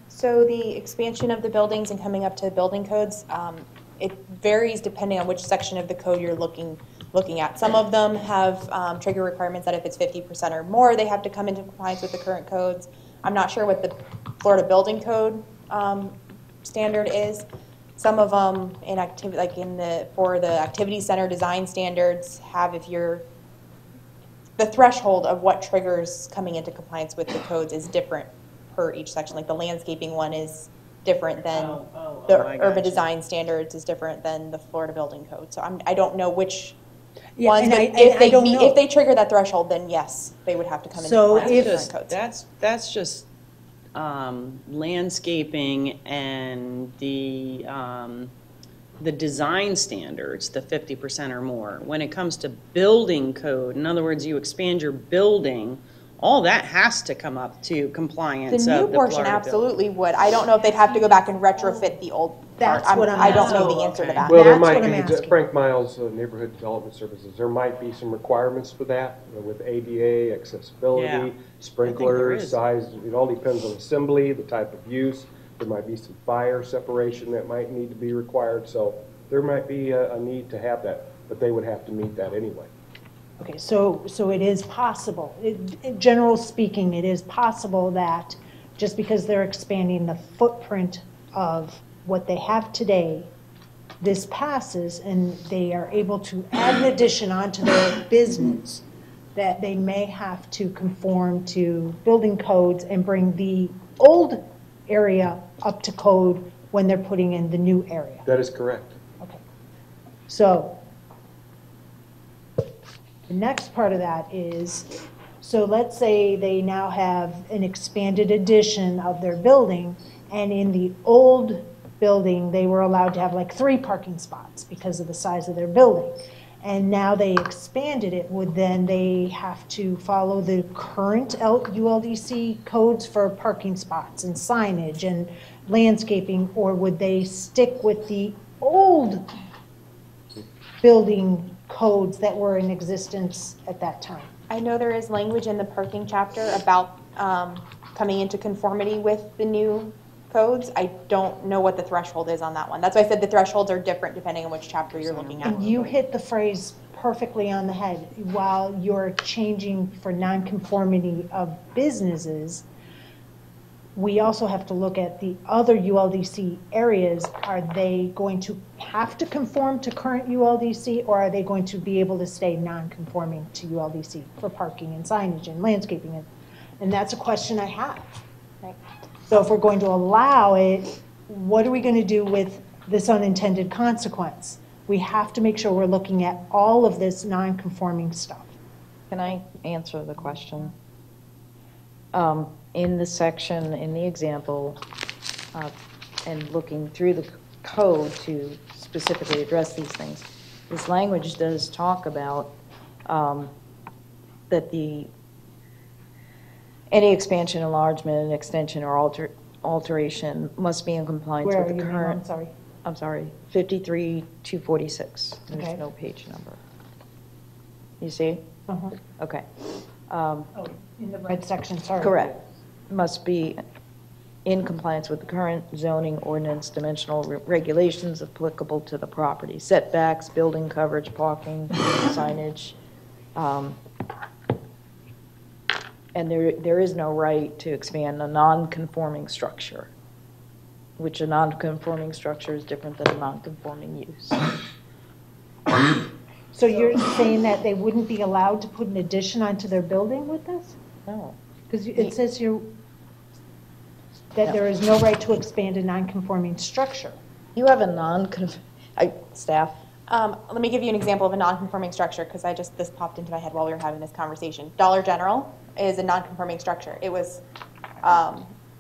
So the expansion of the buildings and coming up to building codes, it varies depending on which section of the code you're looking at. Some of them have trigger requirements that if it's 50% or more, they have to come into compliance with the current codes. I'm not sure what the Florida Building Code standard is. Some of them in activity, like for the activity center design standards, have the threshold of what triggers coming into compliance with the codes is different per each section. Like the landscaping one is different than the I urban gotcha. design standards is different than the Florida Building Code. So I don't know which Yeah, ones, and but I don't know. if they trigger that threshold, then yes, they would have to come into So compliance with if- current codes. That's just landscaping and the design standards, the 50% or more. When it comes to building code, in other words, you expand your building, all that has to come up to compliance The of new the portion Florida Building. absolutely would. I don't know if they'd have to go back and retrofit the old part. That's what I'm I don't know asking. the answer to that. Well, there That's might what I'm be, asking. Frank Miles, Neighborhood Development Services, there might be some requirements for that, with ADA, Yeah, accessibility, sprinklers, is. size, it all depends on assembly, the type of use. There might be some fire separation that might need to be required, so there might be a need to have that, but they would have to meet that anyway. Okay, so it is possible, general speaking, it is possible that just because they're expanding the footprint of what they have today, this passes and they are able to add an addition onto their business, that they may have to conform to building codes and bring the old area up to code when they're putting in the new area. That is correct. Okay. So the next part of that is, so let's say they now have an expanded edition of their building, and in the old building, they were allowed to have like 3 parking spots because of the size of their building. And now they expanded it, would then they have to follow the current ULDC codes for parking spots and signage and landscaping, or would they stick with the old building codes that were in existence at that time? I know there is language in the parking chapter about coming into conformity with the new codes. I don't know what the threshold is on that one. That's why I said the thresholds are different depending on which chapter you're looking at. And you hit the phrase perfectly on the head. While you're changing for nonconformity of businesses, we also have to look at the other ULDC areas. Are they going to have to conform to current ULDC, or are they going to be able to stay non-conforming to ULDC for parking and signage and landscaping? And that's a question I have. Right. So if we're going to allow it, what are we going to do with this unintended consequence? We have to make sure we're looking at all of this non-conforming stuff. Can I answer the question? In the section, in the example, and looking through the code to specifically address these things, this language does talk about that any expansion, enlargement, extension, or alteration must be in compliance Where with are the you, ma'am? current. I'm sorry. I'm sorry, 53-246. Okay. There's no page number. You see? Uh-huh. Okay. Oh, in the red section, sorry. Correct. Must be in compliance with the current zoning ordinance, dimensional regulations applicable to the property, setbacks, building coverage, parking, signage. And there is no right to expand a non-conforming structure, which a non-conforming structure is different than a non-conforming use. So you're saying that they wouldn't be allowed to put an addition onto their building with this? No. Because it says here that there is no right to expand a non-conforming structure. You have a staff? Let me give you an example of a non-conforming structure, because this popped into my head while we were having this conversation. Dollar General is a non-conforming structure. It was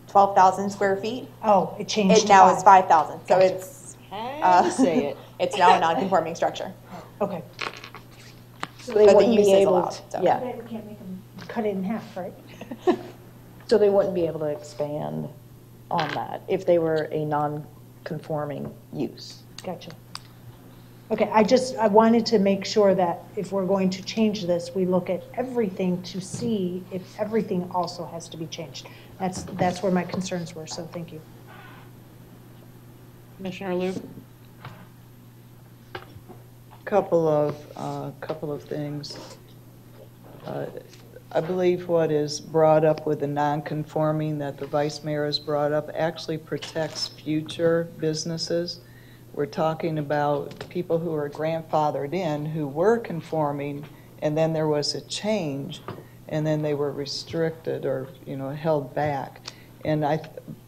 12,000 square feet. Oh, it changed It to now 5. is 5,000, so Gotcha. it's, say it. it's now a non-conforming structure. Okay. So they But the wouldn't use be is able allowed, to, so. yeah. We can't make them cut it in half, right? So they wouldn't be able to expand on that if they were a non-conforming use. Gotcha. Okay, I wanted to make sure that if we're going to change this, we look at everything to see if everything also has to be changed. That's where my concerns were, so thank you. Commissioner Loop? Couple of things. I believe what is brought up with the non-conforming that the vice mayor has brought up actually protects future businesses. We're talking about people who are grandfathered in who were conforming, and then there was a change, and then they were restricted or, held back. And I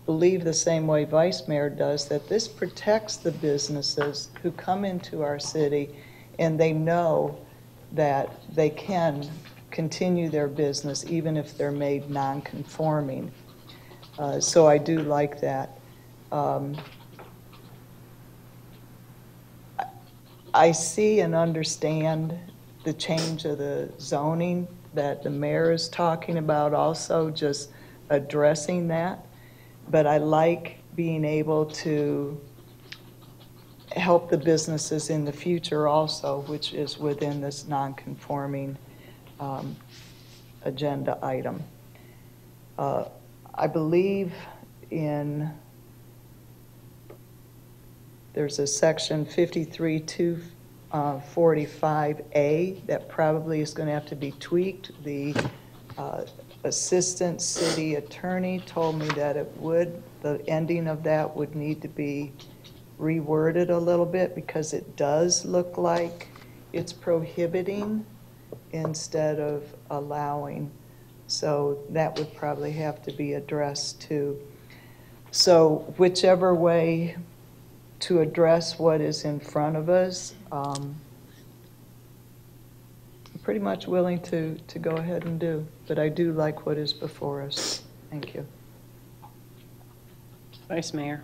believe the same way Vice Mayor does, that this protects the businesses who come into our city and they know that they can continue their business even if they're made non-conforming. So I do like that. I see and understand the change of the zoning that the mayor is talking about, also just addressing that. But I like being able to help the businesses in the future also, which is within this non-conforming agenda item. I believe there's a section 53-245A that probably is going to have to be tweaked. The assistant city attorney told me that the ending of that would need to be reworded a little bit because it does look like it's prohibiting instead of allowing. So that would probably have to be addressed too. So whichever way to address what is in front of us, I'm pretty much willing to go ahead and do. But I do like what is before us. Thank you. Vice Mayor.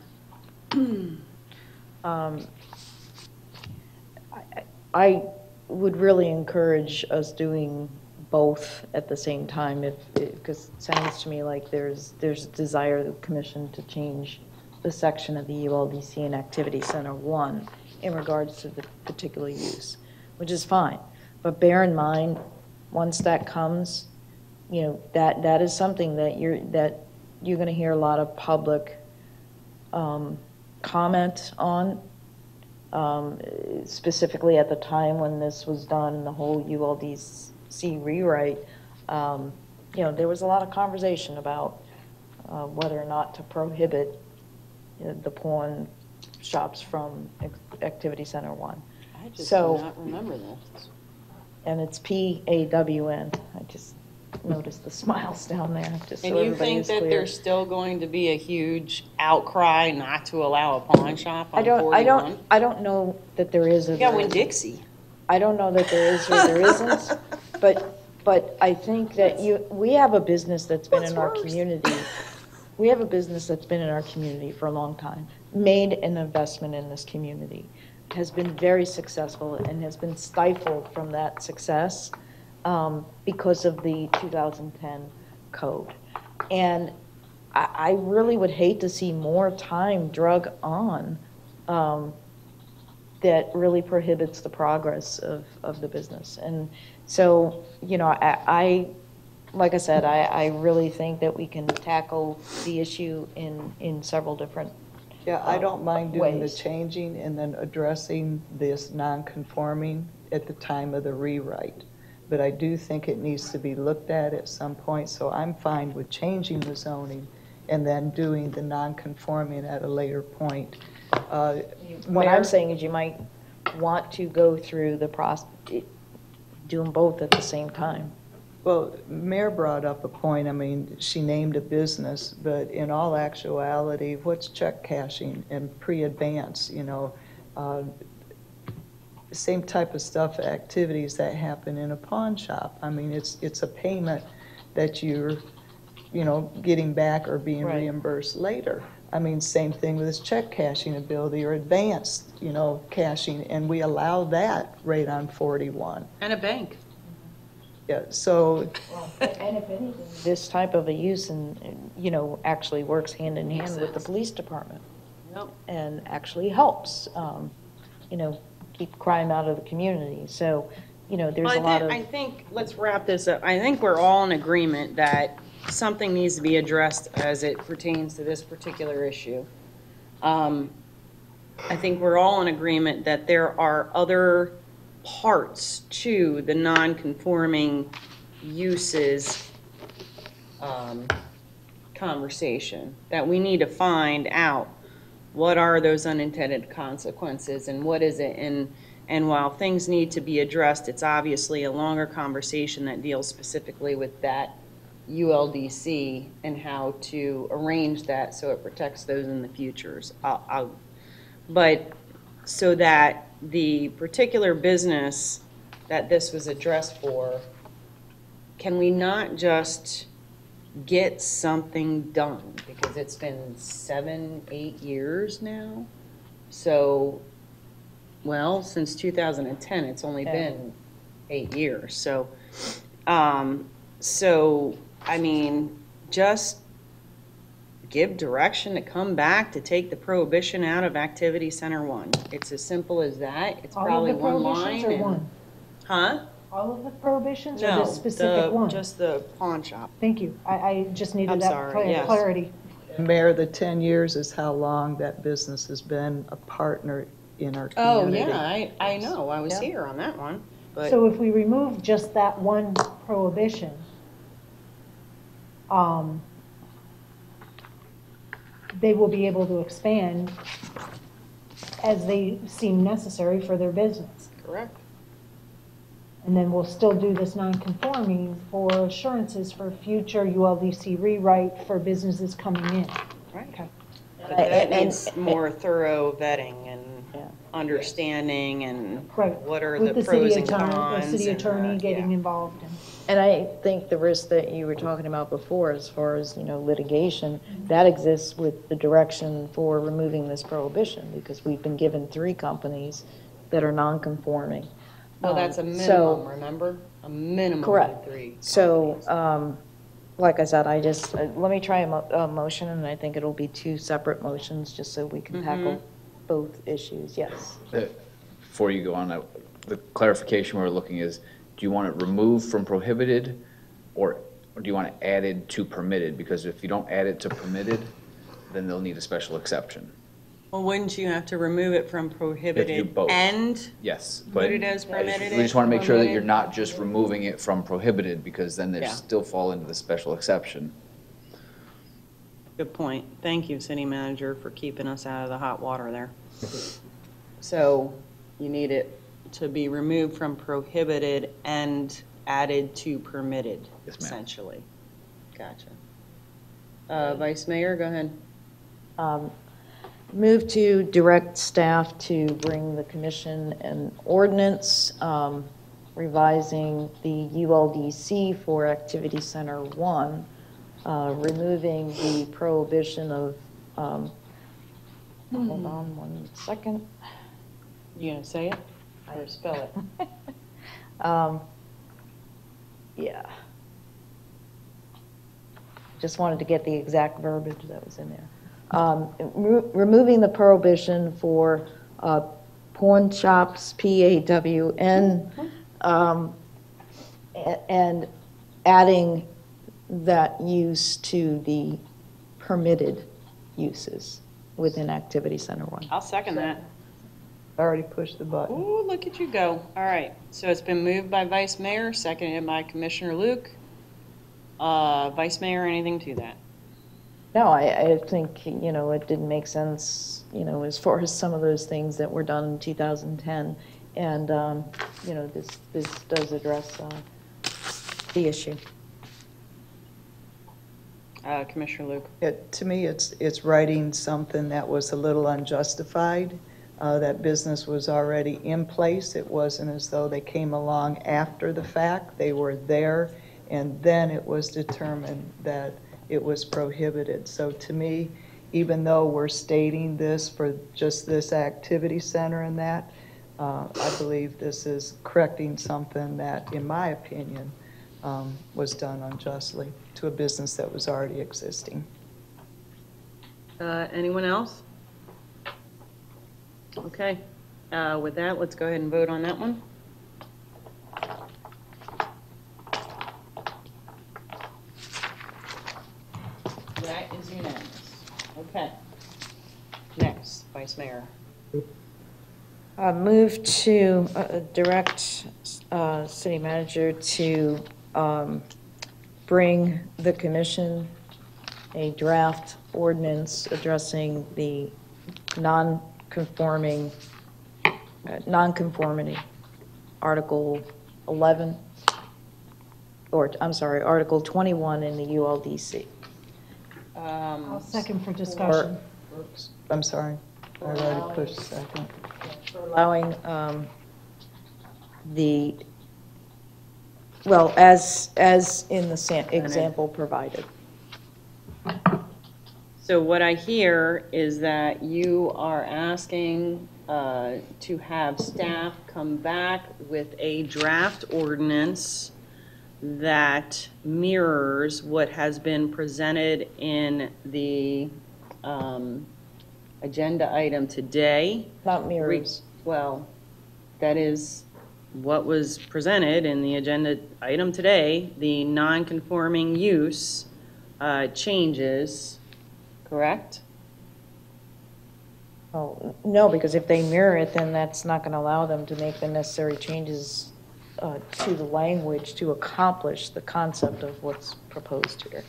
I would really encourage us doing both at the same time, because it sounds to me like there's a desire of the commission to change the section of the ULDC and Activity Center 1 in regards to the particular use, which is fine. But bear in mind, once that comes, that is something that you're going to hear a lot of public comment on. Specifically at the time when this was done, the whole ULDC rewrite, there was a lot of conversation about whether or not to prohibit the pawn shops from Activity Center 1. I just do not remember this. And it's PAWN. I just noticed the smiles down there, just so And you everybody think is that clear. there's still going to be a huge outcry not to allow a pawn shop on I 41? don't know that there is or You got there Winn-Dixie. isn't. I don't know that there is or there isn't, but I think that we have a business that's been in our community. We have a business that's been in our community for a long time, made an investment in this community, has been very successful and has been stifled from that success because of the 2010 code. And I really would hate to see more time drug on that really prohibits the progress of the business. And so, you know, like I said, I really think that we can tackle the issue in several different Yeah, I don't mind doing the ways. changing and then addressing this non-conforming at the time of the rewrite. But I do think it needs to be looked at some point, so I'm fine with changing the zoning and then doing the non-conforming at a later point. What I'm saying is you might want to go through the process, do them both at the same time. Well, Mayor brought up a point, I mean, she named a business, but in all actuality, what's check cashing and pre-advance, you know? Same type of stuff, activities that happen in a pawn shop. I mean, it's a payment that you're, you know, getting back or being Right. reimbursed later. I mean, same thing with this check cashing ability or advanced, you know, cashing, and we allow that right on 41. And a bank. Yeah, so And if anything, this type of a use and, you know, actually works hand in hand with the police department. Yep. And actually helps, you know, keep crime out of the community. So, you know, there's a lot of. I think, let's wrap this up. I think we're all in agreement that something needs to be addressed as it pertains to this particular issue. I think we're all in agreement that there are other parts to the non-conforming uses conversation, that we need to find out what are those unintended consequences and what is it. And while things need to be addressed, it's obviously a longer conversation that deals specifically with that ULDC and how to arrange that so it protects those in the futures. But so that the particular business that this was addressed for, can we not just get something done? Because it's been 7-8 years now. So, well, since 2010, it's only been 8 years. So, I mean, just give direction to come back to take the prohibition out of Activity Center 1. It's as simple as that. It's probably one line. All of the prohibitions or one? Huh? All of the prohibitions or No, the specific one? just the pawn shop. Thank you. I just I'm needed that sorry, yes. clarity. Mayor, the 10 years is how long that business has been a partner in our Oh, community. yeah, I know. I was Yeah. here on that one. But So if we remove just that one prohibition, they will be able to expand as they seem necessary for their business. correct. And then we'll still do this non-conforming for assurances for future ULDC rewrite for businesses coming in. Right. Okay. But that needs more thorough vetting and understanding and Right. what are With the city pros and attorney- cons. The city and, attorney getting yeah. involved. And I think the risk that you were talking about before, as far as, you know, litigation, that exists with the direction for removing this prohibition, because we've been given 3 companies that are non-conforming. Well, that's a So- minimum, remember? A minimum Correct. of 3. So, like I said, let me try a motion, and I think it'll be 2 separate motions, just so we can tackle both issues, yes. Before you go on, the clarification we're looking is, do you want it removed from prohibited, or do you want it added to permitted? Because if you don't add it to permitted, then they'll need a special exception. Well, wouldn't you have to remove it from prohibited both. and Yes, put but it as permitted? we just want to make sure that you're permitted? not just removing it from prohibited, because then they Yeah. still fall into the special exception. Good point. Thank you, city manager, for keeping us out of the hot water there. So you need it to be removed from prohibited and added to permitted, Yes, ma'am. essentially. Gotcha. Vice Mayor, go ahead. Move to direct staff to bring the commission an ordinance revising the ULDC for Activity Center 1, removing the prohibition of, hold on 1 second. You gonna say it or spell it? Yeah. just wanted to get the exact verbiage that was in there. Removing the prohibition for pawn shops, PAWN, and adding that use to the permitted uses within Activity Center 1. I'll second that. I already pushed the button. Ooh, look at you go. All right, so it's been moved by Vice Mayor, seconded by Commissioner Luke. Vice Mayor, anything to that? No, I think, it didn't make sense, as far as some of those things that were done in 2010. And, this does address the issue. Commissioner Luke. To me, it's writing something that was a little unjustified. That business was already in place. It wasn't as though they came along after the fact. They were there, and then it was determined that it was prohibited. So to me, even though we're stating this for just this activity center and that, I believe this is correcting something that, in my opinion, was done unjustly to a business that was already existing. Anyone else? Okay. With that, let's go ahead and vote on that one. That is unanimous. Okay. Next, Vice Mayor. Move to direct city manager to bring the commission a draft ordinance addressing the nonconformity, Article 11, or I'm sorry, Article 21 in the ULDC. I'll second for discussion. I'm sorry, I already pushed second. For allowing as in the example provided. So what I hear is that you are asking to have staff come back with a draft ordinance that mirrors what has been presented in the agenda item today. Not mirrors. Well, that is what was presented in the agenda item today. The non-conforming use changes, correct? Oh, no, because if they mirror it, then that's not going to allow them to make the necessary changes to the language to accomplish the concept of what's proposed here.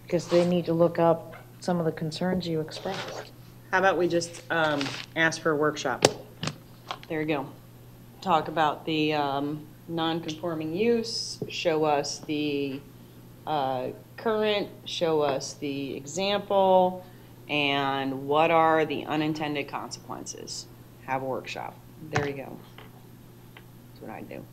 Because they need to look up some of the concerns you expressed. How about we just ask for a workshop? There you go. Talk about the non-conforming use, show us the current, show us the example, and what are the unintended consequences. Have a workshop. There you go. That's what I do.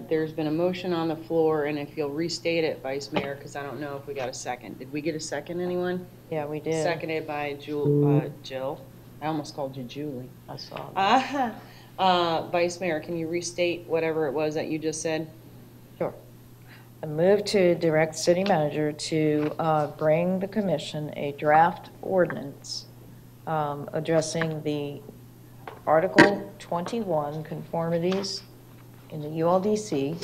There's been a motion on the floor, and if you'll restate it, Vice Mayor, because I don't know if we got a second. Did we get a second, anyone? Yeah, we did. Seconded by Jill. I almost called you Julie. I saw that. Vice Mayor, can you restate whatever it was that you just said? Sure. I move to direct city manager to bring the commission a draft ordinance addressing the Article 21 conformities in the ULDC,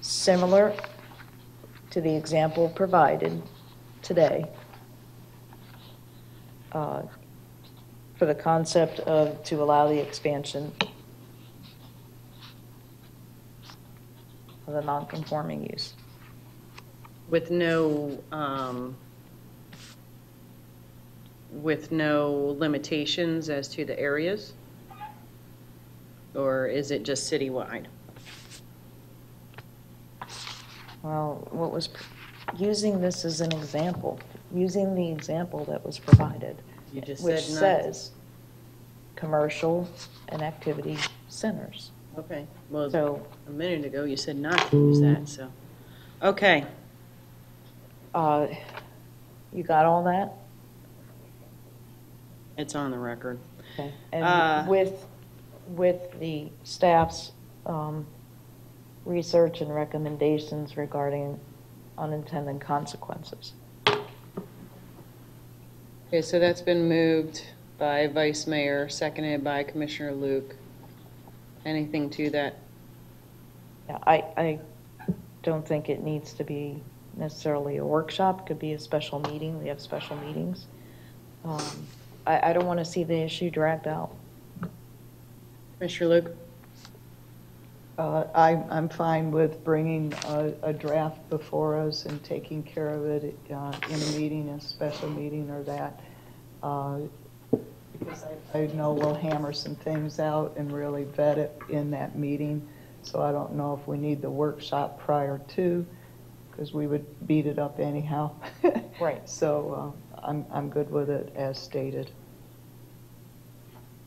similar to the example provided today, for the concept of to allow the expansion of the non-conforming use. With no limitations as to the areas? Or is it just citywide? Well, what was, using this as an example, using the example that was provided, You just which said not. says commercial and activity centers. Okay, well, So- a minute ago you said not to use that, so. Okay, You got all that? it's on the record. Okay. And with the staff's research and recommendations regarding unintended consequences. Okay, so that's been moved by Vice Mayor, seconded by Commissioner Luke. Anything to that? Yeah, I don't think it needs to be necessarily a workshop. It could be a special meeting. We have special meetings. I don't want to see the issue dragged out. Commissioner Luke? I'm fine with bringing a draft before us and taking care of it in a meeting, a special meeting or that. Because I know we'll hammer some things out and really vet it in that meeting. So I don't know if we need the workshop prior to, because we would beat it up anyhow. Right. So I'm good with it as stated.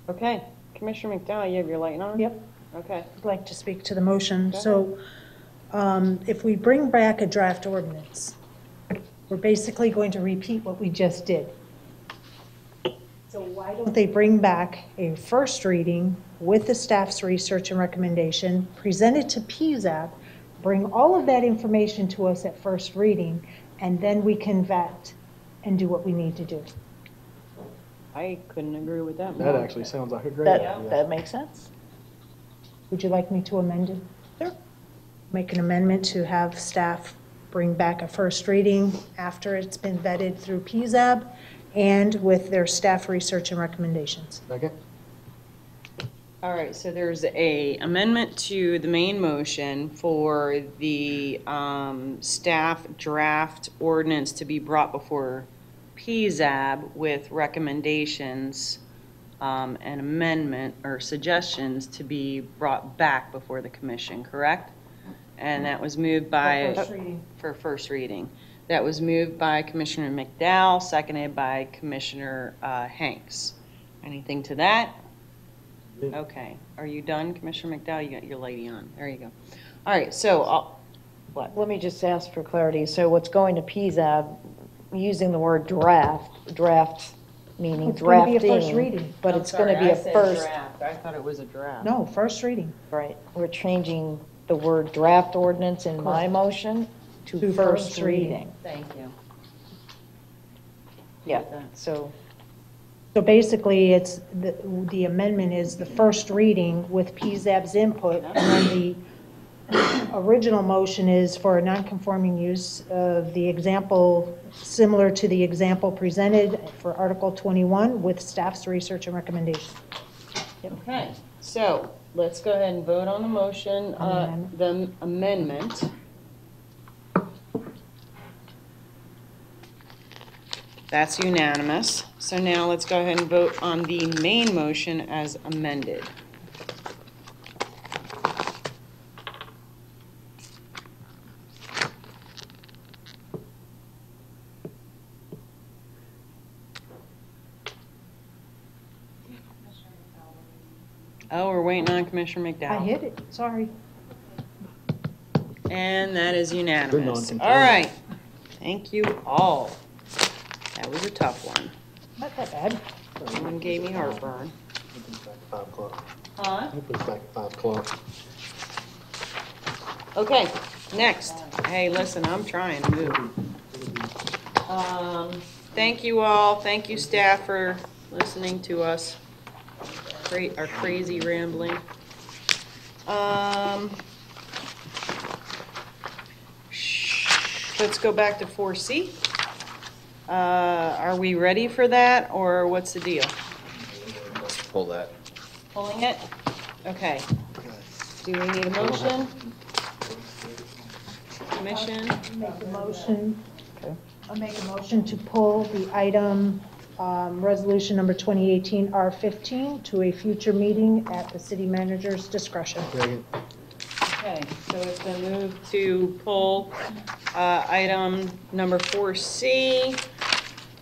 Okay. Commissioner McDowell, you have your light on? Yep. Okay. I'd like to speak to the motion. So if we bring back a draft ordinance, we're basically going to repeat what we just did. So why don't they bring back a first reading with the staff's research and recommendation, present it to PZAB, bring all of that information to us at first reading, and then we can vet and do what we need to do. I couldn't agree with that more. That actually sounds like a great idea. That makes sense. Would you like me to amend it? Sure. Make an amendment to have staff bring back a first reading after it's been vetted through PZAB and with their staff research and recommendations. Second? All right, so there's a amendment to the main motion for the staff draft ordinance to be brought before PZAB with recommendations and amendment or suggestions to be brought back before the commission, correct? And that was moved by... For first reading. For first reading. That was moved by Commissioner McDowell, seconded by Commissioner Hanks. Anything to that? Okay. Are you done, Commissioner McDowell? You got your lady on. There you go. All right, so what? Let me just ask for clarity. So what's going to PZAB, using the word draft meaning It's going to drafting. be a first reading. But I'm it's going to sorry, be I a said first. draft. I thought it was a draft. No, first reading. Right. We're changing the word draft ordinance in my Correct. motion to To first first reading. reading. Thank you. Yeah, so, So basically, it's, the amendment is the first reading with PZAB's input, and then the original motion is for a non-conforming use of the example, similar to the example presented for Article 21 with staff's research and recommendation. Okay, so let's go ahead and vote on the motion, the amendment. That's unanimous. So now let's go ahead and vote on the main motion as amended. Oh, we're waiting on Commissioner McDowell. I hit it, sorry. And that is unanimous. non-conforming. All right. Thank you all. That was a tough one. Not that bad. Someone gave me heartburn. Opens back at 5 o'clock. Huh? Opens back at 5 o'clock. Okay, next. Hey, listen, I'm trying to move. Thank you all. Thank you, staff, for listening to us. Our crazy rambling. Let's go back to 4C. Are we ready for that, or what's the deal? Let's pull that. Pulling it? Okay. Do we need a motion? Commission? Make a motion. I'll make a motion to pull the item, resolution number 2018 R15 to a future meeting at the city manager's discretion. Okay, so it's been moved to pull item number 4C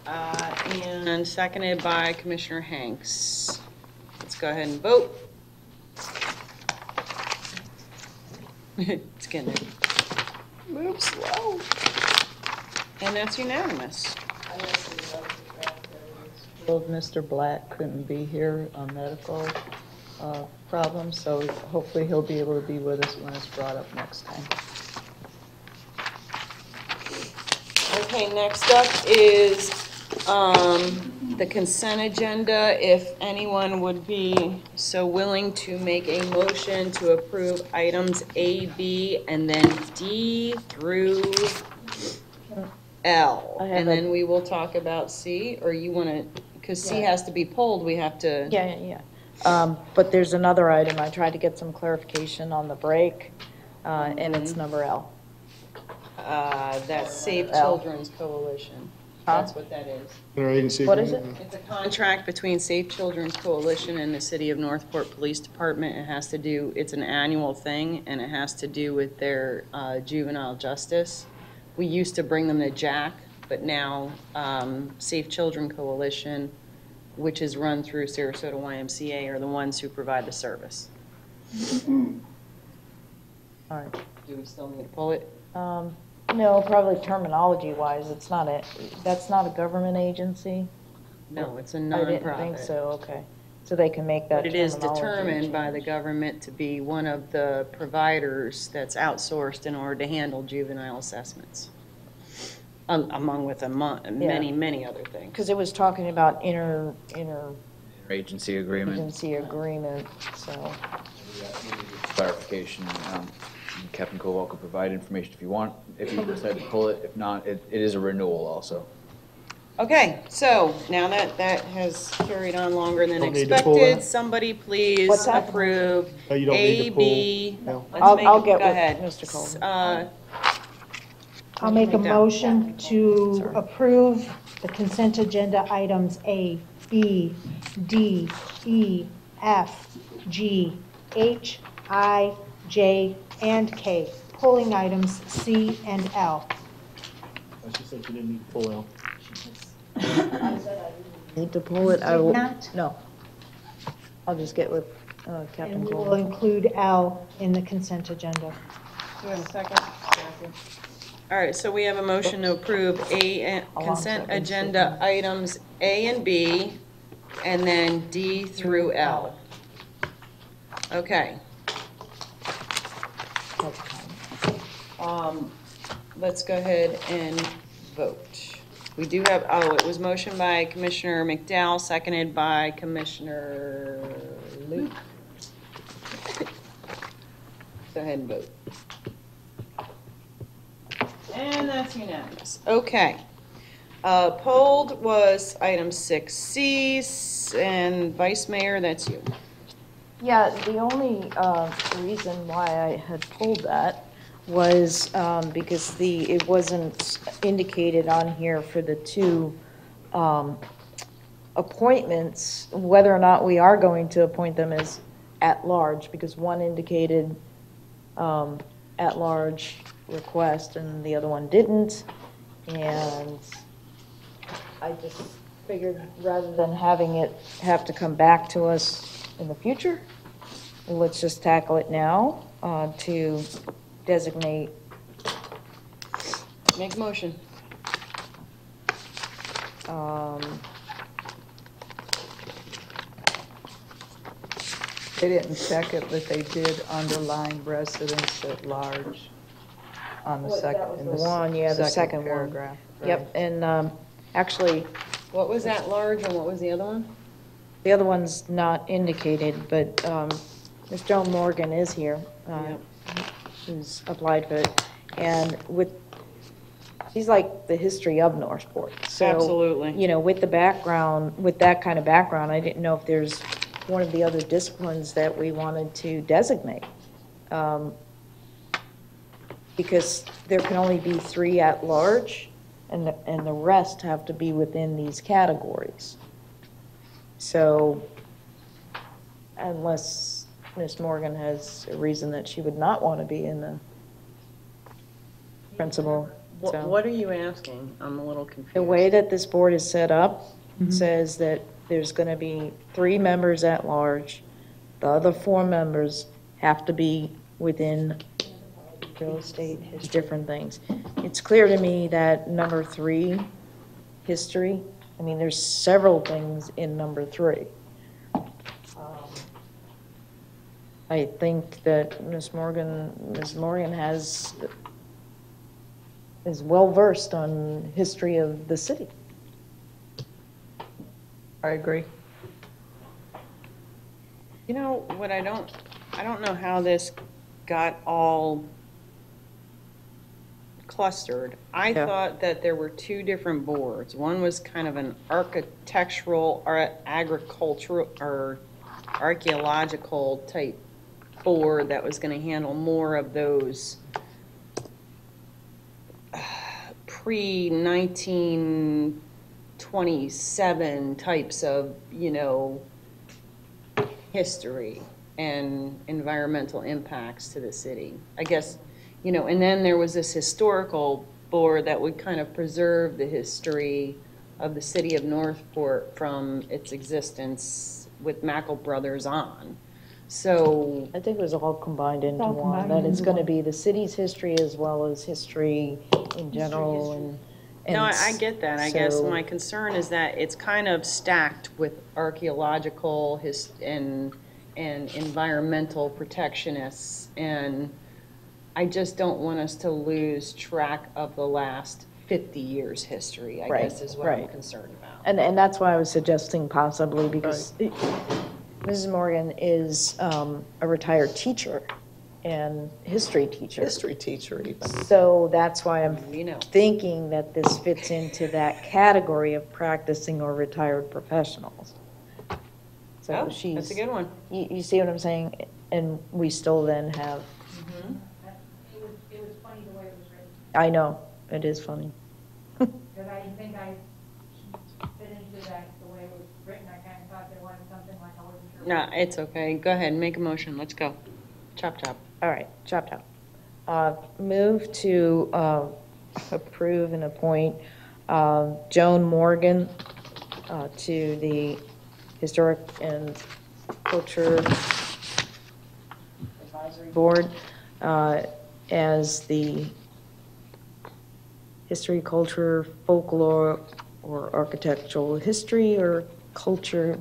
and seconded by Commissioner Hanks. Let's go ahead and vote. It's getting there. Move slow. And that's unanimous. Well, Mr. Black couldn't be here on medical. problem, so hopefully he'll be able to be with us when it's brought up next time. Okay, next up is the consent agenda. If anyone would be so willing to make a motion to approve items A, B, and then D through L. And then we will talk about C, or you want to, because C has to be pulled, we have to. Yeah. But there's another item, I tried to get some clarification on the break, and it's number L. That's Safe Children's Coalition. That's what that is. Our agency What is it? agreement. It's a contract between Safe Children's Coalition and the City of Northport Police Department. It has to do, it's an annual thing, and it has to do with their juvenile justice. We used to bring them to Jack, but now Safe Children Coalition, which is run through Sarasota YMCA, are the ones who provide the service. All right. Do we still need to pull it? No, probably terminology-wise, that's not a government agency? No, it's a I nonprofit. didn't think so, okay. So they can make that But it is terminology determined by the change. government to be one of the providers that's outsourced in order to handle juvenile assessments, among many other things. Because it was talking about Agency agreement, interagency agreement, so. clarification. Captain Covell could provide information if you want, if you decide to pull it. If not, it is a renewal also. Okay, so now that that has carried on longer than Don't need to pull expected, that? somebody please What's that? approve Oh, you don't need A, to pull. B. No. Let's I'll make- get go with ahead. Mr. Coleman. I'll make a Down. motion to approve the consent agenda items A, B, D, E, F, G, H, I, J, and K, pulling items C and L. She said she didn't need to pull L. Need to pull it, I will, Not. no. I'll just get with Captain And we will Coleman. include L in the consent agenda. Do you have a second? All right, so we have a motion to approve consent agenda items A and B, and then D through L. Okay. Let's go ahead and vote. We do have, it was motioned by Commissioner McDowell, seconded by Commissioner Luke. Go ahead and vote. And that's unanimous. Okay. Polled was item 6C, and Vice Mayor, that's you. Yeah, the only reason why I had pulled that was because it wasn't indicated on here for the two appointments, whether or not we are going to appoint them as at-large, because one indicated at-large request and the other one didn't. And I just figured rather than having it have to come back to us in the future, let's just tackle it now to designate. Make a motion. They didn't check it, but they did underline residents at large on the second, in the One, yeah, the second one. paragraph. Yep, and actually, What was at large and what was the other one? the other one's not indicated, but Ms. Joan Morgan is here, who's applied for it. And she's like the history of Northport. So, Absolutely. you know, with the background, with that kind of background, I didn't know if there's one of the other disciplines that we wanted to designate. Because there can only be 3 at large, and the rest have to be within these categories. So unless Ms. Morgan has a reason that she would not want to be in the principal. so. What are you asking? I'm a little confused. The way that this board is set up says that there's going to be 3 members at large. The other 4 members have to be within real estate, different things. It's clear to me that number 3, history, I mean, there's several things in number 3. I think that Ms. Morgan is well-versed on history of the city. I agree. You know, what I don't know how this got all clustered. I thought that there were two different boards. One was kind of an architectural or agricultural or archaeological type board that was going to handle more of those pre-1927 types of, you know, history and environmental impacts to the city. I guess, you know, and then there was this historical board that would kind of preserve the history of the city of Northport from its existence with Mackle Brothers on. So I think it was all combined into all one, combined that it's into going to one. be the city's history as well as history in general. And no, I get that. I guess so- my concern is that it's kind of stacked with archaeological and environmental protectionists, and I just don't want us to lose track of the last 50 years' history, I guess is what I'm concerned about. And that's why I was suggesting possibly, because Mrs. Morgan is a retired teacher and history teacher. History teacher even. So that's why I'm thinking that this fits into that category of practicing or retired professionals. So Oh, she's, that's a good one. You see what I'm saying? And we still then have, It was funny the way it was written, I know, it is funny. because I didn't think I fit into that the way it was written. I kind of thought they wanted something like I wasn't sure. No, it's okay. Go ahead, make a motion. Let's go. Chop, chop. All right, chop, chop. Move to approve and appoint Joan Morgan to the Historic and Culture Advisory Board as the history, culture, folklore, or architectural history or culture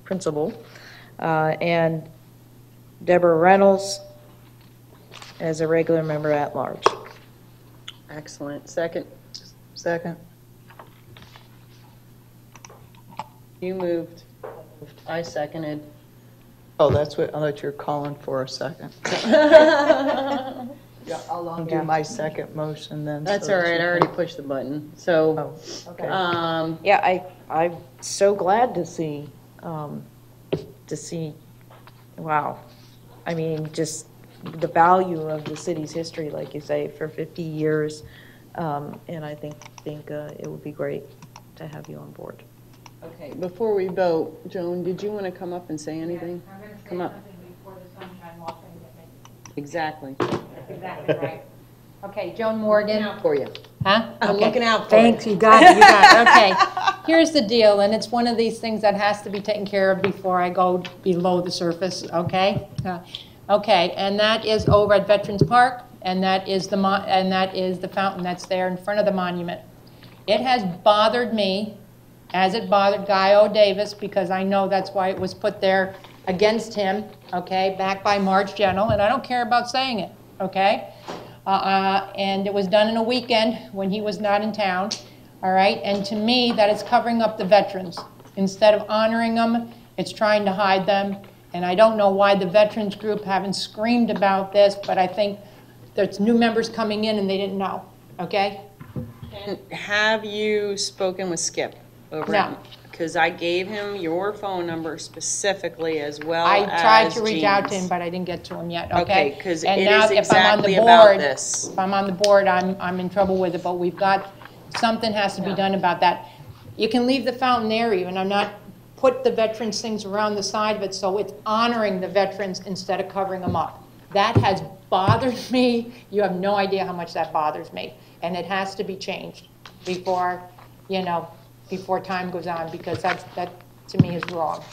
principal, and Deborah Reynolds as a regular member at large. Excellent. Second. Second. You moved. I seconded. Oh, that's what, I thought you were calling for a second. Yeah, I'll undo my second motion then. That's so all that right. you I already can- pushed the button. So, Okay. yeah, I'm so glad to see, wow. I mean, just the value of the city's history, like you say, for 50 years. And I think it would be great to have you on board. okay, before we vote, Joan, did you want to come up and say anything? I'm going to say Come up. something before the sunshine walks in and get me. Exactly. That's exactly right. Okay, Joan Morgan. For you. Huh? I'm Okay. looking out for Thanks, you. you got it, you got it, okay. Here's the deal, and it's one of these things that has to be taken care of before I go below the surface, okay? Okay, and that is over at Veterans Park, and that is the fountain that's there in front of the monument. It has bothered me, as it bothered Guy O. Davis, because I know that's why it was put there against him, okay, back by Marge Gentle, and I don't care about saying it, okay? And it was done in a weekend when he was not in town, all right? And to me, that is covering up the veterans. Instead of honoring them, it's trying to hide them. And I don't know why the veterans group haven't screamed about this, but I think there's new members coming in and they didn't know, okay? And have you spoken with Skip over? No. Because I gave him your phone number specifically as well I tried as to reach out to Jean's. him, but I didn't get to him yet, Okay, okay? 'cause And it now is if I'm on the exactly about board- this. If I'm on the board, I'm in trouble with it, but we've got, something has to be done about that. You can leave the fountain there even, I'm not, put the veterans things around the side of it so it's honoring the veterans instead of covering them up. That has bothered me, you have no idea how much that bothers me. And it has to be changed before, before time goes on, because that to me is wrong.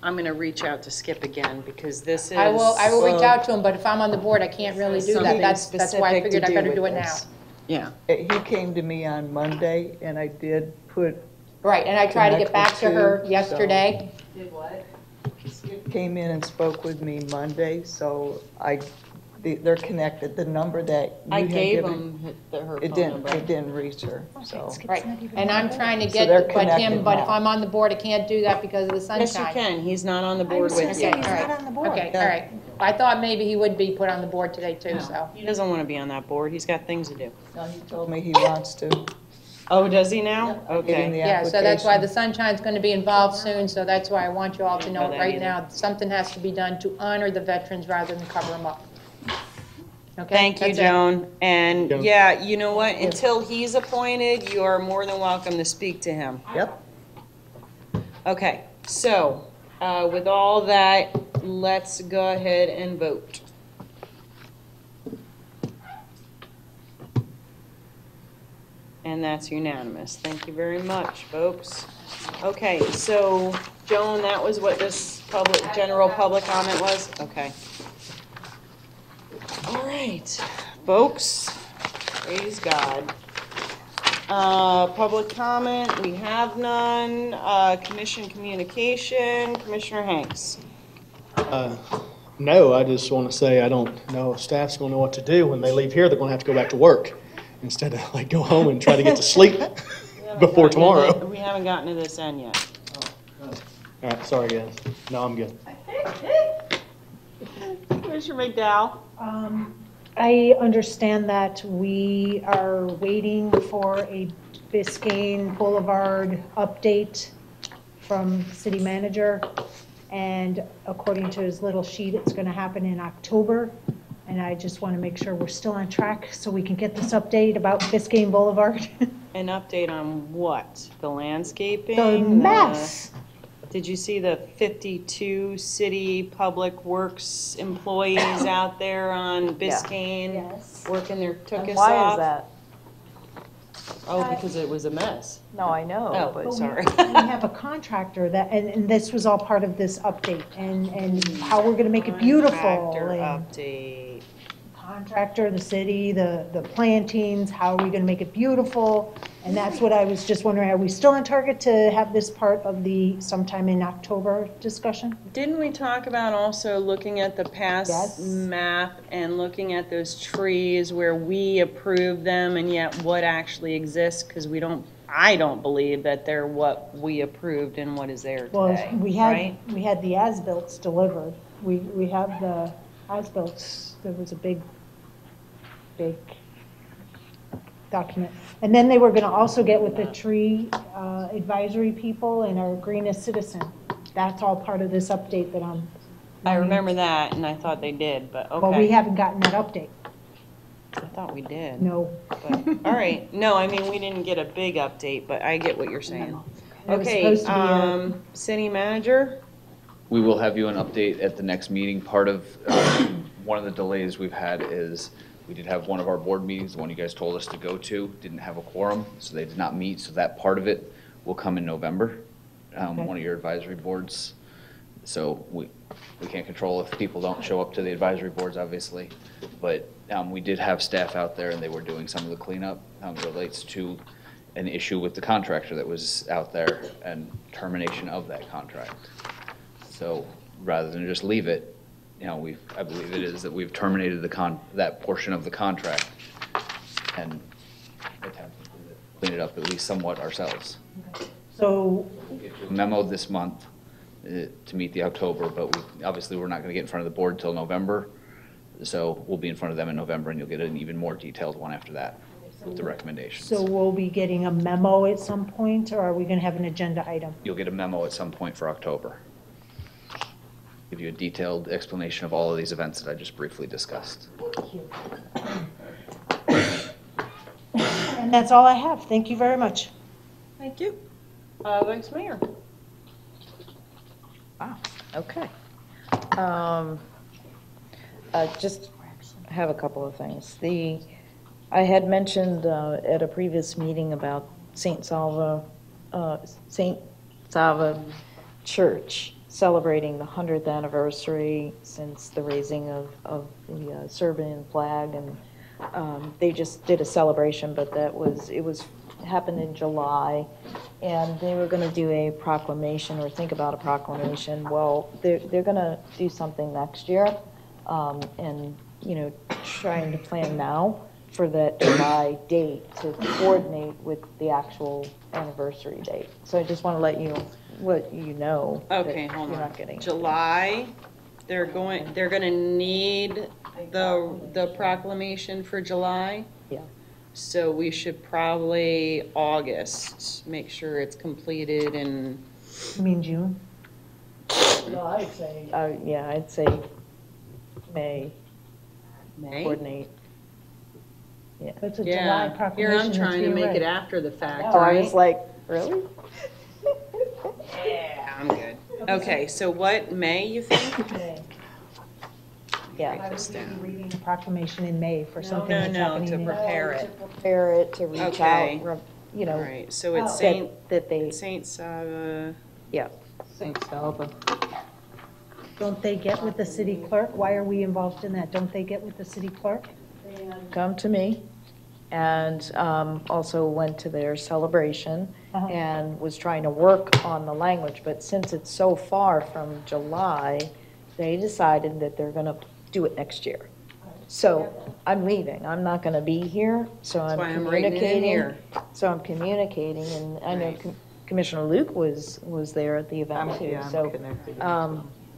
I'm going to reach out to Skip again because this is. I will reach out to him, but if I'm on the board, I can't really do that. Something That's why I specific figured to I do better with do it now. this. Yeah. He came to me on Monday, and I did put. Right, and I tried to get back to her Connect the two, yesterday. Did what? Skip came in and spoke with me Monday, so they're connected. The number that you I had gave given, him her it phone didn't, number. it didn't reach her, so. Right, and I'm trying to So get, they're but connected if now. I'm on the board, I can't do that because of the sunshine. Yes, you can. He's not on the board was gonna with say, you. he's not on the board. Okay, all right. I thought maybe he would be put on the board today too, so. He doesn't want to be on that board. He's got things to do. No, he told me he wants to. Oh, does he now? Getting Okay. the Yeah, so that's why application. the sunshine's going to be involved soon, so that's why I want you all to know Know that right either. now, something has to be done to honor the veterans rather than cover them up. Okay? Thank you, That's it. Joan. And Joan. yeah, you know what? Until he's appointed, you are more than welcome to speak to him. Yep. Okay, so with all that, let's go ahead and vote. And that's unanimous. Thank you very much, folks. Okay, so Joan, that was what this general public comment was? Okay. All right, folks, praise God. Public comment, we have none. Commission communication, Commissioner Hanks. No, I just want to say I don't know if staff's going to know what to do. When they leave here, they're going to have to go back to work instead of like go home and try to get to sleep before tomorrow. We haven't gotten to this end yet. All right, sorry guys. No, I'm good. Commissioner McDowell? I understand that we are waiting for a Biscayne Boulevard update from city manager. And according to his little sheet, it's going to happen in October. And I just want to make sure we're still on track so we can get this update about Biscayne Boulevard. An update on what? The landscaping? The mess. Did you see the 52 city public works employees out there on Biscayne? Yes. Working their tookus And why off? is that? Oh, because it was a mess. No, I know, Oh, but. but sorry. We have a contractor that, and this was all part of this update, and how we're gonna make it beautiful. Contractor and update. Contractor, the city, the plantings, how are we gonna make it beautiful? And that's what I was just wondering, are we still on target to have this part of the sometime in October discussion? Didn't we talk about also looking at the past Yes. map and looking at those trees where we approved them and yet what actually exists? Because I don't believe that they're what we approved and what is there Well, today, we right? had the as-bills delivered. We have the as-bills, there was a big document. And then they were gonna also get with the tree advisory people and our greenest citizen. That's all part of this update that I'm. I remember that and I thought they did, but okay. Well, we haven't gotten that update. I thought we did. No. But, all right. No, I mean, we didn't get a big update, but I get what you're saying. It was Okay, supposed to be city manager? We will have you an update at the next meeting. Part of, one of the delays we've had is we did have one of our board meetings, the one you guys told us to go to, didn't have a quorum, so they did not meet. So that part of it will come in November, one of your advisory boards. So we can't control if people don't show up to the advisory boards, obviously. But we did have staff out there and they were doing some of the cleanup. It relates to an issue with the contractor that was out there and termination of that contract. So rather than just leave it, I believe it is that we've terminated that portion of the contract and attempted to clean it up at least somewhat ourselves. So, We'll get you a memo this month to meet the October, but obviously we're not going to get in front of the board till November. So we'll be in front of them in November and you'll get an even more detailed one after that with the recommendations. so we'll be getting a memo at some point, or are we gonna have an agenda item? You'll get a memo at some point for October. Give you a detailed explanation of all of these events that I just briefly discussed. And that's all I have. Thank you very much. Thank you. Vice Mayor? Wow, okay. Just have a couple of things. I had mentioned at a previous meeting about St. Salva Church celebrating the 100th anniversary since the raising of the Serbian flag, and they just did a celebration, but it was happened in July, and they were going to do a proclamation or think about a proclamation. Well, they're going to do something next year, and, you know, trying to plan now for that July date to coordinate with the actual anniversary date. So I just want to let you know. Okay, that hold you're on. not getting. July, they're gonna need the proclamation for July. Yeah. So we should probably August, make sure it's completed and. You mean June? No, I'd say. Yeah, I'd say May. May? Coordinate. Yeah. It's a Yeah, July proclamation. here I'm that's trying to being make read. it after the fact, Oh, I right? was like, really? Yeah, I'm good. Okay, so what, May, you think? May. Yeah. Write this down. Reading the proclamation in May for something No, that's no, happening to in. prepare it. Prepare it, to reach Okay. out, you know. All right, so it's that- Saint, That they, Saint Saba. yeah. St. Salva. Don't they get with the city clerk? Why are we involved in that? Don't they get with the city clerk? Come to me, and also went to their celebration and was trying to work on the language, but since it's so far from July, they decided that they're going to do it next year. So I'm leaving, I'm not going to be here, so I'm why I'm writing it in communicating. here. So I'm communicating, and I know Commissioner Luke was there at the event too, I'm so. connected.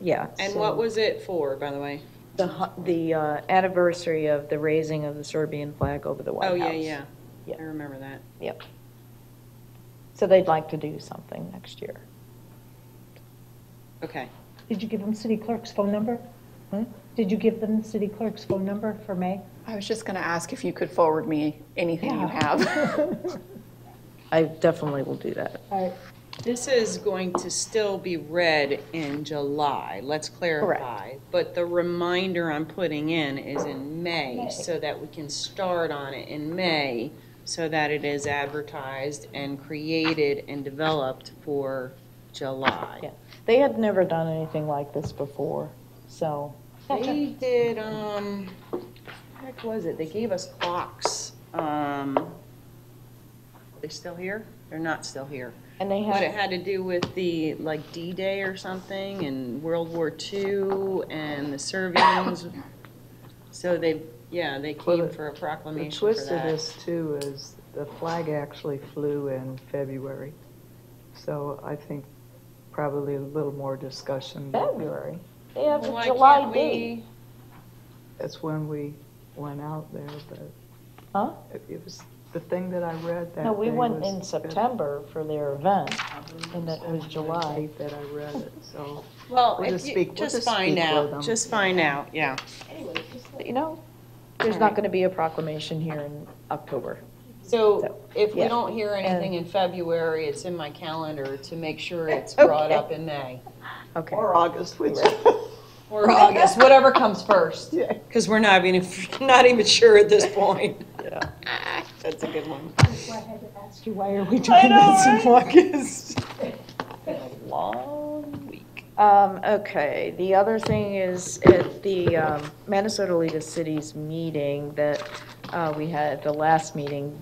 Yeah. And so- what was it for, by the way? The anniversary of the raising of the Serbian flag over the White Oh, House. yeah. Yeah. I remember that. Yep. So they'd like to do something next year. Okay. Did you give them city clerk's phone number? Did you give them city clerk's phone number for May? I was just going to ask if you could forward me anything you have. I definitely will do that. All right. This is going to still be read in July, let's clarify. But the reminder I'm putting in is in May, so that we can start on it in May, so that it is advertised and created and developed for July. Yeah. They had never done anything like this before, so. They did, what the heck was it? They gave us clocks. Are they still here? They're not still here. And they But it had, had to do with the, like, D-Day or something, and World War II, and the Serbians. So they came for a The proclamation for twist of that. this too is the flag actually flew in February. So I think probably a little more discussion. February. They have Why a July can't date. we- That's when we went out there, but Huh? it was the thing that I read that No, we day went was in September for their event, and it was July. date that I read it, so. Well, We'll if just you- speak- we'll just just find speak with out, them. just find out, yeah. You know, there's not going to be a proclamation here in October. So if we yeah. don't hear anything in February, it's in my calendar to make sure it's brought up in May. Okay. Or August, which. Or August, whatever comes first. Yeah. Because we're not even sure at this point. Yeah. That's a good one. That's why I had to ask you, why are we doing this in August? Long week. Okay, the other thing is at the Minnesota League of Cities meeting that we had at the last meeting,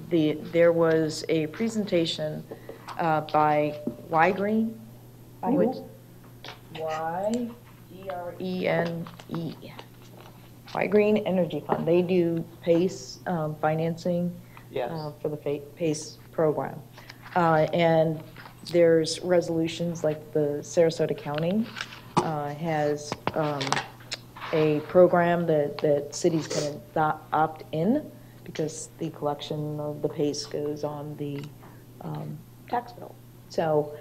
there was a presentation by Y-Green. By who? Y-G-R-E-N-E. Y-Green Energy Fund. They do PACE financing for the PACE program. And there's resolutions like the Sarasota County has a program that cities can opt in because the collection of the PACE goes on the tax bill. So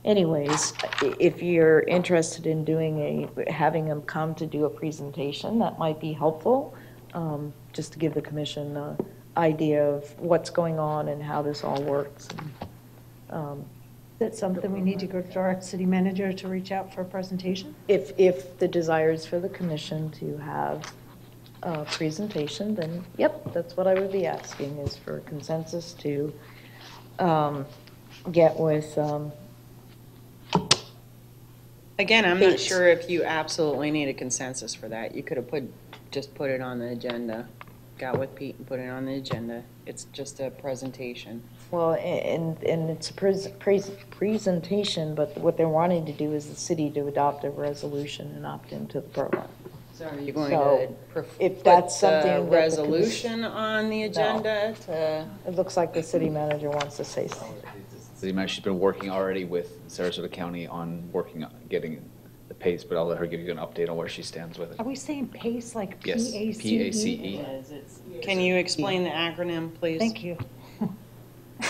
anyways, if you're interested in having them come to do a presentation, that might be helpful, just to give the commission an idea of what's going on and how this all works. Is that something we need to go to our city manager to reach out for a presentation? If the desire is for the commission to have a presentation, then yep, that's what I would be asking, is for consensus to get with, Again, I'm not PACE. sure if you absolutely need a consensus for that. You could have just put it on the agenda. Got with Pete and put it on the agenda. It's just a presentation. Well, and it's a presentation, but what they're wanting to do is the city to adopt a resolution and opt into the program. So are you going So, to if that's put something the that the resolution on the agenda to? It looks like the city manager wants to say something. City manager, she's been working already with Sarasota County on working on getting the pace, but I'll let her give you an update on where she stands with it. Are we saying PACE, like Yes, P-A-C-E? P-A-C-E. Can you explain the acronym, please? Thank you.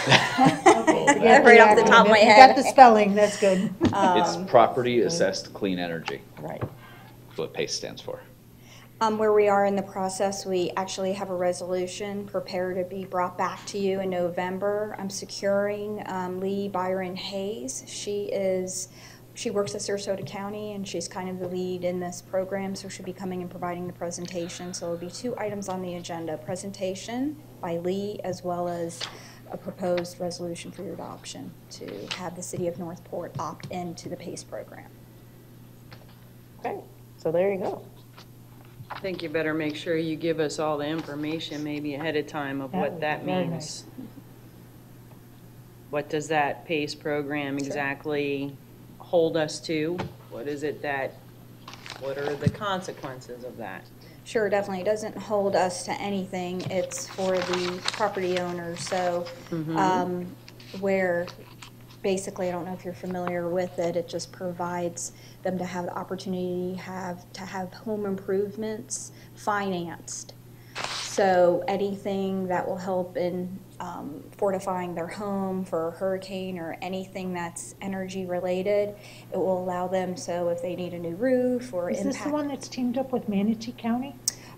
Right off the top of my You head. got the spelling, that's good. It's Property Assessed Clean Energy. Right. That's what PACE stands for. Where we are in the process, we actually have a resolution prepared to be brought back to you in November. I'm securing Lee Byron Hayes. She works at Sarasota County, and she's kind of the lead in this program, so she'll be coming and providing the presentation. So there'll be 2 items on the agenda, presentation by Lee, as well as a proposed resolution for your adoption to have the city of Northport opt into the PACE program. Okay, so there you go. I think you better make sure you give us all the information maybe ahead of time of what that Very means. nice. What does that PACE program exactly hold us to? What is it what are the consequences of that? Sure, definitely. It doesn't hold us to anything. It's for the property owners. So where basically, I don't know if you're familiar with it, it just provides them to have the opportunity to have home improvements financed. So anything that will help in fortifying their home for a hurricane or anything that's energy related, it will allow them, so if they need a new roof or Is this the one that's teamed up with Manatee County?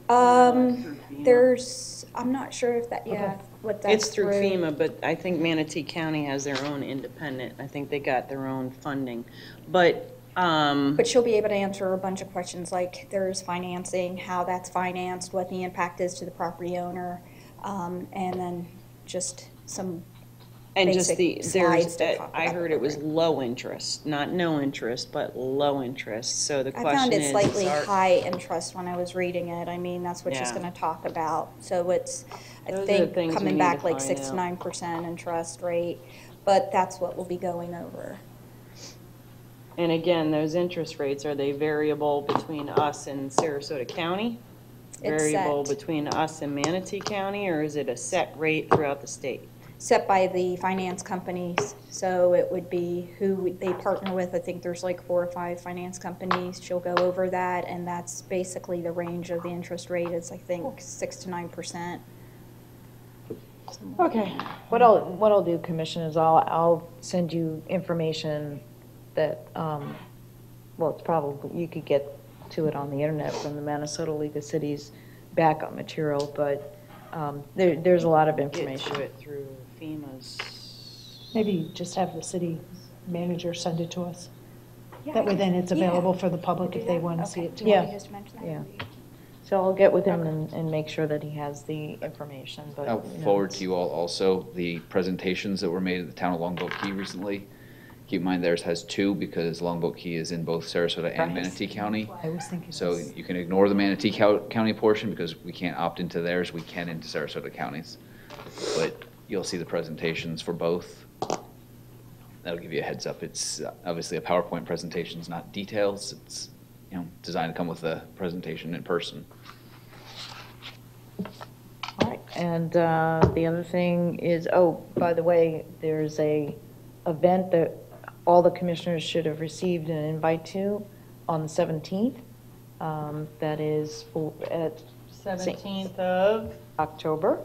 I'm not sure if that, what that's It's through FEMA, but I think Manatee County has their own independent. I think they got their own funding. But she'll be able to answer a bunch of questions like there's financing, how that's financed, what the impact is to the property owner, and then just some and just basic slides to there's talk I about heard the it was program. low interest, not no interest, but low interest. So the I question found it is, slightly high interest when I was reading it. I mean, that's what she's Yeah. going to talk about. So it's, I Those are the think, things we coming need back to like find 6 to out. 9% interest rate, but that's what we'll be going over. And again, those interest rates, are they variable between us and Sarasota County? It's Variable set. between us and Manatee County, or is it a set rate throughout the state? Set by the finance companies, so it would be who they partner with. I think there's like 4 or 5 finance companies. She'll go over that, and that's basically the range of the interest rate is, I think, 6 to 9%. Okay. What I'll do, Commission, is I'll send you information that, well, it's probably, you could get to it on the internet from the Minnesota League of Cities backup material, but there's a lot of information. Get to it through FEMA's. Maybe just have the city manager send it to us. That way then it's available for the public if they want to see it too. Yeah, yeah. So I'll get with him and make sure that he has the information, but. I'll you know, forward to you all also the presentations that were made at the town of Longboat Key recently. Keep in mind theirs has 2 because Longboat Key is in both Sarasota and Right. Manatee County. I was thinking. So you can ignore the Manatee County portion because we can't opt into theirs, we can into Sarasota counties. But you'll see the presentations for both. That'll give you a heads up. It's obviously a PowerPoint presentation, it's not details. It's, designed to come with a presentation in person. All right, and the other thing is, oh, by the way, there's a event that all the commissioners should have received an invite to on the 17th. That is at 17th of October.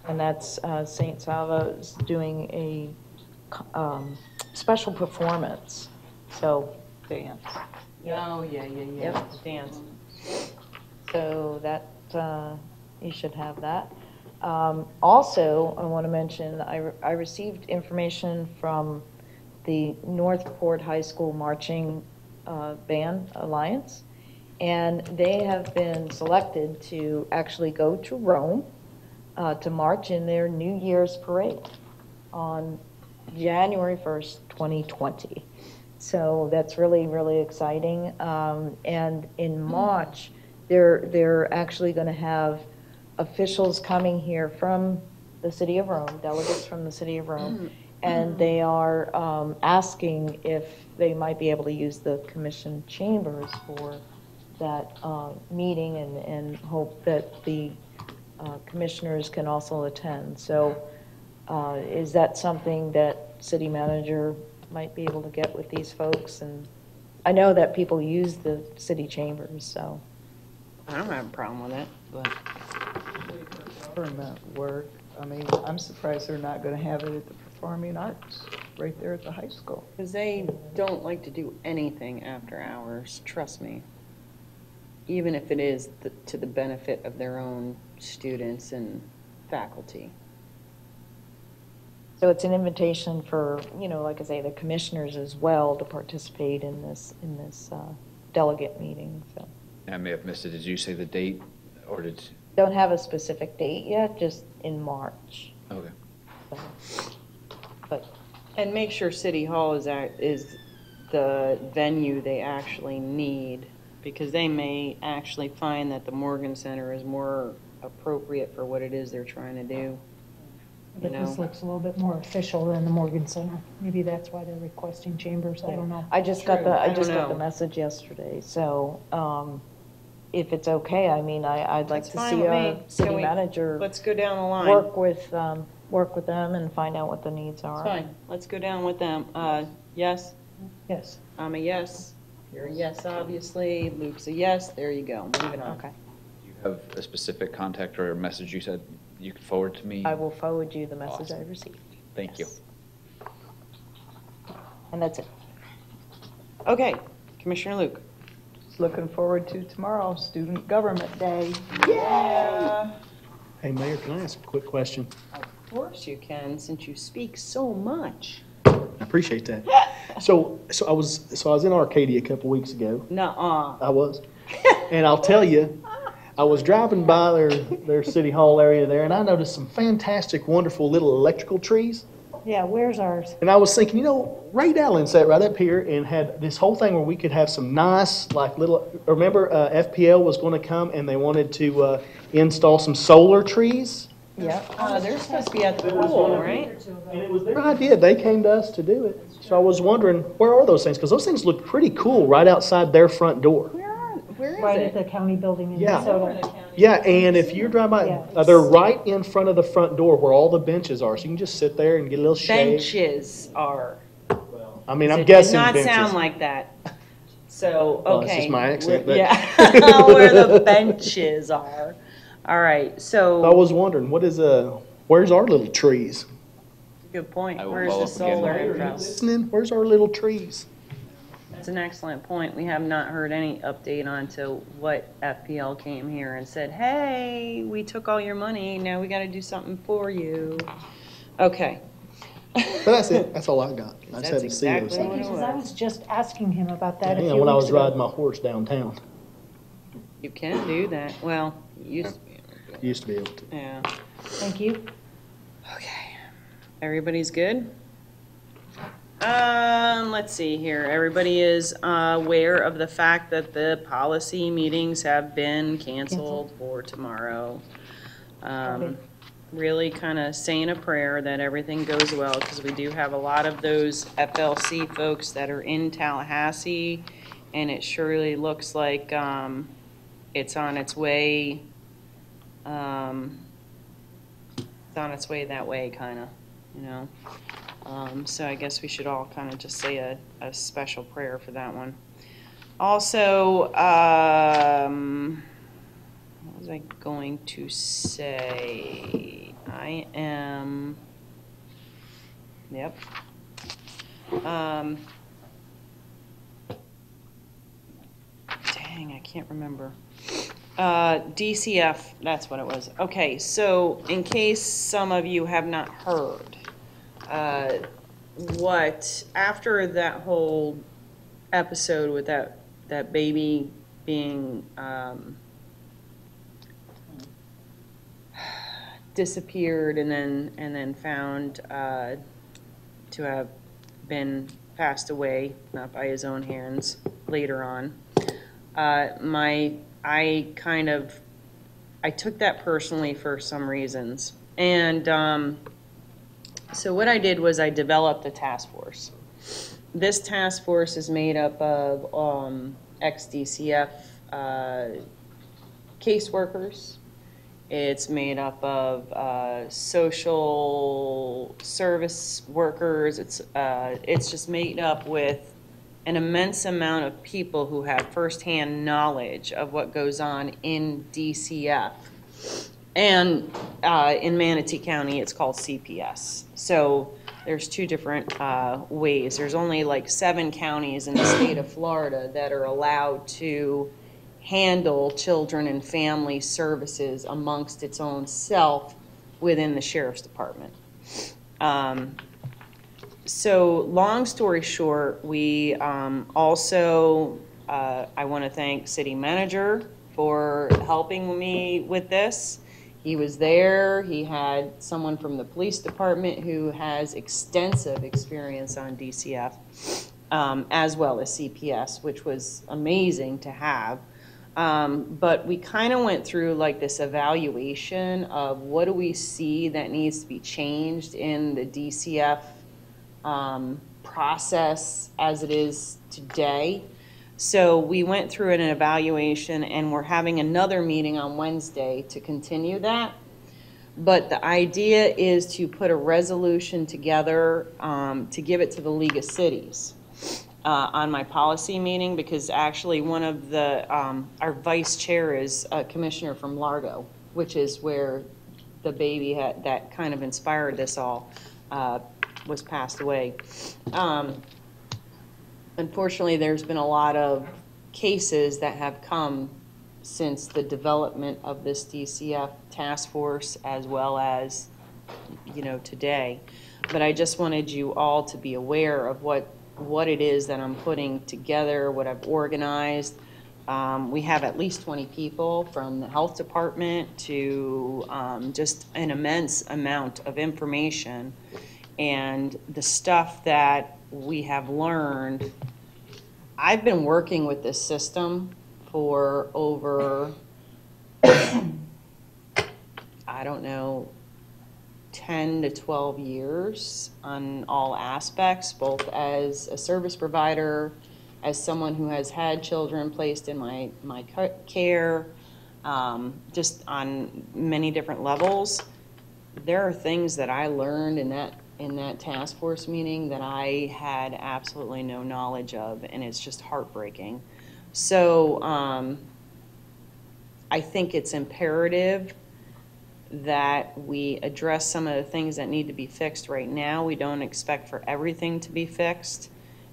And that's St. Salva's doing a special performance, so dance. Oh, yeah. Yep. Dance. So that, you should have that. Also, I want to mention, I received information from the Northport High School Marching Band Alliance, and they have been selected to actually go to Rome to march in their New Year's parade on January 1st, 2020. So that's really, really exciting. And in March, they're actually going to have officials coming here from the city of Rome, delegates from the city of Rome, and they are asking if they might be able to use the commission chambers for that meeting, and hope that the commissioners can also attend. So is that something that city manager might be able to get with these folks? And I know that people use the city chambers, so. I don't have a problem with it, but. Government work, I mean, I'm surprised they're not going to have it at the Performing Arts, right there at the high school. Because they don't like to do anything after hours, trust me. Even if it is to the benefit of their own students and faculty. So it's an invitation for, like I say, the commissioners as well to participate in this delegate meeting, so. I may have missed it. Did you say the date, or did? Don't have a specific date yet, just in March. Okay. So, but And make sure City Hall is the venue they actually need, because they may actually find that the Morgan Center is more appropriate for what it is they're trying to do. But this looks a little bit more official than the Morgan Center. Maybe that's why they're requesting chambers, I don't know. I just got True. the message yesterday, so if it's okay, I mean, I'd like That's to fine see with our me. city Can we- manager Let's go down the line. work with them and find out what the needs are. Fine, let's go down with them. Yes? Yes. I'm a yes. You're a yes, obviously. Luke's a yes. There you go. Moving on. Okay. Do you have a specific contact or a message you said you could forward to me? I will forward you the message I Awesome. received. Thank you. And that's it. Okay, Commissioner Luke. Looking forward to tomorrow, Student Government Day. Yeah. Hey, Mayor, can I ask a quick question? Of course you can, since you speak so much. I appreciate that. So I was in Arcadia a couple weeks ago. Nuh-uh. I was. And I'll tell you, I was driving by their city hall area there, and I noticed some fantastic, wonderful little electrical trees. Yeah, where's ours? And I was thinking, Ray Dallin sat right up here and had this whole thing where we could have some nice, like little, remember FPL was going to come and they wanted to install some solar trees? Yeah. They're supposed to be at the pool, right? And it was their idea. They came to us to do it. So I was wondering, where are those things? Because those things look pretty cool right outside their front door. Where is Right it? at the county building in Yeah. DeSoto. Yeah, and if you drive by, Yeah. they're right in front of the front door where all the benches are. So you can just sit there and get a little shade. Benches are. I mean, I'm It guessing did not benches. sound like that. So, Well, okay. it's just my accent, but- Yeah, where the benches are. All right, so. I was wondering, where's our little trees? Good point. I will Where's follow the up again. solar Are you info? listening? Where's our little trees? That's an excellent point. We have not heard any update on to what FPL came here and said, hey, we took all your money, now we gotta do something for you. Okay. But that's it. That's all I got. I just That's had to see those exactly what things. it Because I was just asking him about that a few Yeah, when I was weeks ago. riding my horse downtown. You can do that. Well, you used to be able to do Used to be able to. it. Yeah. Thank you. Okay. Everybody's good? Let's see here. Everybody is aware of the fact that the policy meetings have been canceled for tomorrow. Really kind of saying a prayer that everything goes well, because we do have a lot of those FLC folks that are in Tallahassee, and it surely looks like it's on its way. It's on its way that way, kind of, So I guess we should all kind of just say a special prayer for that one. Also, what was I going to say? Yep. Dang, I can't remember. DCF, that's what it was. Okay, so in case some of you have not heard, after that whole episode with that baby being disappeared and then found to have been passed away, not by his own hands, later on, I took that personally for some reasons. And so what I did was I developed a task force. This task force is made up of ex-DCF caseworkers. It's made up of social service workers. It's just made up with an immense amount of people who have firsthand knowledge of what goes on in DCF. And in Manatee County, it's called CPS. So there's two different ways. There's only like 7 counties in the state of Florida that are allowed to handle children and family services amongst its own self within the Sheriff's Department. So long story short, we also, I want to thank City Manager for helping me with this. He was there. He had someone from the police department who has extensive experience on DCF, as well as CPS, which was amazing to have. But we kind of went through like this evaluation of what do we see that needs to be changed in the DCF process as it is today. So we went through an evaluation, and we're having another meeting on Wednesday to continue that. But the idea is to put a resolution together to give it to the League of Cities on my policy meeting, because actually one of the, our vice chair is a commissioner from Largo, which is where the baby that kind of inspired this all was passed away. Unfortunately, there's been a lot of cases that have come since the development of this DCF task force, as well as, you know, today. But I just wanted you all to be aware of what it is that I'm putting together, what I've organized. We have at least 20 people from the health department to just an immense amount of information. And the stuff that we have learned, I've been working with this system for over, I don't know, 10 to 12 years on all aspects, both as a service provider, as someone who has had children placed in my care, just on many different levels. There are things that I learned in that task force meeting that I had absolutely no knowledge of, and it's just heartbreaking. So I think it's imperative that we address some of the things that need to be fixed right now. We don't expect for everything to be fixed.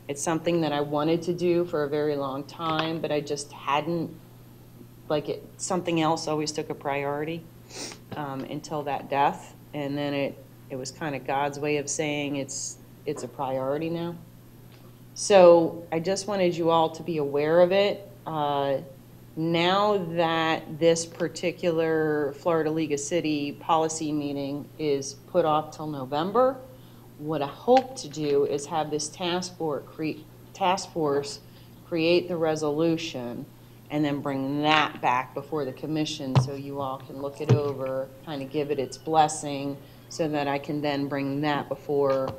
It's something that I wanted to do for a very long time, but I just hadn't, something else always took a priority until that death, and then it was kind of God's way of saying it's a priority now. So I just wanted you all to be aware of it. Now that this particular Florida League of City policy meeting is put off till November, what I hope to do is have this task force create the resolution and then bring that back before the commission so you all can look it over, kind of give it its blessing, so that I can then bring that before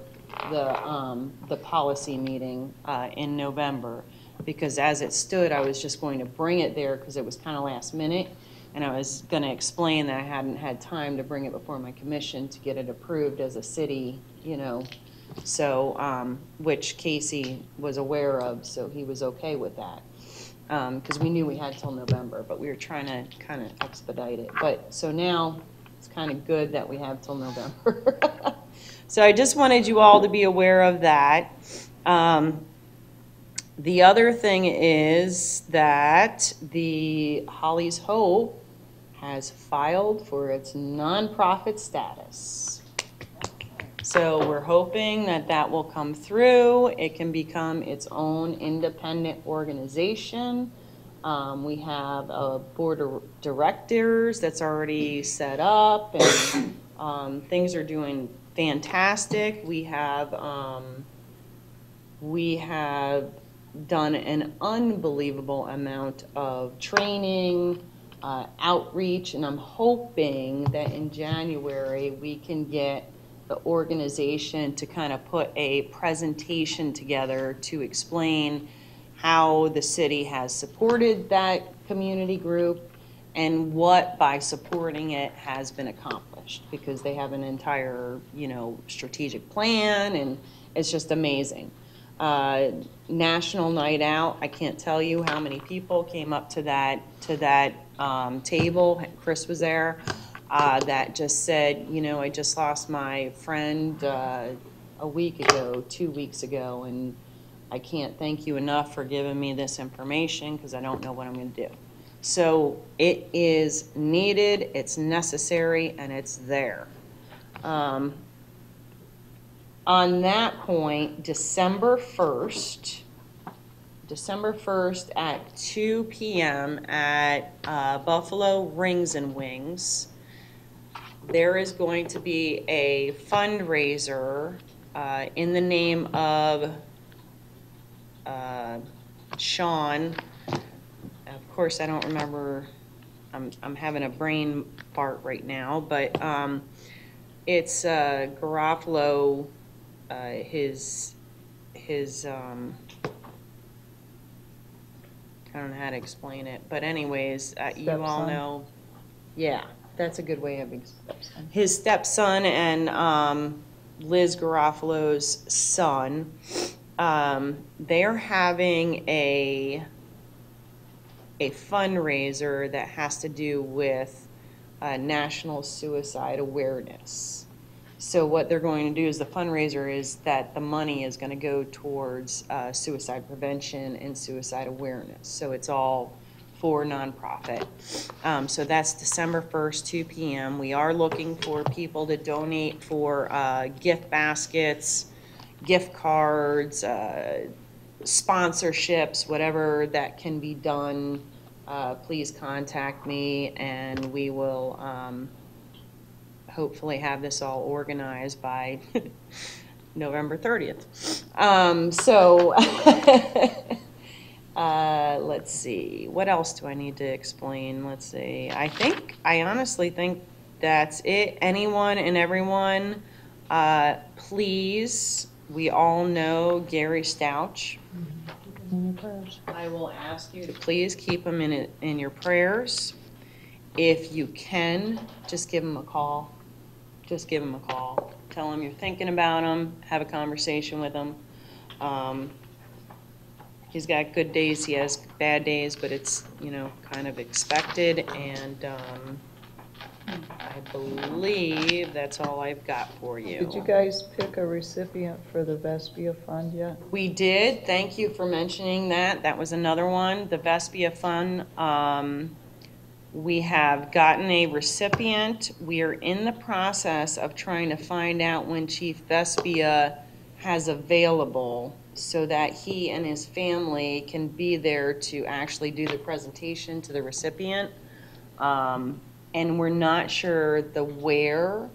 the policy meeting in November. Because as it stood, I was just going to bring it there because it was kind of last minute, and I was going to explain that I hadn't had time to bring it before my commission to get it approved as a city, you know, so, which Casey was aware of, so he was okay with that. Because we knew we had till November, but we were trying to kind of expedite it. But, so now, it's kind of good that we have till November. So I just wanted you all to be aware of that. The other thing is that the Holly's Hope has filed for its nonprofit status. So we're hoping that that will come through. It can become its own independent organization. We have a board of directors that's already set up, and things are doing fantastic. We have done an unbelievable amount of training, outreach, and I'm hoping that in January we can get the organization to kind of put a presentation together to explain how the city has supported that community group and what by supporting it has been accomplished, because they have an entire, strategic plan, and it's just amazing. National Night Out, I can't tell you how many people came up to that table. Chris was there, that just said, I just lost my friend a week ago, 2 weeks ago, and I can't thank you enough for giving me this information because I don't know what I'm going to do. So it is needed, it's necessary, and it's there. On that point, December 1st at 2 p.m. at Buffalo Rings and Wings, there is going to be a fundraiser in the name of Sean. Of course, I don't remember. I'm having a brain fart right now, but it's Garofalo. His I don't know how to explain it, but anyways, you all know. Yeah, that's a good way of explaining. His stepson and Liz Garofalo's son. They're having a fundraiser that has to do with national suicide awareness. So what they're going to do is the fundraiser is that the money is going to go towards suicide prevention and suicide awareness. So it's all for nonprofit. So that's December 1st, 2 p.m. We are looking for people to donate for gift baskets, gift cards, sponsorships, whatever that can be done. Please contact me, and we will hopefully have this all organized by November 30th. Let's see. What else do I need to explain? Let's see. I honestly think that's it. Anyone and everyone, please, we all know Gary Stouch. I will ask you to please keep him in your prayers. If you can, just give him a call. Just give him a call. Tell him you're thinking about him. Have a conversation with him. He's got good days. He has bad days, but it's, kind of expected. And I believe that's all I've got for you. Did you guys pick a recipient for the Vespia Fund yet? We did. Thank you for mentioning that. That was another one. The Vespia Fund. We have gotten a recipient. We are in the process of trying to find out when Chief Vespia has available so that he and his family can be there to actually do the presentation to the recipient. And we're not sure the where.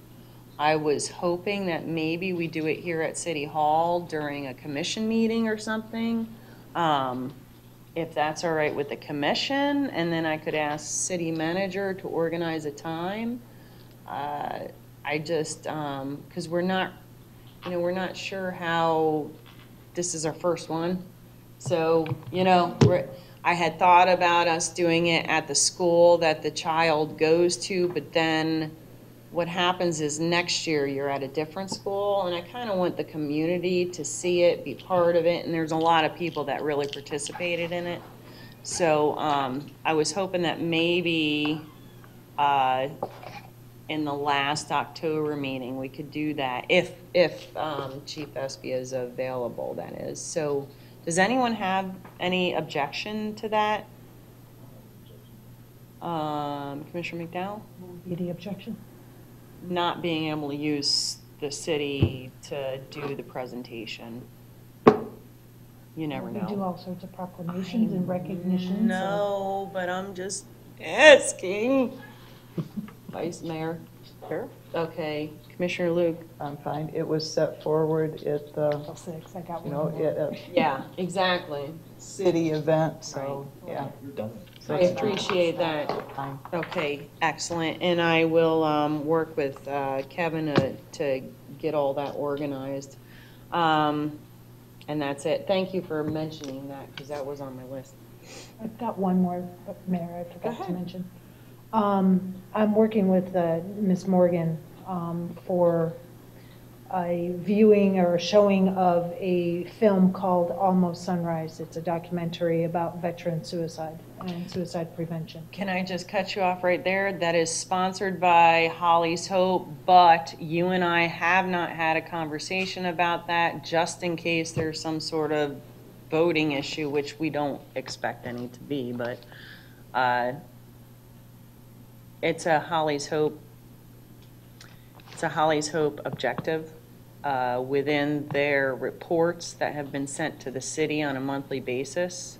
I was hoping that maybe we do it here at City Hall during a commission meeting or something. If that's all right with the commission, and then I could ask city manager to organize a time. I just, because we're not sure how, this is our first one. So, I had thought about us doing it at the school that the child goes to, but then what happens is next year you're at a different school, and I kind of want the community to see it, be part of it, and there's a lot of people that really participated in it. So I was hoping that maybe in the last October meeting we could do that, if Chief Vespia is available, that is. So does anyone have any objection to that? Commissioner McDowell? Any objection? Not being able to use the city to do the presentation. You never know. We do all sorts of proclamations and recognitions. No, but I'm just asking. Vice Mayor? Sure. Okay. Commissioner Luke? I'm fine. It was set forward at the, I got you know, one more. it, Yeah, exactly. city event, so, yeah. I appreciate that. Okay, excellent. And I will work with Kevin to get all that organized. And that's it. Thank you for mentioning that, because that was on my list. I've got one more, Mayor, I forgot to mention. I'm working with Ms. Morgan for a viewing or showing of a film called Almost Sunrise. It's a documentary about veteran suicide and suicide prevention. Can I just cut you off right there? That is sponsored by Holly's Hope, but you and I have not had a conversation about that, just in case there's some sort of voting issue, which we don't expect any to be, but it's a Holly's Hope objective within their reports that have been sent to the city on a monthly basis.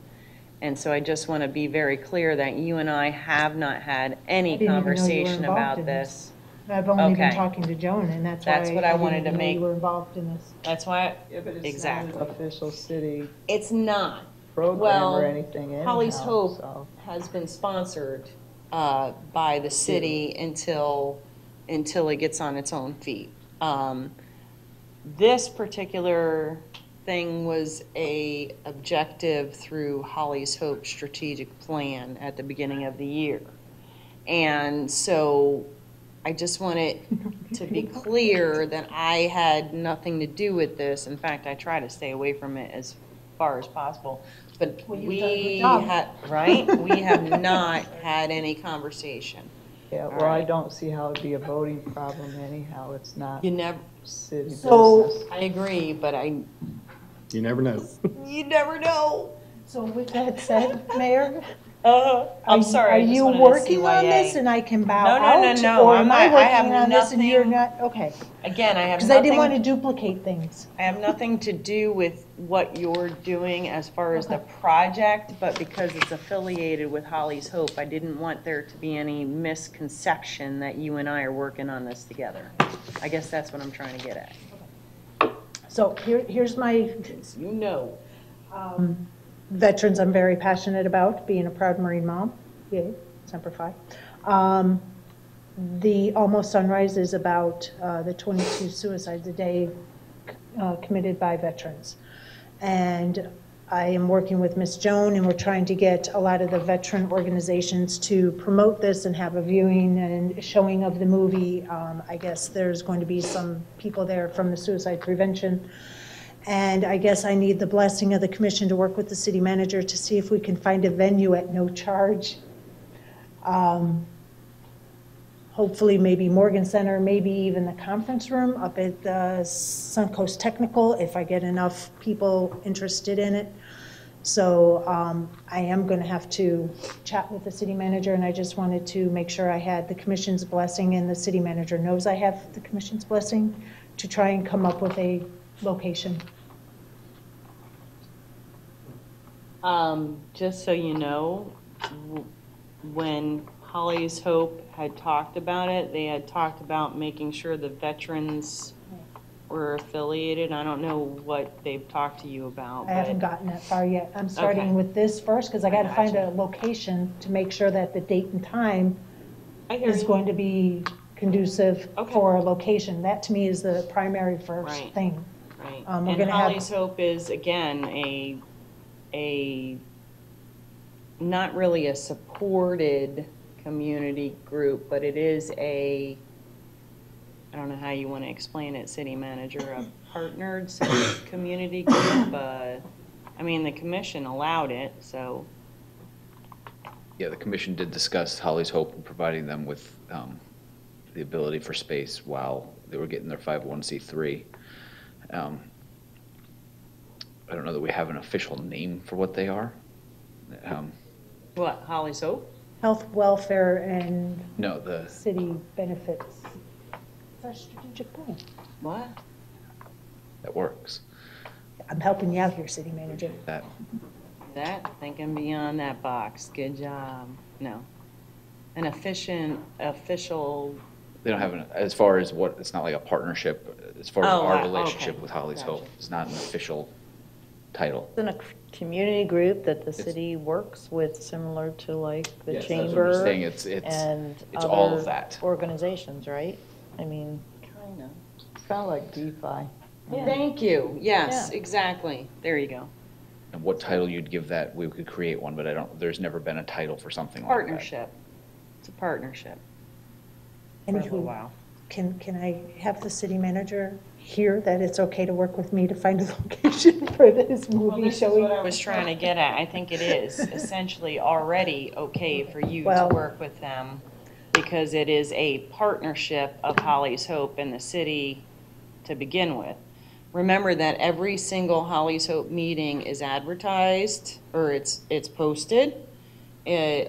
And so I just want to be very clear that you and I have not had any conversation about this. I've only been talking to Joan, and that's what I wanted to make. You were involved in this. That's why. Yeah, but it's exactly. not an official city. It's not program or anything. Anyhow, Holly's Hope has been sponsored by the city until it gets on its own feet. This particular thing was a objective through Holly's Hope strategic plan at the beginning of the year. And so I just want it to be clear that I had nothing to do with this. In fact, I try to stay away from it as far as possible. But we have not had any conversation. Yeah, well, I don't see how it'd be a voting problem anyhow. It's not city business. I agree, but you never know. You never know. So with that said, Mayor, I'm sorry. Are you working on this and I can bow out? No. Or am I working on this and you're not? Okay. Again, I have because I didn't want to duplicate things. I have nothing to do with what you're doing as far as the project, but because it's affiliated with Holly's Hope, I didn't want there to be any misconception that you and I are working on this together. I guess that's what I'm trying to get at. So here's my, veterans I'm very passionate about, being a proud Marine mom. Yay, Semper Fi. The Almost Sunrise is about the 22 suicides a day committed by veterans. And I am working with Ms. Joan, and we're trying to get a lot of the veteran organizations to promote this and have a viewing and showing of the movie. I guess there's going to be some people there from the suicide prevention. And I guess I need the blessing of the commission to work with the city manager to see if we can find a venue at no charge. Hopefully maybe Morgan Center, maybe even the conference room up at the Suncoast Technical if I get enough people interested in it. So I am going to have to chat with the city manager, and I just wanted to make sure I had the commission's blessing, and the city manager knows I have the commission's blessing to try and come up with a location. Just so you know, when Holly's Hope had talked about it, they had talked about making sure the veterans were affiliated. I don't know what they've talked to you about. I haven't gotten that far yet. I'm starting with this first because I got to find a location to make sure that the date and time is going to be conducive for a location. That to me is the primary first thing. Right. We're And gonna Holly's Hope is, again, a not really a supported community group, but it is I don't know how you want to explain it, city manager, a partnered community group. I mean, the commission allowed it, so. Yeah, the commission did discuss Holly's Hope and providing them with the ability for space while they were getting their 501c3. I don't know that we have an official name for what they are. What, Holly's Hope? Health, welfare, and No, the city benefits. It's our strategic plan. What? that works. I'm helping you out here, city manager. That Thinking beyond that box. Good job. No. An official. they don't have an, as far as what, it's not like a partnership. As far as our relationship with Holly's Hope, it's not an official title. It's in a community group that the city works with, similar to like the Yes, that's what I'm chamber. saying. And It's all other of that. organizations, right? I mean. Kind of. It's kind of like DeFi. Thank you. Yes, exactly. There you go. And what title you'd give that, we could create one, but there's never been a title for something like that. Partnership. It's a partnership. For a little Anywho, while. can I have the city manager hear that it's okay to work with me to find a location for this movie This is showing? what I was trying to get at. I think it is essentially already okay for you to Well- work with them because it is a partnership of Holly's Hope and the city to begin with. Remember that every single Holly's Hope meeting is advertised, or it's posted.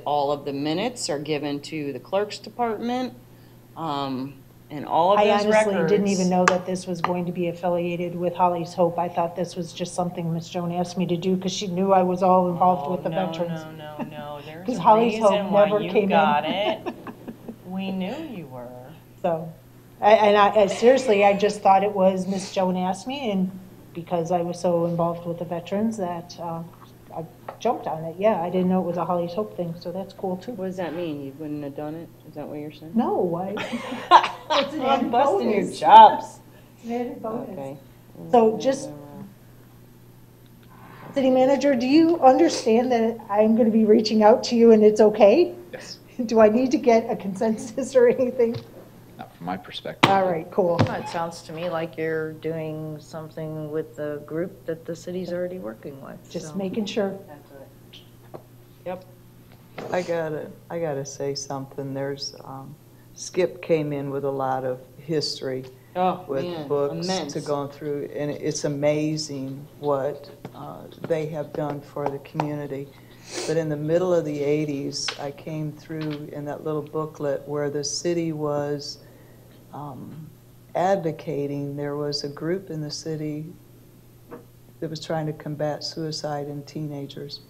All of the minutes are given to the clerk's department, and all of I those records. honestly didn't even know that this was going to be affiliated with Holly's Hope. I thought this was just something Ms. Joan asked me to do because she knew I was all involved with the veterans. No, there's Because a Holly's Hope reason why never you came in. got it. We knew you were. So, I seriously, I just thought it was Ms. Joan asked me, and because I was so involved with the veterans that I jumped on it. Yeah, I didn't know it was a Holly's Hope thing, so that's cool too. What does that mean? You wouldn't have done it? Is that what you're saying? No, it's an I'm added busting your bonus. chops. It's an added bonus. Okay. So just, city manager, do you understand that I'm going to be reaching out to you and it's okay? Yes. Do I need to get a consensus or anything? Not from my perspective. All right, cool. It sounds to me like you're doing something with the group that the city's already working with. Just so. making sure. Yep. I gotta say something. There's, Skip came in with a lot of history Oh, with man, books immense. to go through, and it's amazing what they have done for the community. But in the middle of the 80s, I came through in that little booklet where the city was advocating. There was a group in the city that was trying to combat suicide in teenagers.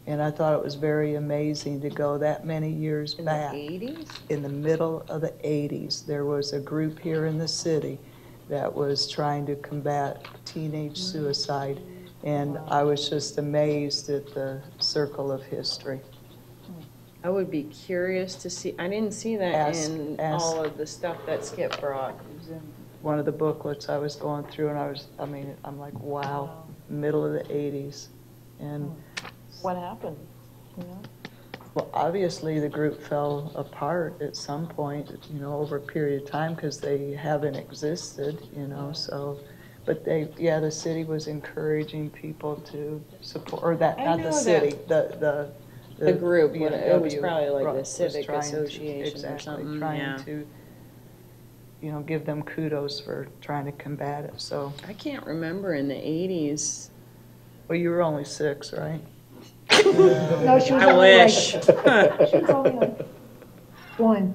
And I thought it was very amazing to go that many years back. In the 80s? In the middle of the 80s, there was a group here in the city that was trying to combat teenage suicide. And I was just amazed at the circle of history. I would be curious to see, I didn't see that Ask- in ask- all of the stuff that Skip brought. One of the booklets I was going through, and I'm like, wow, middle of the 80s. And What happened? You know? well, obviously, the group fell apart at some point, over a period of time, because they haven't existed, so, but the city was encouraging people to support, or that, I not know the that. city, The group, it was VFW probably like the was Civic trying to- Association or exactly, something, trying yeah. to, give them kudos for trying to combat it, so. I can't remember in the 80s. Well, you were only 6, right? No, she was I only like, wish. she was only like 1.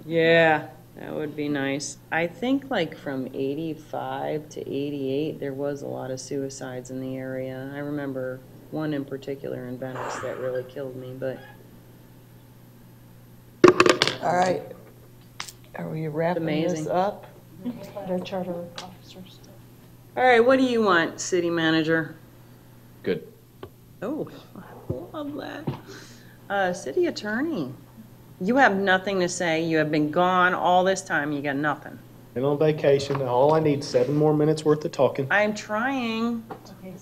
Yeah, that would be nice. I think like from 85 to 88, there was a lot of suicides in the area. I remember one in particular in Venice that really killed me, but. All right. Are we wrapping this amazing. up? Their charter officers. All right, what do you want, city manager? Good. Oh, I love that. City attorney, you have nothing to say. You have been gone all this time. You got nothing. Been on vacation. All I need is 7 more minutes worth of talking. I'm trying. I'm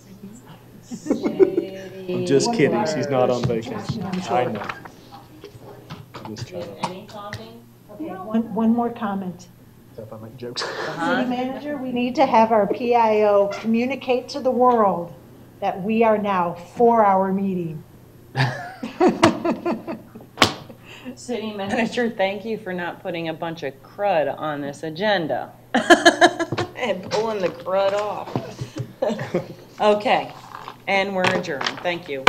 just kidding. She's not on vacation. I know. Just kidding. Any talking? Okay, one more comment. If I make jokes. City manager, we need to have our PIO communicate to the world that we are now 4-hour meeting. City manager, thank you for not putting a bunch of crud on this agenda and pulling the crud off. Okay, and we're adjourned. Thank you.